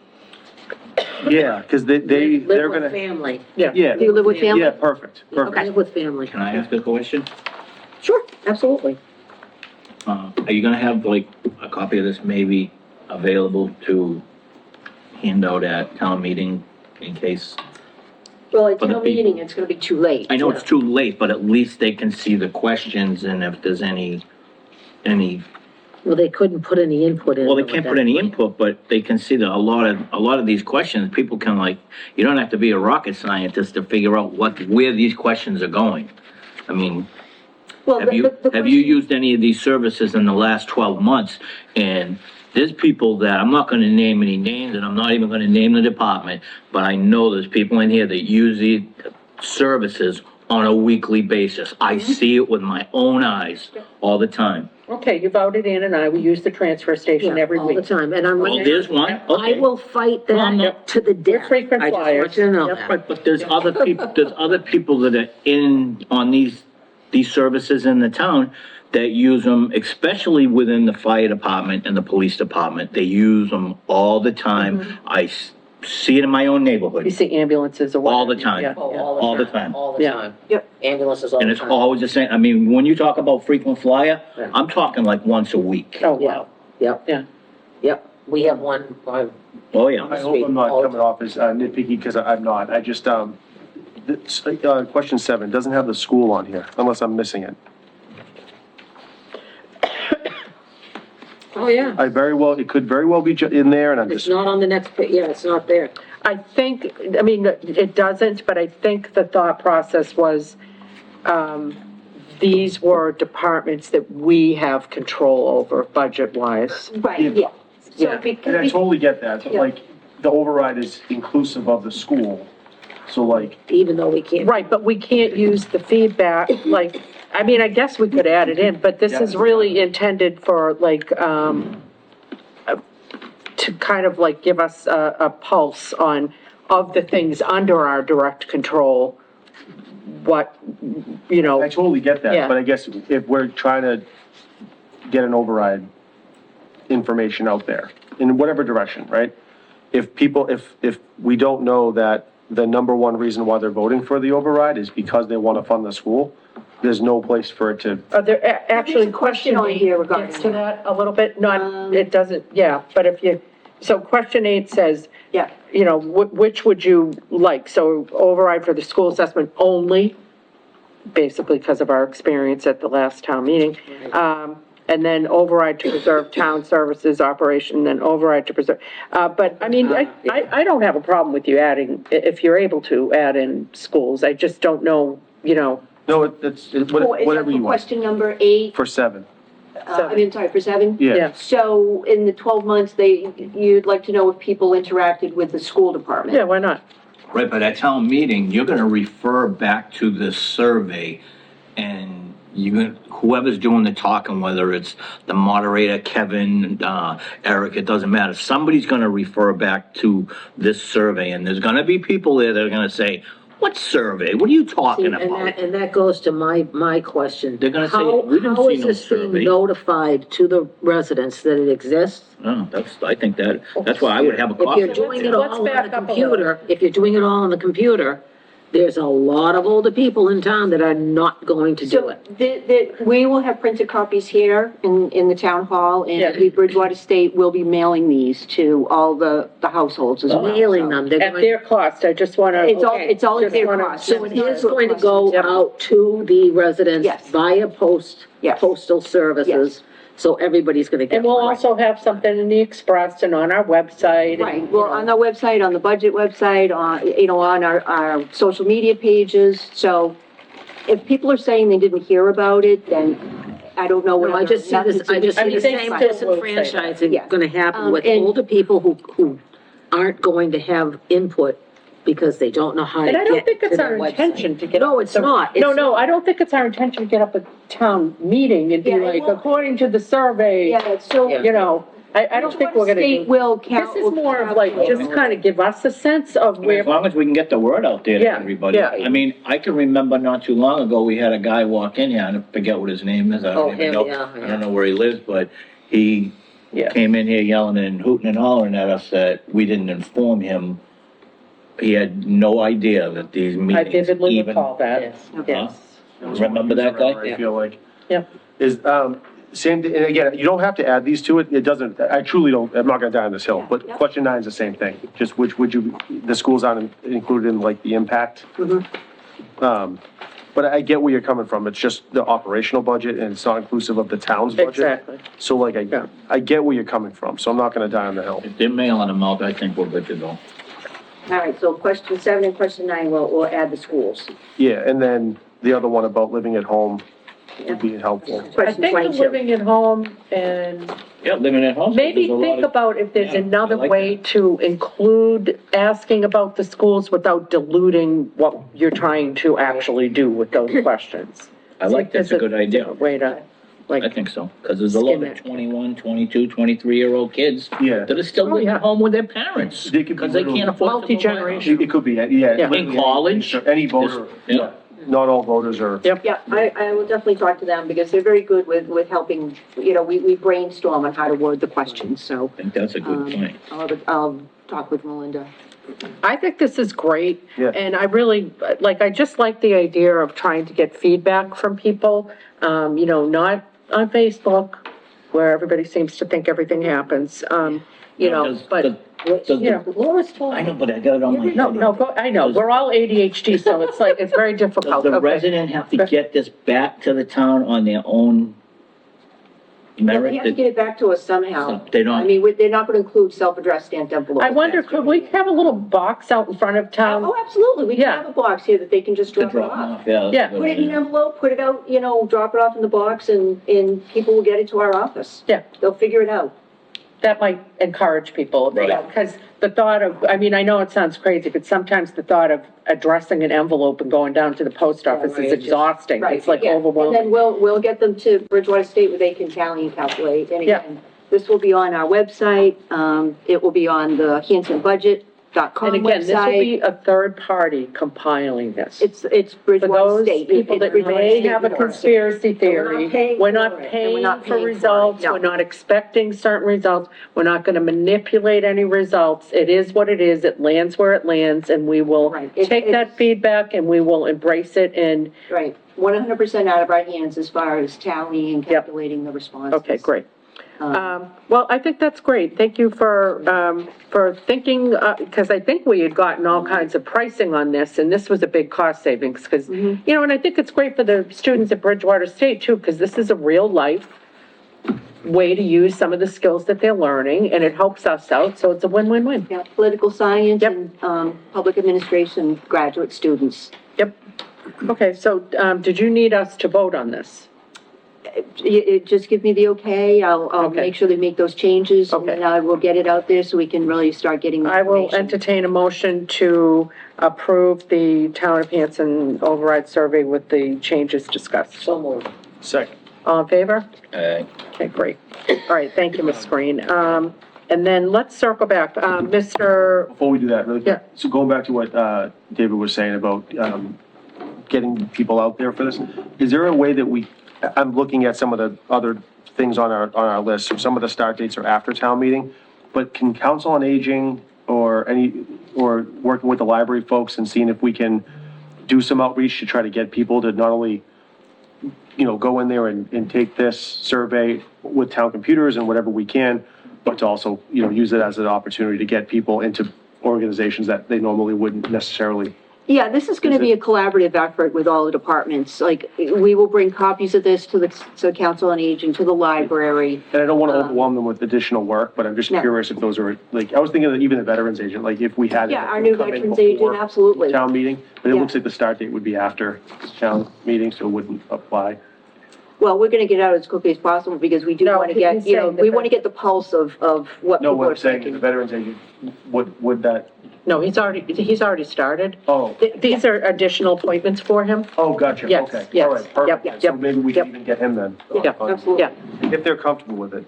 Yeah, because they're Live with gonna, family. yeah, Do you live with family? yeah, perfect. Live with family. Can I ask a question? Sure, absolutely. Are you gonna have like a copy of this maybe available to hand out at town meeting in case? Well, at For the town people. meeting, it's gonna be too late. I know it's too late, but at least they can see the questions and if there's any, Well, they couldn't put any input in. well, they though, can't at put that any point. input, but they can see that a lot of these questions, people can like, you don't have to be a rocket scientist to figure out where these questions are going. I mean, Well, have you used any of these services in the last 12 months? And there's people that, I'm not gonna name any names, and I'm not even gonna name the department, but I know there's people in here that use these services on a weekly basis. I see it with my own eyes all the time. Okay, you voted in and we use the transfer station Yeah, every all the week. time, and I'm. Oh, there's one? I Okay. will fight Well, no. that to the death. frequent I just flyers. want you to know Yep. that. Right, but there's other people that are on these services in the town that use them, especially within the fire department and the police department. They use them all the time. I see it in my own You neighborhood, see ambulances or all whatever. the time, Yeah, Oh, yeah. all the time. All the Yeah. time. Yep. Ambulances all And the it's time. always the same. I mean, when you talk about frequent flyer, Yeah. I'm talking like once a week. Oh, Yeah, wow. yep. Yeah. Yep, we have one, Oh, yeah. I hope I'm not coming off as nitpicky, because I'm not. I just, Question 7 doesn't have the school on here, unless I'm missing it. Oh, yeah. It could very well be in there, and I'm It's just, not on the next page, yeah, it's not there. I think, I mean, it doesn't, but I think the thought process was, these were departments that we have control over budget-wise. Right, Yeah. yeah. Yeah. So because. and I totally get that, but Yeah. like, the override is inclusive of the school, so like, Even though we can't. Right, but we can't use the feedback, like, I mean, I guess we could add it in, but this is really intended for, like, to kind of like give us a pulse on, of the things under our direct control, what, you know. I totally get Yeah. that, but I guess if we're trying to get an override information out there, in whatever direction, right? If we don't know that the number one reason why they're voting for the override is because they want to fund the school, there's no place for it to, Are there, actually, a question on question here 8 regarding gets to that a little bit, not, it doesn't, yeah, but if you, so question 8 says, Yeah. you know, which would you like? So override for the school assessment only, basically because of our experience at the last town meeting. And then override to preserve town services operation, then override to preserve, but I mean, I don't have a problem with you adding, if you're able to add in schools, I just don't know, you know. no, Oh, is that whatever for you want. question number 8? For 7, I mean, sorry, for 7? yeah. So in the 12 months, you'd like to know if people interacted with the school department? Yeah, why not? Right, but at town meeting, you're gonna refer back to this survey, and whoever's doing the talking, whether it's the moderator, Kevin, Eric, it doesn't matter. Somebody's gonna refer back to this survey, and there's gonna be people there that are gonna say, what survey? What are you See, talking and about? that goes to my question. They're gonna say, How- "We didn't How see is no this being survey." notified to the residents that it exists? Oh, I think that's why I would have a If copy. you're doing it Let's all on the back up a computer, if you're doing it all on the computer, there's a lot of older people in town that are not going to do So it. we will have printed copies here in the town hall, Yeah. and Bridgewater State will be mailing these to all the households as well. Mailing so. them, they're At going, their cost, I just wanna. It's all at Just their wanna- cost. so it It's is not going to cost. go Yep. out to the residents Yes. via Yes. postal services, so everybody's gonna get And we'll one. also have something in the Express and on our website. and, Right, you well, know. on our website, on the budget website, on our social media pages, so if people are saying they didn't hear about it, then I don't know what. No, I just see this, I just I see mean, the they same still will say that. disenfranchising Yeah. gonna happen with And- older people who aren't going to have input because they don't know how to And I don't get think to it's the our website. intention to get. No, up it's the- not. No, It's no, not. I don't think it's our intention to get up a town meeting and be Yeah, it like, won't- according to the survey, Yeah, so. you know, I don't think we're gonna State do. will This count. is more of like, just kind of give us a sense of where. As long as we can get the word out there to Yeah, everybody. yeah. I mean, I can remember not too long ago, we had a guy walk in here, I forget what his name is, I Oh, don't even him, know. yeah, I yeah. don't know where he lives, but he Yeah. came in here yelling and hooting and hollering at us that we didn't inform him. He had no idea that these I meetings vividly even. recall that. Yes. Yes. Remember that guy? I feel like. Yep. Is, same, and again, you don't have to add these to it, it doesn't, I truly don't, I'm not gonna die on this hill, but Yeah. question 9 is the same thing, just which would you, the schools aren't included in like the impact. But I get where you're coming from, it's just the operational budget and it's not inclusive of the town's budget. Exactly. So like, Yeah. I get where you're coming from, so I'm not gonna die on the hill. If they're mailing them out, I think we're good to go. All right, so question 7 and question 9, we'll add the schools. Yeah, and then the other one about living at home would be helpful. I Question think the 22. living at home and Yeah, living at home. maybe there's a lot think of- about if there's Yeah, I another like way to include asking about the schools without diluting what you're trying to actually do with those questions. I like that's a good idea. Different way to, like. I think so, because there's a lot Skim of it. 21, 22, 23-year-old kids Yeah. that are still Oh, living yeah. at home with their parents. They could be Because they literally can't afford to go buy a house. multi-generational. It could be, yeah. Yeah. In college. Any voter, Yeah. not all voters are. Yep. Yeah, I will definitely talk to them because they're very good with helping, we brainstorm on how to word the questions, so. I think that's a good point. I'll talk with Melinda. I think this is great. Yeah. And I really, I just like the idea of trying to get feedback from people, not on Facebook, where everybody seems to think everything happens, you know, but, you know. Laura's told. I know, but I got it on my head. No, I know, we're all ADHD, so it's like, it's very Does difficult. the Okay. resident have to get this back to the town on their own Yeah, they have to merit? get it back to us somehow. They don't- I mean, they're not gonna include self-addressed stamped envelopes. I wonder, could we have a little box out in front of town? Oh, absolutely, we can Yeah. have a box here that they can just To drop it drop them off. off, yeah. Yeah. Put it in an envelope, put it out, you know, drop it off in the box, and people will get it to our office. Yeah. They'll figure it out. That might encourage people, Right. because the thought of, I mean, I know it sounds crazy, but sometimes the thought of addressing an envelope and going down to the post office right, is it's just- exhausting. Right, It's like yeah. And overwhelming. then we'll get them to Bridgewater State where they can tally and calculate. And Yeah. again, this will be on our website, it will be on the HansonBudget.com And again, this will website. be a third party compiling this. It's For Bridgewater those State. people that Bridgewater may State have a University. conspiracy theory, we're not for it, and paying we're not for paying for it, results, no. we're not expecting certain results, we're not gonna manipulate any results. It is what it is, it lands where it lands, and we will Right. take that It's- feedback and we will embrace it and, Right, 100% out of our hands as far as tallying and calculating the responses. okay, great. Well, I think that's great. Thank you for thinking, because I think we had gotten all kinds of pricing on this, and this was a big cost savings, because, you know, and I think it's great for the students at Bridgewater State too, because this is a real life way to use some of the skills that they're learning, and it helps us out, so it's a win-win-win. Yeah, political science Yep. and, public administration graduate students. Yep. Okay, so, did you need us to vote on this? Just give me the okay, I'll Okay. make sure they make those changes, and Okay. then I will get it out there so we can really start getting the I will information. entertain a motion to approve the Town of Hanson override survey with the changes discussed. So moved. Second. All in favor? Aye. Okay, great. All right, thank you, Ms. Green. And then let's circle back. Mr., Before we do that, really Yeah. quick, so going back to what David was saying about getting people out there for this, is there a way that I'm looking at some of the other things on our list, so some of the start dates are after town meeting, but can Council on Aging or working with the library folks and seeing if we can do some outreach to try to get people to not only, you know, go in there and take this survey with town computers and whatever we can, but to also, you know, use it as an opportunity to get people into organizations that they normally wouldn't necessarily. Yeah, this is gonna be a collaborative effort with all the departments, like, we will bring copies of this to Council on Aging, to the library. And I don't want to overwhelm them with additional work, but I'm just No. curious if those are, like, I was thinking of even the veterans agent, like, if we had. it Yeah, our new come in veterans agent, before absolutely. Town meeting, but it Yeah. looks like the start date would be after town meeting, so it wouldn't apply. Well, we're gonna get out as quickly as possible, because we do No, wanna he's get, you know, saying that we wanna get the pulse of what No, people what are I'm saying, is thinking. the veterans agent, would that, no, he's already started. oh, These are additional appointments for him. oh, gotcha, Yes, okay. yes, All right, perfect. yep, So yep, maybe we yep. can even get him then. Yeah, absolutely. Yeah. If they're comfortable with it.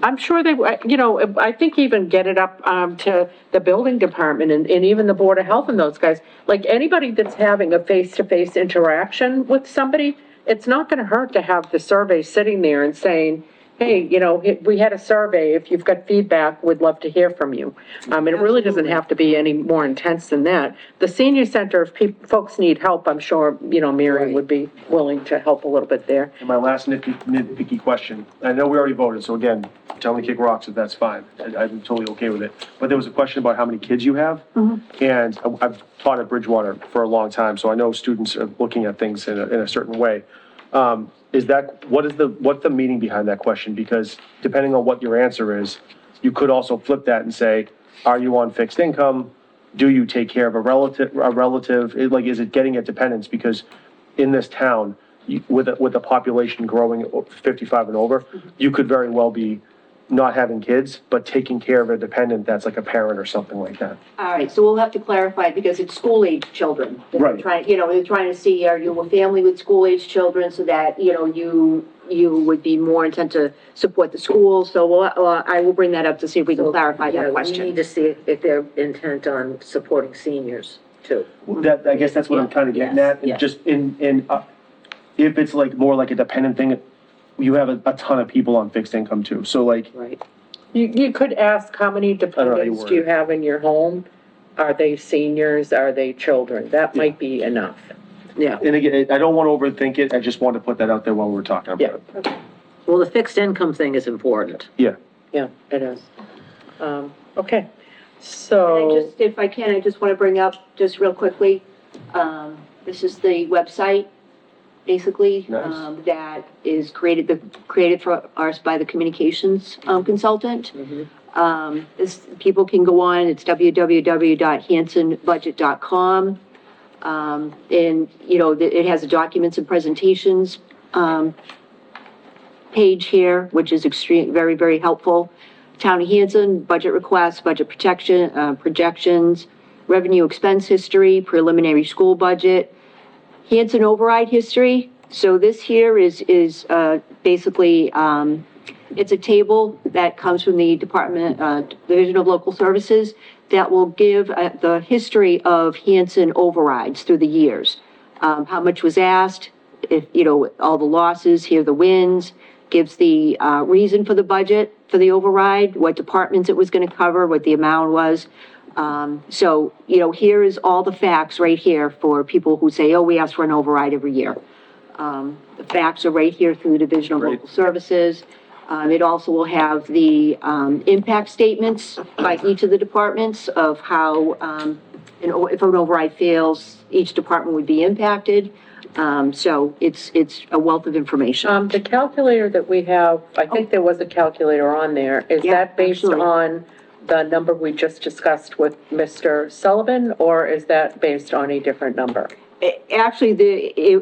I'm sure they, you know, I think even get it up to the building department and even the Board of Health and those guys. Like, anybody that's having a face-to-face interaction with somebody, it's not gonna hurt to have the survey sitting there and saying, hey, you know, we had a survey, if you've got feedback, we'd love to hear from you. And it really doesn't have to be any more intense than that. The senior center, if folks need help, I'm sure, you know, Mary would be willing to help a little bit there. And my last nitpicky question, I know we already voted, so again, tell me to kick rocks if that's fine. I'm totally okay with it. But there was a question about how many kids you have. And I've taught at Bridgewater for a long time, so I know students are looking at things in a certain way. What's the meaning behind that question? Because depending on what your answer is, you could also flip that and say, are you on fixed income? Do you take care of a relative, like, is it getting at dependents? Because in this town, with the population growing 55 and over, you could very well be not having kids, but taking care of a dependent that's like a parent or something like that. All right, so we'll have to clarify, because it's school-age children. that they're Right. trying, you know, they're trying to see, are you a family with school-age children, so that, you know, you would be more intent to support the school, so I will bring that up to see if we can clarify Yeah, that we question. need to see if they're intent on supporting seniors too. That, I guess that's what I'm kind of getting Yes, at, and yes. just if it's like more like a dependent thing, you have a ton of people on fixed income too, so like, Right. You could ask, how many know how you dependents word do you it. have in your home? Are they seniors? Are they children? That might be enough. Yeah. and again, I don't want to overthink it, I just want to put that out there while we're talking about it. Well, the fixed income thing is important. Yeah. Yeah, it is. Okay, And I so, just, if I can, I just want to bring up, just real quickly, this is the website, basically, Nice. that is created for us by the communications consultant. People can go on, it's www.hansonbudget.com. And, it has the documents and presentations, page here, which is very, very helpful. Town of Hanson, budget requests, budget protection, projections, revenue expense history, preliminary school budget, Hanson override history. So this here is basically, it's a table that comes from the Division of Local Services that will give the history of Hanson overrides through the years. How much was asked, if, all the losses, here are the wins, gives the reason for the budget for the override, what departments it was going to cover, what the amount was. So, here is all the facts right here for people who say, oh, we ask for an override every year. The facts are right here through the Division of Local Services. It also will have the impact statements by each of the departments of how, if an override fails, each department would be impacted. So it's a wealth of information. the calculator that we have, I think there was a calculator on there. Is Yeah, that based absolutely. on the number we just discussed with Mr. Sullivan, or is that based on a different number? Actually,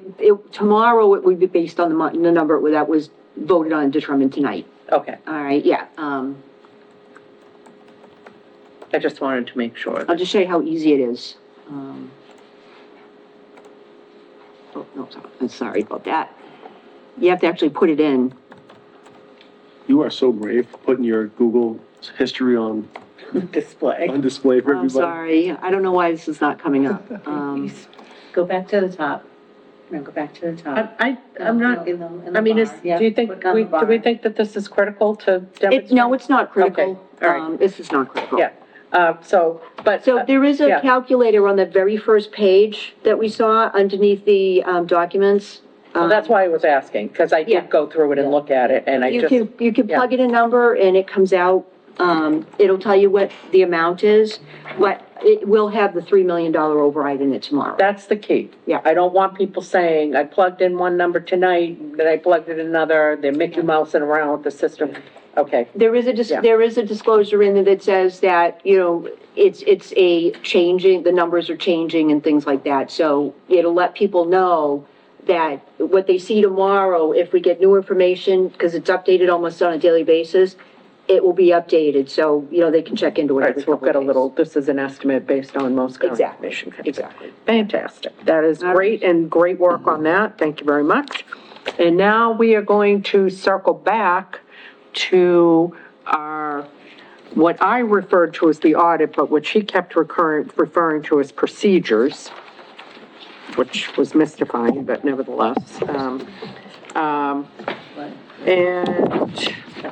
tomorrow it would be based on the number that was voted on and determined tonight. Okay, All right, yeah. I just wanted to make sure. I'll just show you how easy it is. Oh, no, I'm sorry about that. You have to actually put it in. You are so brave, putting your Google history on Display. display for I'm everybody. sorry, I don't know why this is not coming up. Go back to the top. No, go back to the top. I'm not, I mean, do you think, do we think that this is critical to demonstrate? No, it's not critical. Okay, all right. This is not critical. Yeah, so, but. So there is a yeah. calculator on the very first page that we saw underneath the documents. Well, that's why I was asking, because I Yeah. did go through it and look at it, and I You just. can yeah. plug in a number and it comes out, it'll tell you what the amount is, but it will have the $3 million override in it tomorrow. That's the key. Yeah. I don't want people saying, I plugged in one number tonight, then I plugged in another, they're Mickey Mousing around with the system. Okay, There is Yeah. there is a disclosure in there that says that, it's a changing, the numbers are changing and things like that. So it'll let people know that what they see tomorrow, if we get new information, because it's updated almost on a daily basis, it will be updated, so, they can check into it. all right, every so we've couple got a of little, this is an estimate based on most current Exactly, information. exactly. Fantastic. That is All great, and great work on that. Thank you very much. And now we are going to circle back to what I referred to as the audit, but which he kept referring to as procedures, which was mystifying, but nevertheless. And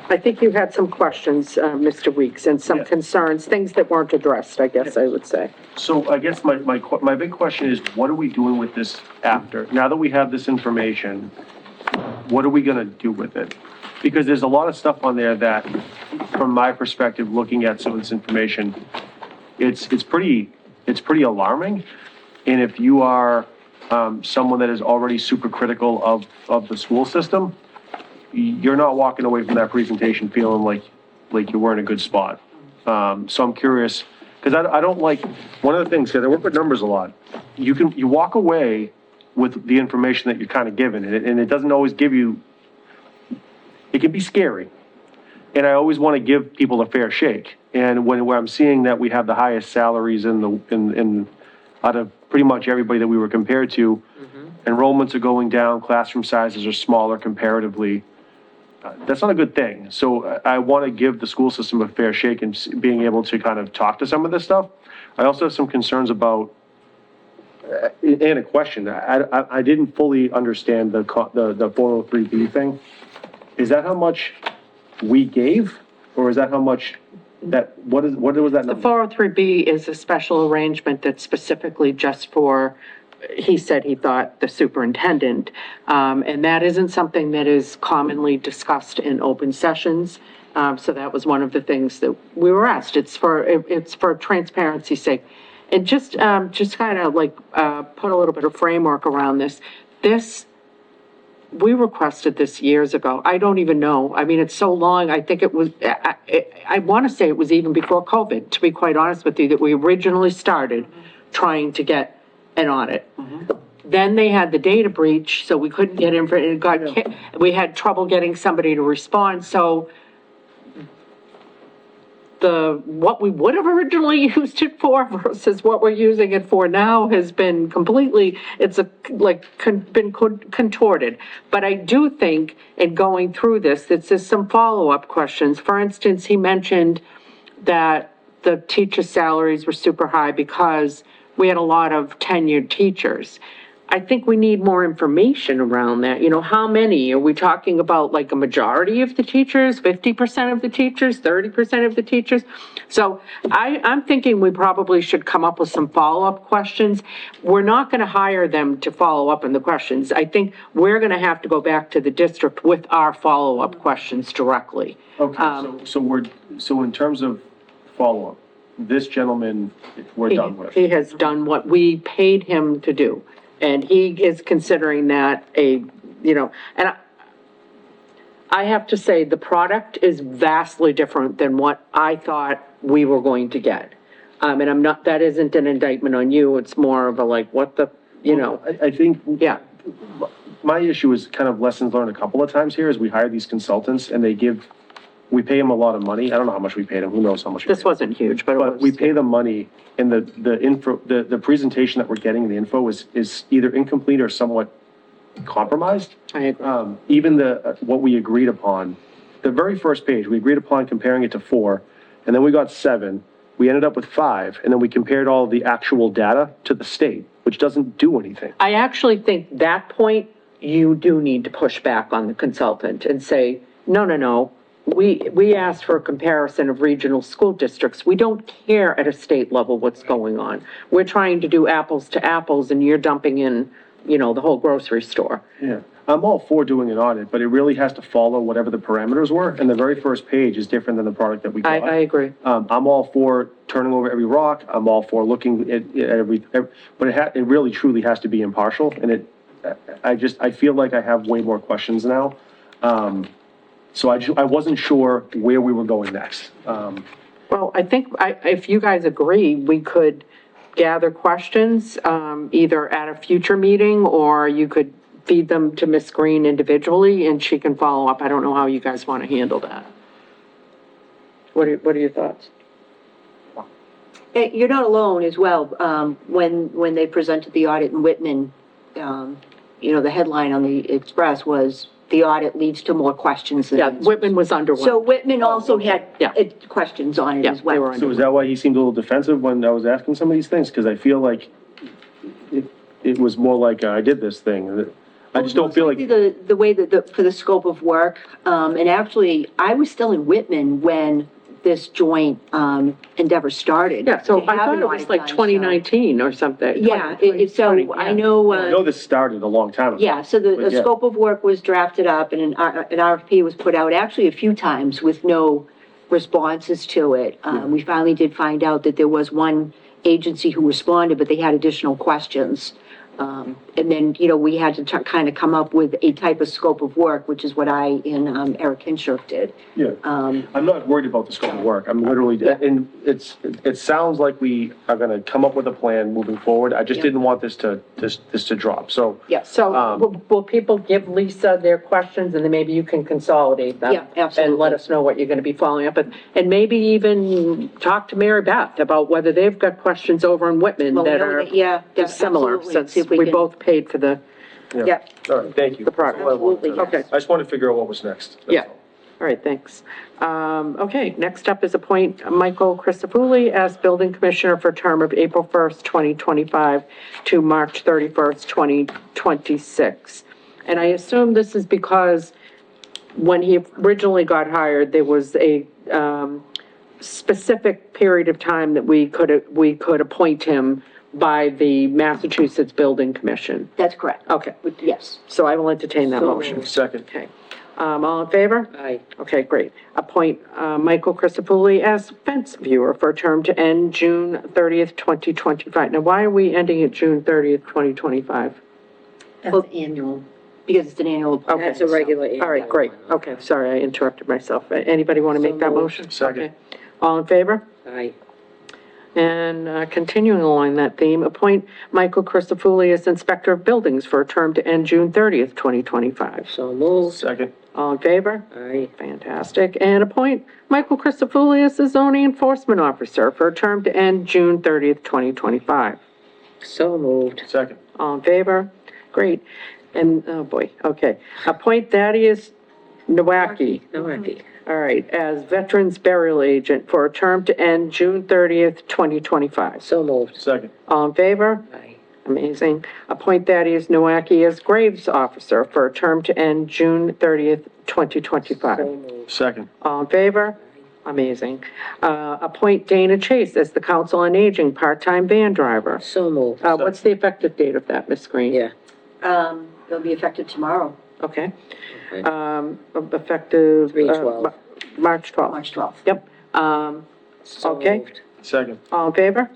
I think you had some questions, Mr. Weeks, and some Yeah. concerns, things that weren't addressed, I guess I would say. So I guess my big question is, what are we doing with this after? Now that we have this information, what are we gonna do with it? Because there's a lot of stuff on there that, from my perspective, looking at some of this information, it's pretty alarming. And if you are, someone that is already super critical of the school system, you're not walking away from that presentation feeling like you were in a good spot. So I'm curious, because I don't like, one of the things, because I work with numbers a lot, you walk away with the information that you're kind of given, and it doesn't always give you, it can be scary. And I always want to give people a fair shake. And when I'm seeing that we have the highest salaries in out of pretty much everybody that we were compared to, enrollments are going down, classroom sizes are smaller comparatively, that's not a good thing. So I want to give the school system a fair shake and being able to kind of talk to some of this stuff. I also have some concerns about, and a question, I didn't fully understand the 403B thing. Is that how much we gave, or is that how much what was that The number? 403B is a special arrangement that's specifically just for he said he thought the superintendent. And that isn't something that is commonly discussed in open sessions. So that was one of the things that we were asked. It's for transparency's sake. And just kind of like, put a little bit of framework around this. We requested this years ago. I don't even know. I mean, it's so long. I think it was, I want to say it was even before COVID, to be quite honest with you, that we originally started trying to get an audit. Then they had the data breach, so we couldn't get in for it. We had trouble getting somebody to respond. So what we would have originally used it for versus what we're using it for now has been completely, been contorted. But I do think in going through this, that there's some follow-up questions. For instance, he mentioned that the teacher salaries were super high because we had a lot of tenured teachers. I think we need more information around that. You know, how many? Are we talking about like a majority of the teachers, 50% of the teachers, 30% of the teachers? So I'm thinking we probably should come up with some follow-up questions. We're not going to hire them to follow up on the questions. I think we're going to have to go back to the district with our follow-up questions directly. Okay, so in terms of follow-up, this gentleman, we're done with. He has done what we paid him to do. And he is considering that and I have to say, the product is vastly different than what I thought we were going to get. And that isn't an indictment on you, it's more of a like, I think. Yeah. My issue is kind of lessons learned a couple of times here, is we hire these consultants and we pay them a lot of money. I don't know how much we paid them, who knows how much. This wasn't huge, but it was. But we pay them money, and the presentation that we're getting, the info is either incomplete or somewhat compromised. I agree. Even what we agreed upon, the very first page, we agreed upon comparing it to 4, and then we got 7. We ended up with 5, and then we compared all of the actual data to the state, which doesn't do anything. I actually think that point, you do need to push back on the consultant and say, no. We asked for a comparison of regional school districts. We don't care at a state level what's going on. We're trying to do apples to apples, and you're dumping in, the whole grocery store. Yeah, I'm all for doing an audit, but it really has to follow whatever the parameters were, and the very first page is different than the product that we got. I agree. I'm all for turning over every rock. I'm all for looking at every but it really truly has to be impartial, and I feel like I have way more questions now. So I wasn't sure where we were going next. Well, I think if you guys agree, we could gather questions, either at a future meeting, or you could feed them to Ms. Green individually and she can follow up. I don't know how you guys want to handle that. What are your thoughts? You're not alone as well. When they presented the audit in Whitman, the headline on the Express was, "The audit leads to more questions than Yeah, answers." Whitman was under one. So Whitman also had Yeah. questions on it Yeah, as they well. were under So is that why he seemed a little defensive when I was asking some of these things? Because I feel like it was more like I did this thing. I just don't feel like. The way that for the scope of work, and actually, I was still in Whitman when this joint endeavor started. Yeah, so to I have thought an it was audit like done, so- 2019 or something. Yeah, 2020, so I yeah. know. I know this started a long time ago. Yeah, so the But yeah. scope of work was drafted up and an RFP was put out actually a few times with no responses to it. We finally did find out that there was one agency who responded, but they had additional questions. And then, we had to kind of come up with a type of scope of work, which is what I and Eric Hinscherf did. Yeah, I'm not worried about the scope of work. I'm literally, and it sounds like we are gonna come up with a plan moving forward. I just didn't want this to drop, so. Yeah. So will people give Lisa their questions and then maybe you can consolidate them? Yeah, absolutely. And let us know what you're going to be following up with. And maybe even talk to Mary Beth about whether they've got questions over in Whitman Well, that no, are yeah, similar, absolutely. since See if we we can- both paid for the Yeah. All right, thank you. The product. That's all I wanted to- Okay. I just wanted to figure out what was next. That's Yeah. all. All right, thanks. Okay, next up is appoint Michael Christofouli as building commissioner for a term of April 1st, 2025 to March 31st, 2026. And I assume this is because when he originally got hired, there was a specific period of time that we could appoint him by the Massachusetts Building Commission. That's correct. Okay, Yes. so I will entertain that So motion. moved. Second. Okay. All in favor? Aye. Okay, great. Appoint Michael Christofouli as fence viewer for a term to end June 30th, 2025. Now, why are we ending at June 30th, 2025? That's annual. Because it's an annual appointment. That's a regular. All right, great. Okay, sorry, I interrupted myself. Anybody want to So make that moved. motion? Second. Okay. All in favor? Aye. And continuing along that theme, appoint Michael Christofouli as Inspector of Buildings for a term to end June 30th, 2025. So moved. Second. All in favor? Aye. Fantastic. And appoint Michael Christofouli as the zoning enforcement officer for a term to end June 30th, 2025. So moved. Second. All in favor? Great. And, oh boy, okay. Appoint Thaddeus Nowacki, Nowacki. all right, as Veterans Burial Agent for a term to end June 30th, 2025. So moved. Second. All in favor? Aye. Amazing. Appoint Thaddeus Nowacki as Graves Officer for a term to end June 30th, 2025. So moved. Second. All in favor? Amazing. Appoint Dana Chase as the Council on Aging part-time van driver. So moved. What's the effective date of that, Ms. Green? Yeah. It'll be effective tomorrow, Okay. Okay. Effective. 3/12. March 12th. March 12th. Yep. So Okay. moved. Second. All in favor?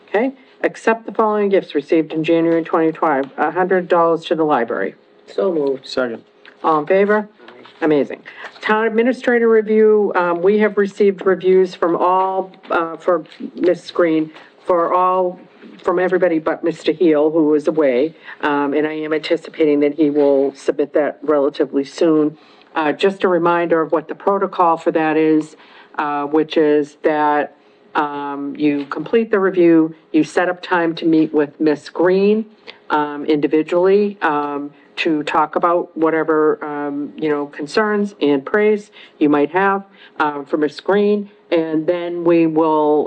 Okay. Accept the following gifts received in January 2025, $100 to the library. So moved. Second. All in favor? Amazing. Town Administrator Review, we have received reviews from all, for Ms. Green, from everybody but Mr. Heel, who is away. And I am anticipating that he will submit that relatively soon. Just a reminder of what the protocol for that is, which is that, you complete the review, you set up time to meet with Ms. Green, individually, to talk about whatever, concerns and praise you might have, for Ms. Green. And then we will,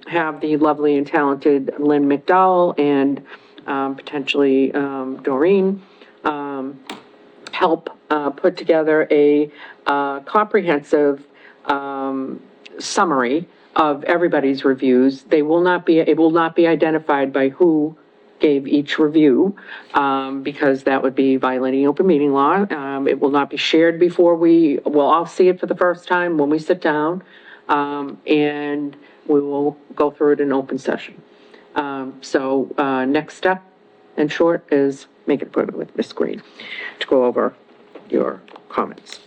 have the lovely and talented Lynn McDowell and, potentially, Doreen, help, put together a, comprehensive, summary of everybody's reviews. It will not be identified by who gave each review, because that would be violating open meeting law. It will not be shared before we'll all see it for the first time when we sit down, and we will go through it in open session. So, next step, in short, is make an appointment with Ms. Green to go over your comments.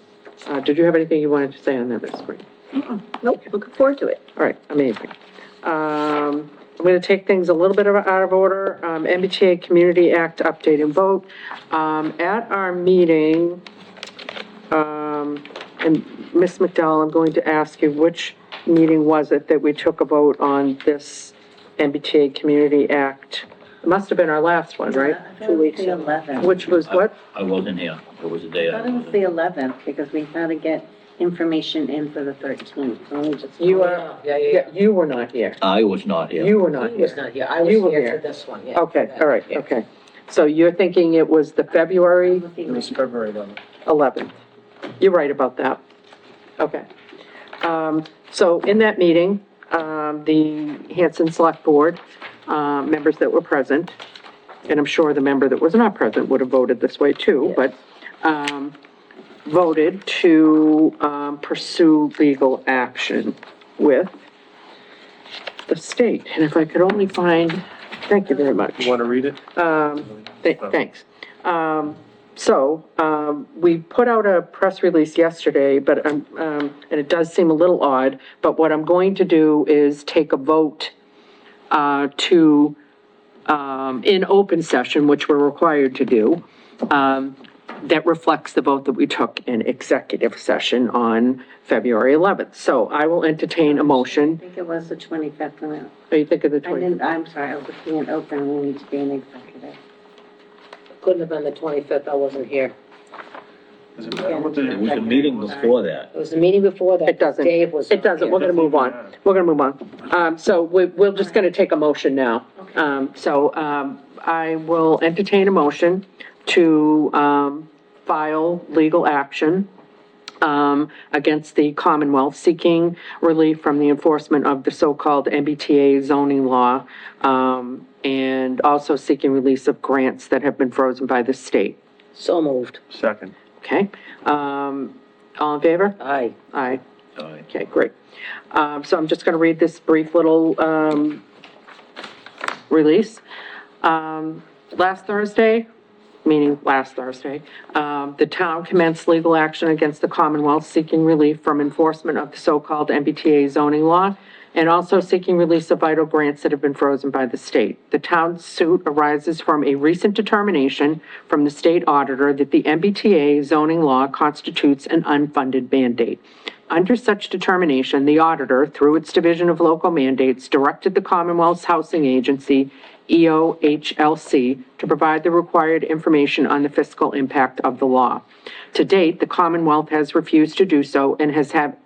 Did you have anything you wanted to say on that, Ms. Green? Nope, looking forward to it. All right, amazing. I'm going to take things a little bit out of order. MBTA Community Act update and vote. At our meeting, and Ms. McDowell, I'm going to ask you, which meeting was it that we took a vote on this MBTA Community Act? It must have been our last one, right? 2 weeks The ago. 11th. Which was what? I wasn't here. It was the day I thought it was the 11th, because we had to get information in for the 13th. So we just- You are, Yeah. you were not here. I was not here. You were not He was here. not here. I was You were here here. for this one, yeah. Okay, all right, Yeah. okay. So you're thinking it was the February It was February 11th. 11th. You're right about that. Okay. So in that meeting, the Hanson Select Board, members that were present, and I'm sure the member that was not present would have voted this way too, but, voted to, pursue legal action with the state. And if I could only find, thank you very much. You want to read it? Thanks. We put out a press release yesterday, but, and it does seem a little odd, but what I'm going to do is take a vote, in open session, which we're required to do, that reflects the vote that we took in executive session on February 11th. So I will entertain a I motion. think it was the 25th. When Are you thinking the I 20th? didn't, I'm sorry, I was looking at open, we need to be an executive. Couldn't have been the 25th, I wasn't here. Does it matter what the? It was a meeting before that. It was the meeting before that. It doesn't. Dave was. It doesn't, we're gonna move on. We're gonna move on. So we're just gonna take a motion now. I will entertain a motion to, file legal action against the Commonwealth, seeking relief from the enforcement of the so-called MBTA zoning law, and also seeking release of grants that have been frozen by the state. So moved. Second. Okay? All in favor? Aye. Aye. Okay, great. So I'm just gonna read this brief little, release. Last Thursday, the town commenced legal action against the Commonwealth seeking relief from enforcement of the so-called MBTA zoning law and also seeking release of vital grants that have been frozen by the state. The town's suit arises from a recent determination from the state auditor that the MBTA zoning law constitutes an unfunded mandate. Under such determination, the auditor, through its Division of Local Mandates, directed the Commonwealth's Housing Agency, EOHLC, to provide the required information on the fiscal impact of the law. To date, the Commonwealth has refused to do so and has had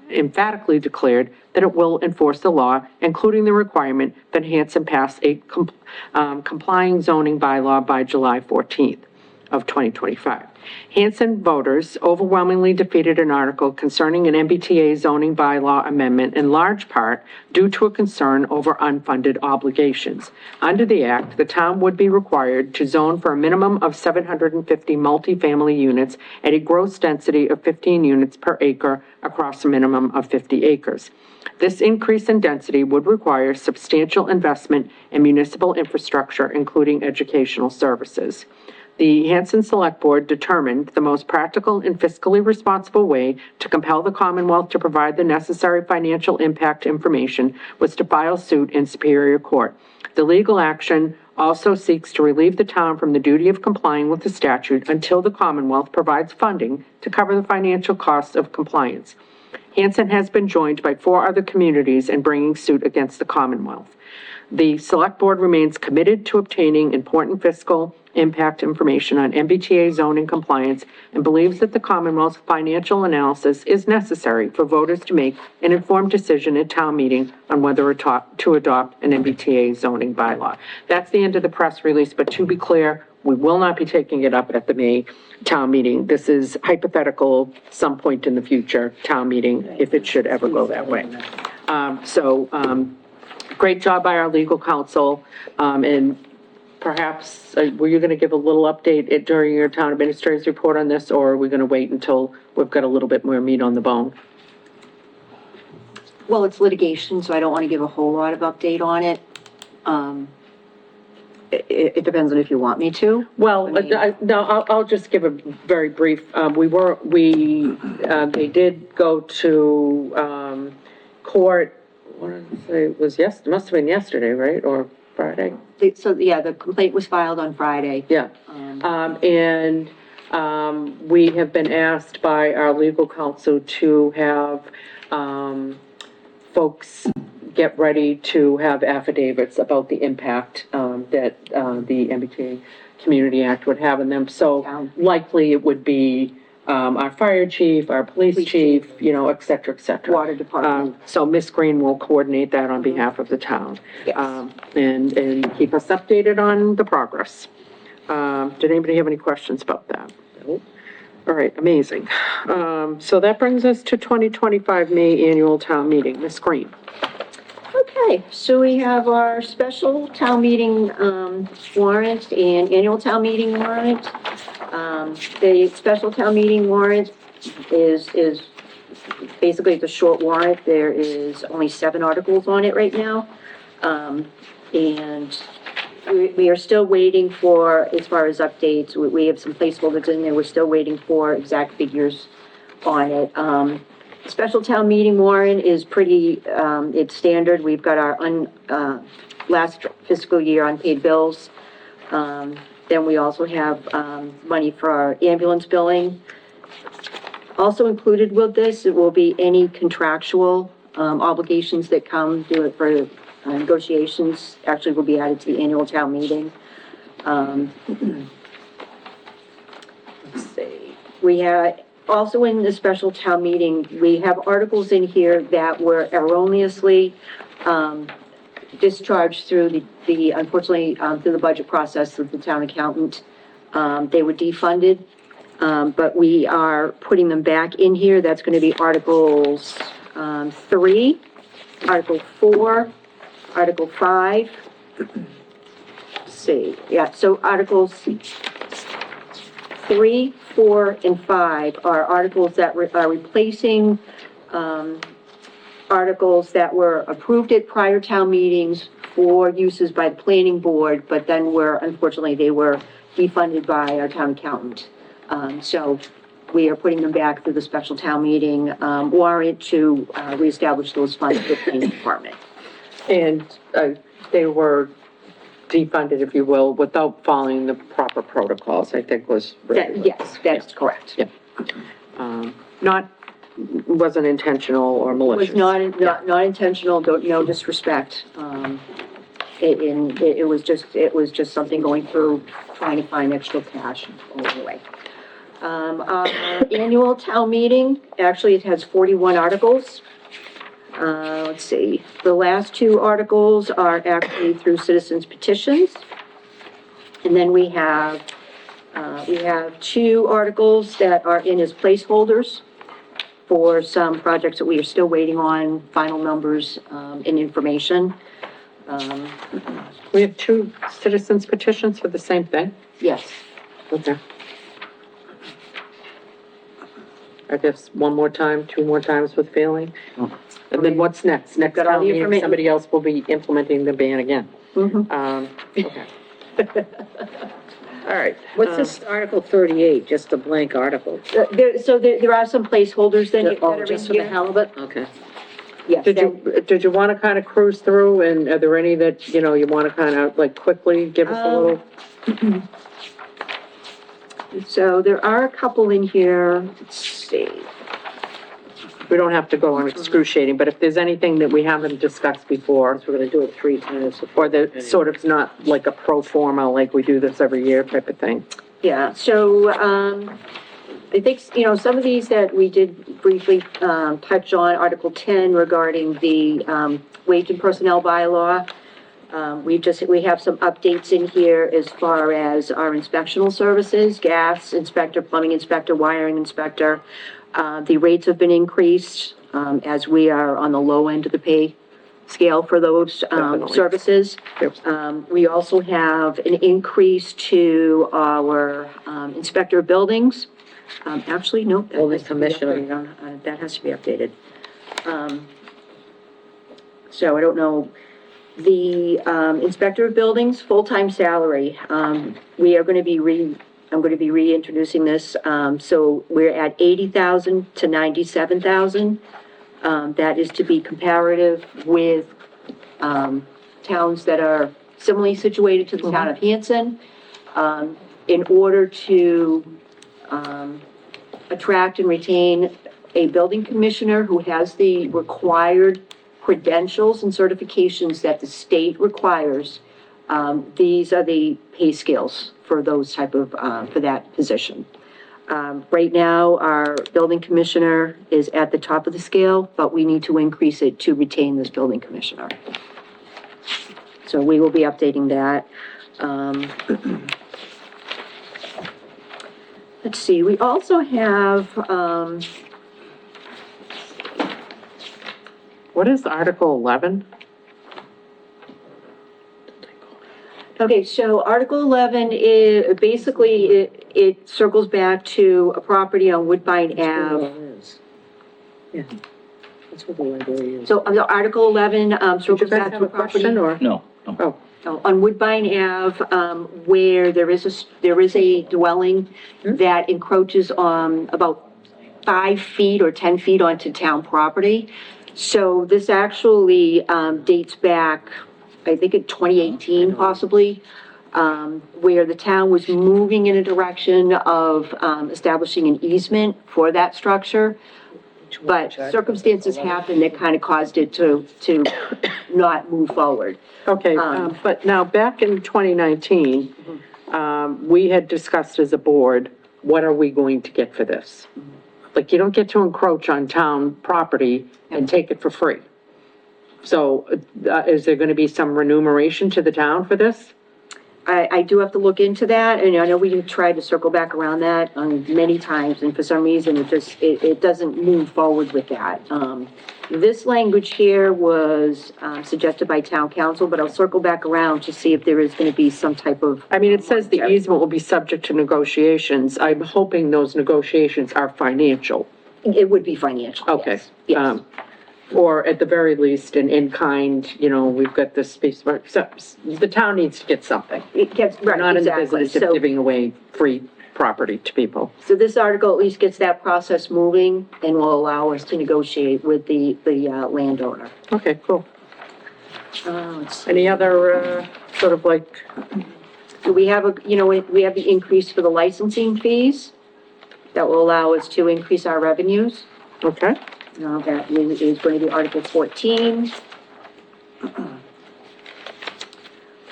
emphatically declared that it will enforce the law, including the requirement that Hanson pass a complying zoning bylaw by July 14th of 2025. Hanson voters overwhelmingly defeated an article concerning an MBTA zoning bylaw amendment in large part due to a concern over unfunded obligations. Under the act, the town would be required to zone for a minimum of 750 multifamily units at a gross density of 15 units per acre across a minimum of 50 acres. This increase in density would require substantial investment in municipal infrastructure, including educational services. The Hanson Select Board determined the most practical and fiscally responsible way to compel the Commonwealth to provide the necessary financial impact information was to file suit in Superior Court. The legal action also seeks to relieve the town from the duty of complying with the statute until the Commonwealth provides funding to cover the financial costs of compliance. Hanson has been joined by 4 other communities in bringing suit against the Commonwealth. The Select Board remains committed to obtaining important fiscal impact information on MBTA zoning compliance and believes that the Commonwealth's financial analysis is necessary for voters to make an informed decision at town meeting on whether to adopt an MBTA zoning bylaw. That's the end of the press release, but to be clear, we will not be taking it up at the May town meeting. This is hypothetical, some point in the future town meeting, if it should ever go that way. Great job by our legal counsel, and perhaps, were you gonna give a little update during your town administrator's report on this, or are we gonna wait until we've got a little bit more meat on the bone? Well, it's litigation, so I don't want to give a whole lot of update on it. It depends on if you want me to. Well, I'll just give a very brief, they did go to, court, what did I say, it must have been yesterday, right, or Friday? So, yeah, the complaint was filed on Friday. Yeah, we have been asked by our legal counsel to have, folks get ready to have affidavits about the impact, that, the MBTA Community Act would have in them. So likely it would be, our fire chief, our police chief, you know, et cetera, et cetera. Water department. So Ms. Green will coordinate that on behalf of the town. Yes. And keep us updated on the progress. Did anybody have any questions about that? Nope. All right, amazing. So that brings us to 2025 May Annual Town Meeting. Ms. Green. Okay, so we have our special town meeting, warrant and annual town meeting warrant. The special town meeting warrant is basically it's a short warrant. There is only 7 articles on it right now. And we are still waiting for, as far as updates, we have some placeholders in there. We're still waiting for exact figures on it. Special town meeting warrant is pretty, it's standard. We've got our last fiscal year unpaid bills. Then we also have, money for our ambulance billing. Also included with this, it will be any contractual, obligations that come due for negotiations, actually will be added to the annual town meeting. Let's see, we had, also in the special town meeting, we have articles in here that were erroneously, discharged through unfortunately, through the budget process of the town accountant. They were defunded. but we are putting them back in here. That's going to be Articles 3, Article 4, Article 5. Let's see, yeah, so Articles 3, 4, and 5 are articles that are replacing articles that were approved at prior town meetings for uses by the planning board, but then unfortunately, they were defunded by our town accountant. So we are putting them back through the special town meeting warrant to reestablish those funds for the planning department. And they were defunded, if you will, without following the proper protocols, I think was. Yes, that's correct. Yeah. Wasn't intentional or It malicious. was not intentional, no disrespect. It was just something going through, trying to find extra cash along the way. Our annual town meeting, actually, it has 41 articles. Let's see, the last 2 articles are actually through citizens petitions. And then we have 2 articles that are in as placeholders for some projects that we are still waiting on final numbers, and information. We have 2 citizens petitions for the same thing? Yes. Okay. I guess 1 more time, 2 more times with failing? And then what's next? Next Got all town the meeting, information. somebody else will be implementing the ban again. Mhm. Okay. All right. What's this Article 38, just a blank article? There are some placeholders then that Oh, are in just for the here. hell of it? Okay. Yes, Did you want to kind of cruise through, and are there any that, you want to kind of like quickly give us a little? so there are a couple in here, let's see. We don't have to go on excruciating, but if there's anything that we haven't discussed before, We're gonna do it 3 times. or that sort of not like a pro forma, like we do this every year type of thing. Yeah, so, I think, some of these that we did briefly, touch on, Article 10 regarding the, wage and personnel bylaw. We have some updates in here as far as our inspectional services, gas inspector, plumbing inspector, wiring inspector. The rates have been increased, as we are on the low end of the pay scale for those, Definitely. services. Yep. We also have an increase to our, inspector of buildings. Actually, no. that Building has to be commissioner. updated. That has to be updated. So I don't know, the, inspector of buildings, full-time salary, we are gonna be I'm gonna be reintroducing this, so we're at 80,000 to 97,000. That is to be comparative with, towns that are similarly situated to the town of Hanson. In order to, attract and retain a building commissioner who has the required credentials and certifications that the state requires, these are the pay scales for those type of, for that position. Right now, our building commissioner is at the top of the scale, but we need to increase it to retain this building commissioner. So we will be updating that. Let's see, we also have, What is Article 11? okay, so Article 11 is, basically, it circles back to a property on Woodbine Ave. Yeah. That's what the library is. So, Article 11, Did you circles guys back have to a a property. question, or? No, no. Oh, On Woodbine Ave, where there is a dwelling that encroaches on about 5 feet or 10 feet onto town property. So this actually, dates back, I think in 2018 possibly, where the town was moving in a direction of, establishing an easement for that structure. But circumstances happened that kind of caused it to not move forward. okay, but now, back in 2019, we had discussed as a board, what are we going to get for this? Like, you don't get to encroach on town property and take it for free. So, is there gonna be some remuneration to the town for this? I do have to look into that, and I know we tried to circle back around that many times, and for some reason, it doesn't move forward with that. This language here was, suggested by town council, but I'll circle back around to see if there is gonna be some type of. I mean, it says the easement will be subject to negotiations. I'm hoping those negotiations are financial. It would be financial, Okay. yes. Yes. Or at the very least, an in-kind, we've got this piece, so the town needs to get something. It gets, We're right, not in the exactly. business of So, giving away free property to people. so this article at least gets that process moving and will allow us to negotiate with the landowner. Okay, cool. Let's see. Any other, sort of like, So we have we have the increase for the licensing fees that will allow us to increase our revenues. okay, Now, that is going to be Article 14.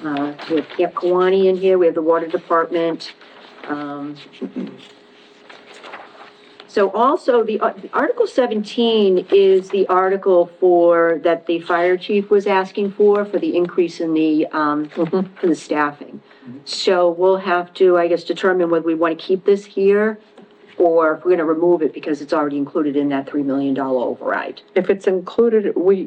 We have Camp Kawani in here, we have the Water Department. So also, the Article 17 is the article that the fire chief was asking for the increase in the, for the staffing. So we'll have to, I guess, determine whether we want to keep this here, or if we're gonna remove it because it's already included in that $3 million override. if it's included, We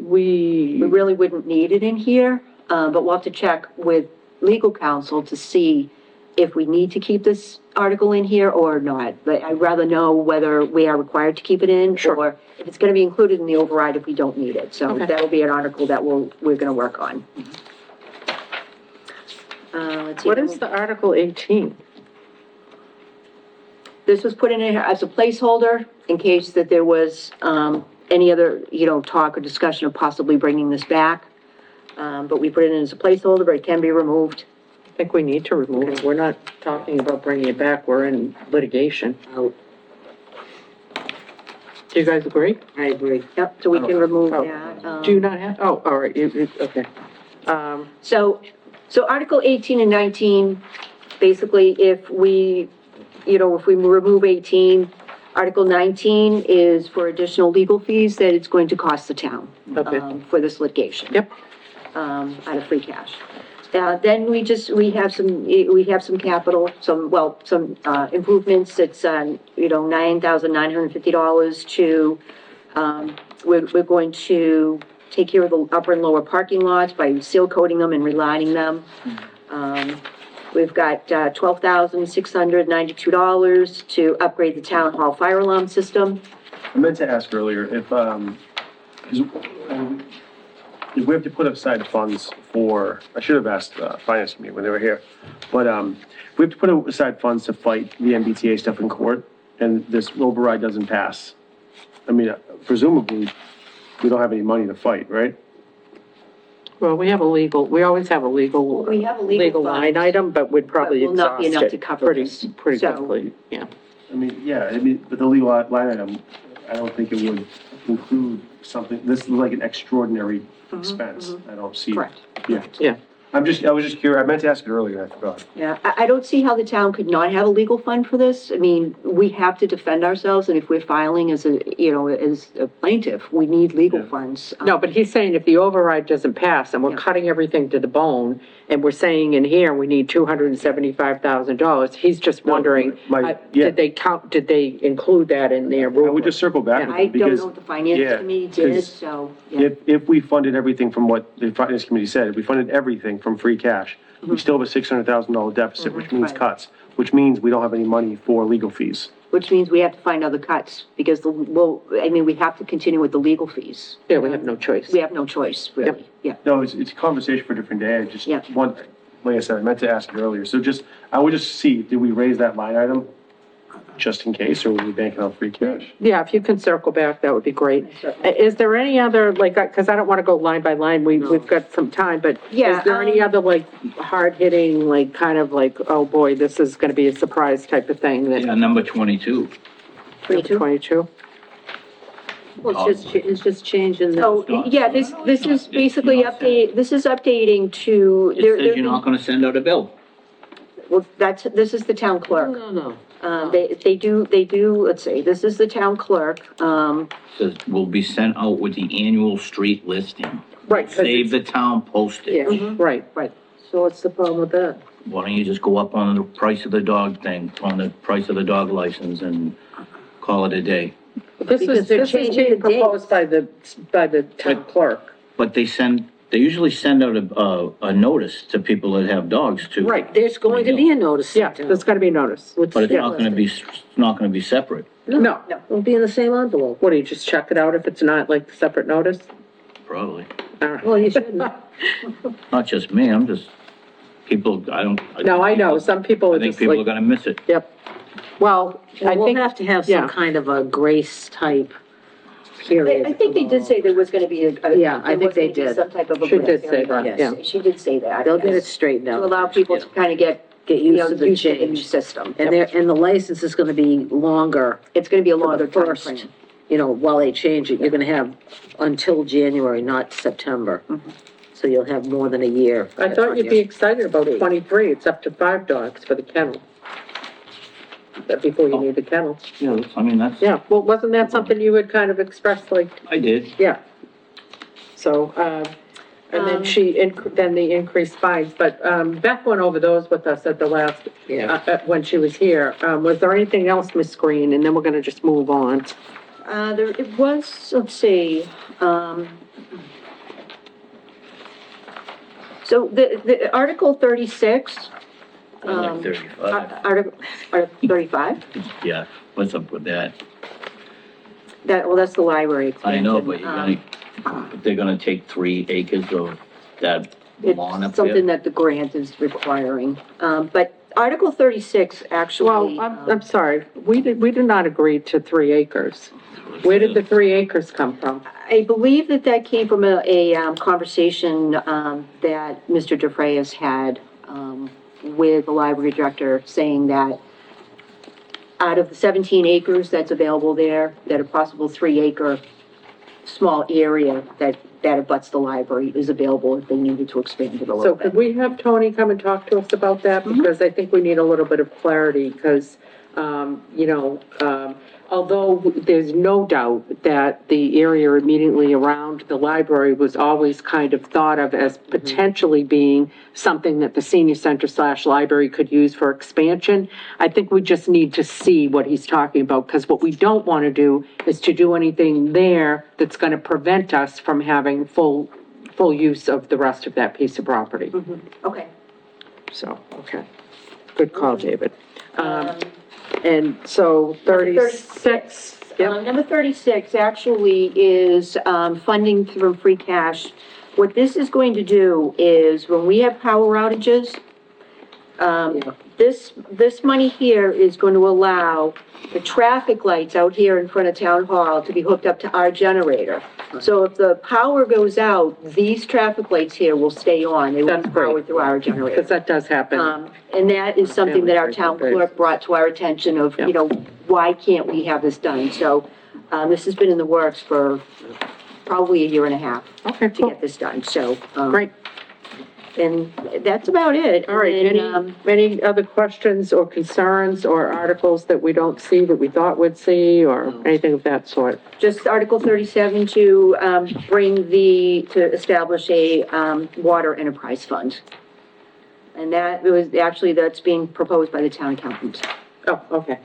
really wouldn't need it in here, but we'll have to check with legal counsel to see if we need to keep this article in here or not. But I'd rather know whether we are required to keep it in, Sure. or if it's gonna be included in the override if we don't need it. So Okay. that'll be an article that we're gonna work on. Let's see. what is the Article 18? This was put in as a placeholder in case that there was, any other, talk or discussion of possibly bringing this back. But we put it in as a placeholder, but it can be removed. I think we need to remove it. We're not talking about bringing it back. We're in litigation. Oh, Do you guys agree? I agree. Yep, so we can remove Oh. that. Do you not have, oh, all right, okay. So Article 18 and 19, basically, if we remove 18, Article 19 is for additional legal fees that it's going to cost the town. Okay. For this litigation. Yep. Out of free cash. Then we have some capital, some improvements. It's, $9,950 to, we're going to take care of the upper and lower parking lots by seal coating them and relining them. We've got, $12,692 to upgrade the town hall fire alarm system. I meant to ask earlier if we have to put aside funds for, I should have asked finance committee when they were here, but if we have to put aside funds to fight the MBTA stuff in court, and this override doesn't pass, I mean, presumably, we don't have any money to fight, right? Well, we always have a legal. We have a legal line fund, item, but we'd probably but will not be exhaust enough it to cover pretty, this. pretty So- quickly, yeah. But the legal line item, I don't think it would include something, this is like an extraordinary expense. I don't see. Correct. Yeah. Yeah. I was just curious, I meant to ask it earlier, and I forgot. Yeah, I don't see how the town could not have a legal fund for this. I mean, we have to defend ourselves, and if we're filing as a plaintiff, we need legal Yeah. funds. No, but he's saying if the override doesn't pass and we're Yeah. cutting everything to the bone, and we're saying in here, we need $275,000, he's just wondering, yeah. did they include that in their I rule? would just circle back with I it, don't because know what the finance yeah, committee did, 'cause so, yeah. if we funded everything from what the finance committee said, if we funded everything from free cash, we still have a $600,000 deficit, which means Right. cuts, which means we don't have any money for legal fees. Which means we have to find other cuts, because we have to continue with the legal fees. Yeah, we have no choice. We have no choice, really, yeah. No, it's a conversation for a different day, I just, Yeah. like I said, I meant to ask it earlier, so I would just see, did we raise that line item just in case, or were we banking on free cash? Yeah, if you can circle back, that would be great. Is there any other, because I don't want to go line by line, we've got some time, but Yeah, is there any other, hard-hitting, oh boy, this is going to be a surprise type of thing that, Yeah, number 22. 22? Well, it's just changing the. Oh, yeah, this is basically updating to. It says you're not gonna send out a bill. Well, this is the town clerk. No. They do, let's see, this is the town clerk, Says will be sent out with the annual street listing. Right, 'cause Save it's- the town postage. Yeah, right. So what's the problem with that? why don't you just go up on the price of the dog thing, on the price of the dog license and call it a day? This Because is, they're this is changing being the dates. proposed by the town clerk. But they usually send out a notice to people that have dogs too. Right, there's going to be a notice. Yeah, there's gotta be notice. With But it's not gonna be, stickers. it's not gonna be separate, No. It'll be in the same envelope. What, do you just check it out if it's not like separate notice? probably. All right. Well, you shouldn't. Not just me, I'm just, people, I don't. No, I know, some people I are think just people are like, gonna miss it. yep. Well, I Well, we'll think, have to have yeah. some kind of a grace type period. I think they did say there was gonna be a. Yeah, I there think was they gonna be did. Some type of a. She did grace say period. that, Yes. yeah. She did say that. They'll get it yes. straightened To out. allow people to kind of get, Get you used know, to the used to the new change. system. And the license is gonna be longer. It's gonna be a for longer the first, timeframe. you know, while they change it, you're gonna have until January, not September. So you'll have more than a year. I thought you'd be excited about 23, it's up to 5 dogs for the kennel. But before you need the kennel. Yeah, I mean, that's, Yeah, well, wasn't that something you had kind of expressed, like, I did. yeah. So, and then then the increased fines, but, Beth went over those with us at the last, when she was here. Was there anything else, Ms. Green, and then we're gonna just move on? It was, let's see, so the Article 36, I like 35. Article 35, Yeah, what's up with that? that's the library I know, expansion. but they're gonna take 3 acres of that lawn up It's something there. that the grant is requiring. But Article 36 actually. Well, I'm sorry, we did not agree to 3 acres. Where did the 3 acres come from? I believe that came from a conversation that Mr. DeFrayis had with the library director, saying that out of the 17 acres that's available there, that a possible 3-acre small area that abuts the library is available if they needed to expand it a So little could bit. we have Tony come and talk to us about that? Because I think we need a little bit of clarity, because, although there's no doubt that the area immediately around the library was always kind of thought of as potentially being something that the senior center / library could use for expansion, I think we just need to see what he's talking about, because what we don't want to do is to do anything there that's going to prevent us from having full use of the rest of that piece of property. Okay. So, okay. Good call, David. And so 36, yep, Number 36 actually is funding through free cash. What this is going to do is, when we have power outages, this money here is going to allow the traffic lights out here in front of Town Hall to be hooked up to our generator. So if the power goes out, these traffic lights here will stay on. They will be That's great. powered through our generator. because that does happen. And that is something that our town clerk brought to our attention of, Yeah. you know, why can't we have this done? So, this has been in the works for probably a year and a half Okay, to cool. get this done, so. Great. And that's about it. All right, And, any other questions or concerns or articles that we don't see that we thought we'd see, or anything of that sort? just Article 37 to, to establish a, water enterprise fund. And that that's being proposed by the town accountant. Oh, okay.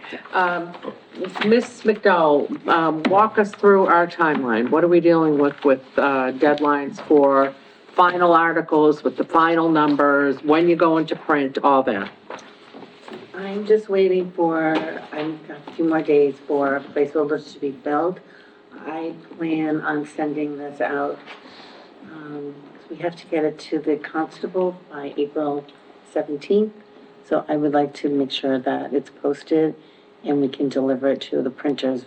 Ms. McDowell, walk us through our timeline. What are we dealing with deadlines for final articles, with the final numbers, when you go into print, all that? I'm just waiting for, I've got a few more days for placeholders to be filled. I plan on sending this out. We have to get it to the constable by April 17th. So I would like to make sure that it's posted and we can deliver it to the printers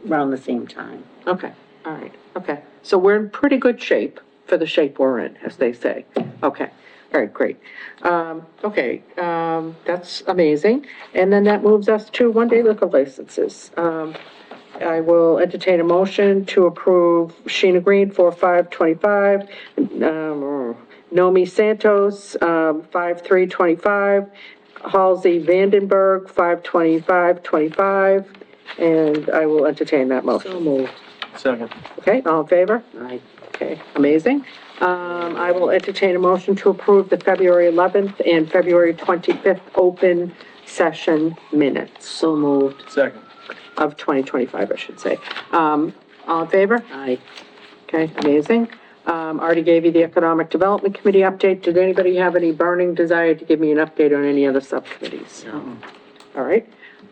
around the same time. Okay, all right, okay. So we're in pretty good shape for the shape we're in, as they say. Okay, all right, great. That's amazing. And then that moves us to one-day liquor licenses. I will entertain a motion to approve Sheena Green, 4/5/25, Nomi Santos, 5/3/25, Halsey Vandenberg, 5/25/25, and I will entertain that motion. So moved. Second. Okay, all in favor? Aye. Okay, amazing. I will entertain a motion to approve the February 11th and February 25th open session minutes So moved. Second. of 2025, I should say. All in favor? Aye. Okay, amazing. Already gave you the Economic Development Committee update. Did anybody have any burning desire to give me an update on any other subcommittees? No. All right,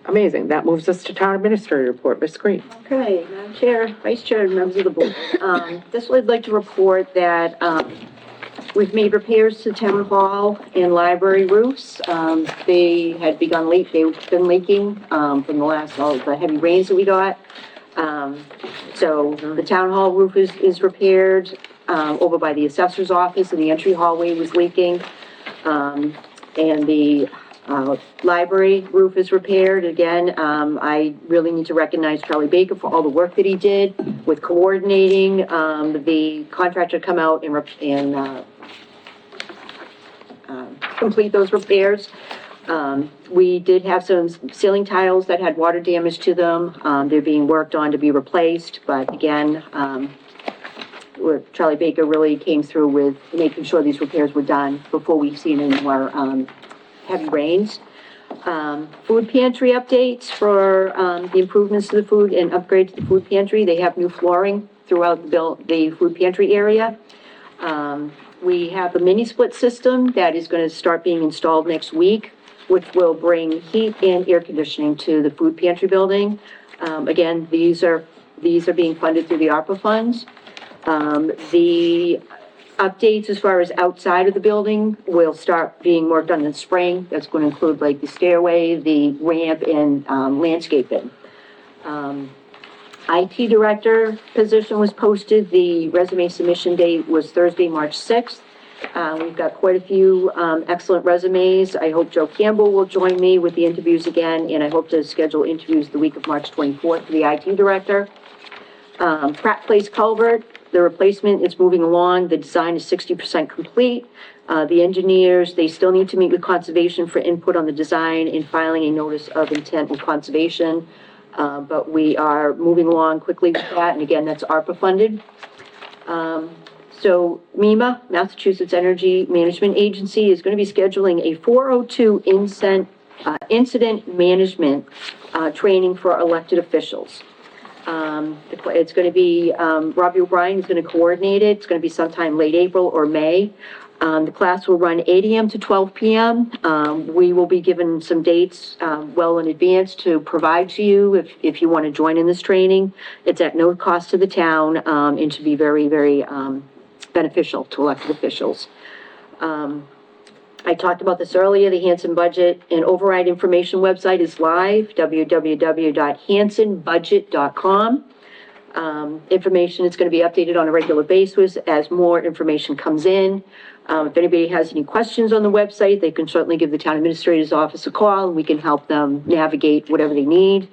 amazing. That moves us to Town Administrator Report. Ms. Green. Okay, Madam Chair, Vice Chair, and members of the board. This would like to report that, we've made repairs to Town Hall and library roofs. They had begun they've been leaking, from the last, all the heavy rains that we got. So the Town Hall roof is repaired, over by the assessor's office, and the entry hallway was leaking. And the, library roof is repaired. Again, I really need to recognize Charlie Baker for all the work that he did with coordinating, the contractor come out and complete those repairs. We did have some ceiling tiles that had water damage to them. They're being worked on to be replaced, but again, Charlie Baker really came through with making sure these repairs were done before we see any more, heavy rains. Food pantry updates for, the improvements to the food and upgrade to the food pantry. They have new flooring throughout the food pantry area. We have a mini split system that is gonna start being installed next week, which will bring heat and air conditioning to the food pantry building. Again, these are being funded through the ARPA funds. The updates as far as outside of the building will start being worked on in the spring. That's going to include like the stairway, the ramp, and landscaping. IT director position was posted. The resume submission date was Thursday, March 6th. We've got quite a few excellent resumes. I hope Joe Campbell will join me with the interviews again, and I hope to schedule interviews the week of March 24th for the IT director. Pratt Place Culvert, the replacement is moving along. The design is 60% complete. The engineers, they still need to meet with conservation for input on the design and filing a notice of intent with conservation. But we are moving along quickly with that, and again, that's ARPA funded. So MEMA, Massachusetts Energy Management Agency, is going to be scheduling a 402 incident management training for elected officials. It's going to be, Robbie O'Brien is going to coordinate it. It's going to be sometime late April or May. The class will run 8 a.m. to 12 p.m. We will be given some dates, well in advance to provide to you if you want to join in this training. It's at no cost to the town, and to be very, very, beneficial to elected officials. I talked about this earlier, the Hanson budget and override information website is live, www.hansonbudget.com. Information is going to be updated on a regular basis as more information comes in. If anybody has any questions on the website, they can certainly give the town administrator's office a call, and we can help them navigate whatever they need.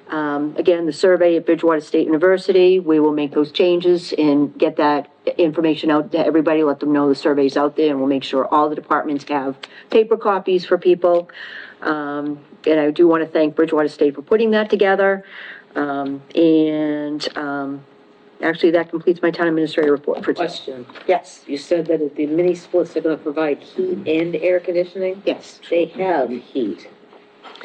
Again, the survey at Bridgewater State University, we will make those changes and get that information out to everybody, let them know the survey's out there, and we'll make sure all the departments have paper copies for people. And I do want to thank Bridgewater State for putting that together. Actually, that completes my town administrator report for today. Question. Yes, You said that the mini splits are gonna provide heat and air conditioning? yes. They have heat.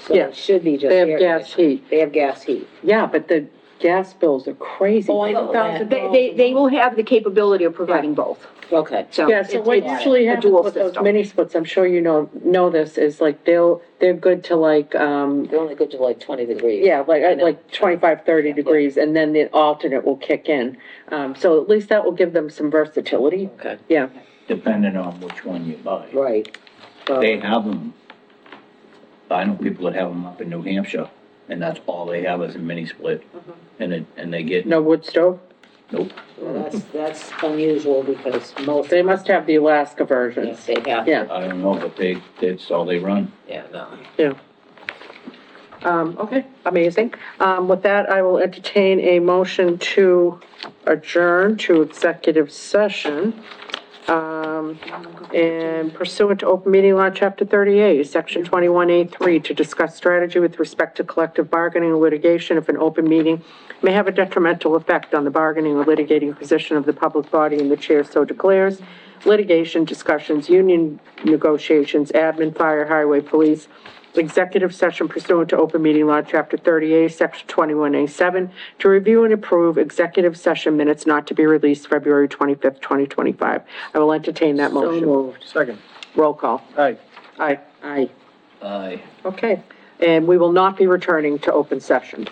So Yeah. it should be just They have air gas conditioning. heat. They have gas heat. Yeah, but the gas bills are crazy. Oh, I know that. They will have the capability of providing both. Okay. So Yeah, so what it's usually a happens dual with those system. mini splits, I'm sure you know this, is like they're good to like, They're only good to like 20 degrees. yeah, I know. like 25, 30 degrees, and then the alternate will kick in. So at least that will give them some versatility. Okay. Yeah, Depending on which one you buy. Right. They have them, I know people that have them up in New Hampshire, and that's all they have is a mini split. And they get, no wood stove? nope. Well, that's unusual because most. They must have the Alaska Yes, versions. they have. Yeah. I don't know, but that's all they run. Yeah, no. Yeah. Okay, amazing. With that, I will entertain a motion to adjourn to executive session And pursuant to open meeting law, chapter 38, section 21A3, to discuss strategy with respect to collective bargaining or litigation if an open meeting may have a detrimental effect on the bargaining or litigating position of the public body and the chair so declares. Litigation, discussions, union negotiations, admin, fire, highway, police, executive session pursuant to open meeting law, chapter 38, section 21A7, to review and approve executive session minutes not to be released February 25th, 2025. I will entertain that So motion. moved. Second. Roll call. Aye. Aye. Aye. Aye. Okay. And we will not be returning to open session.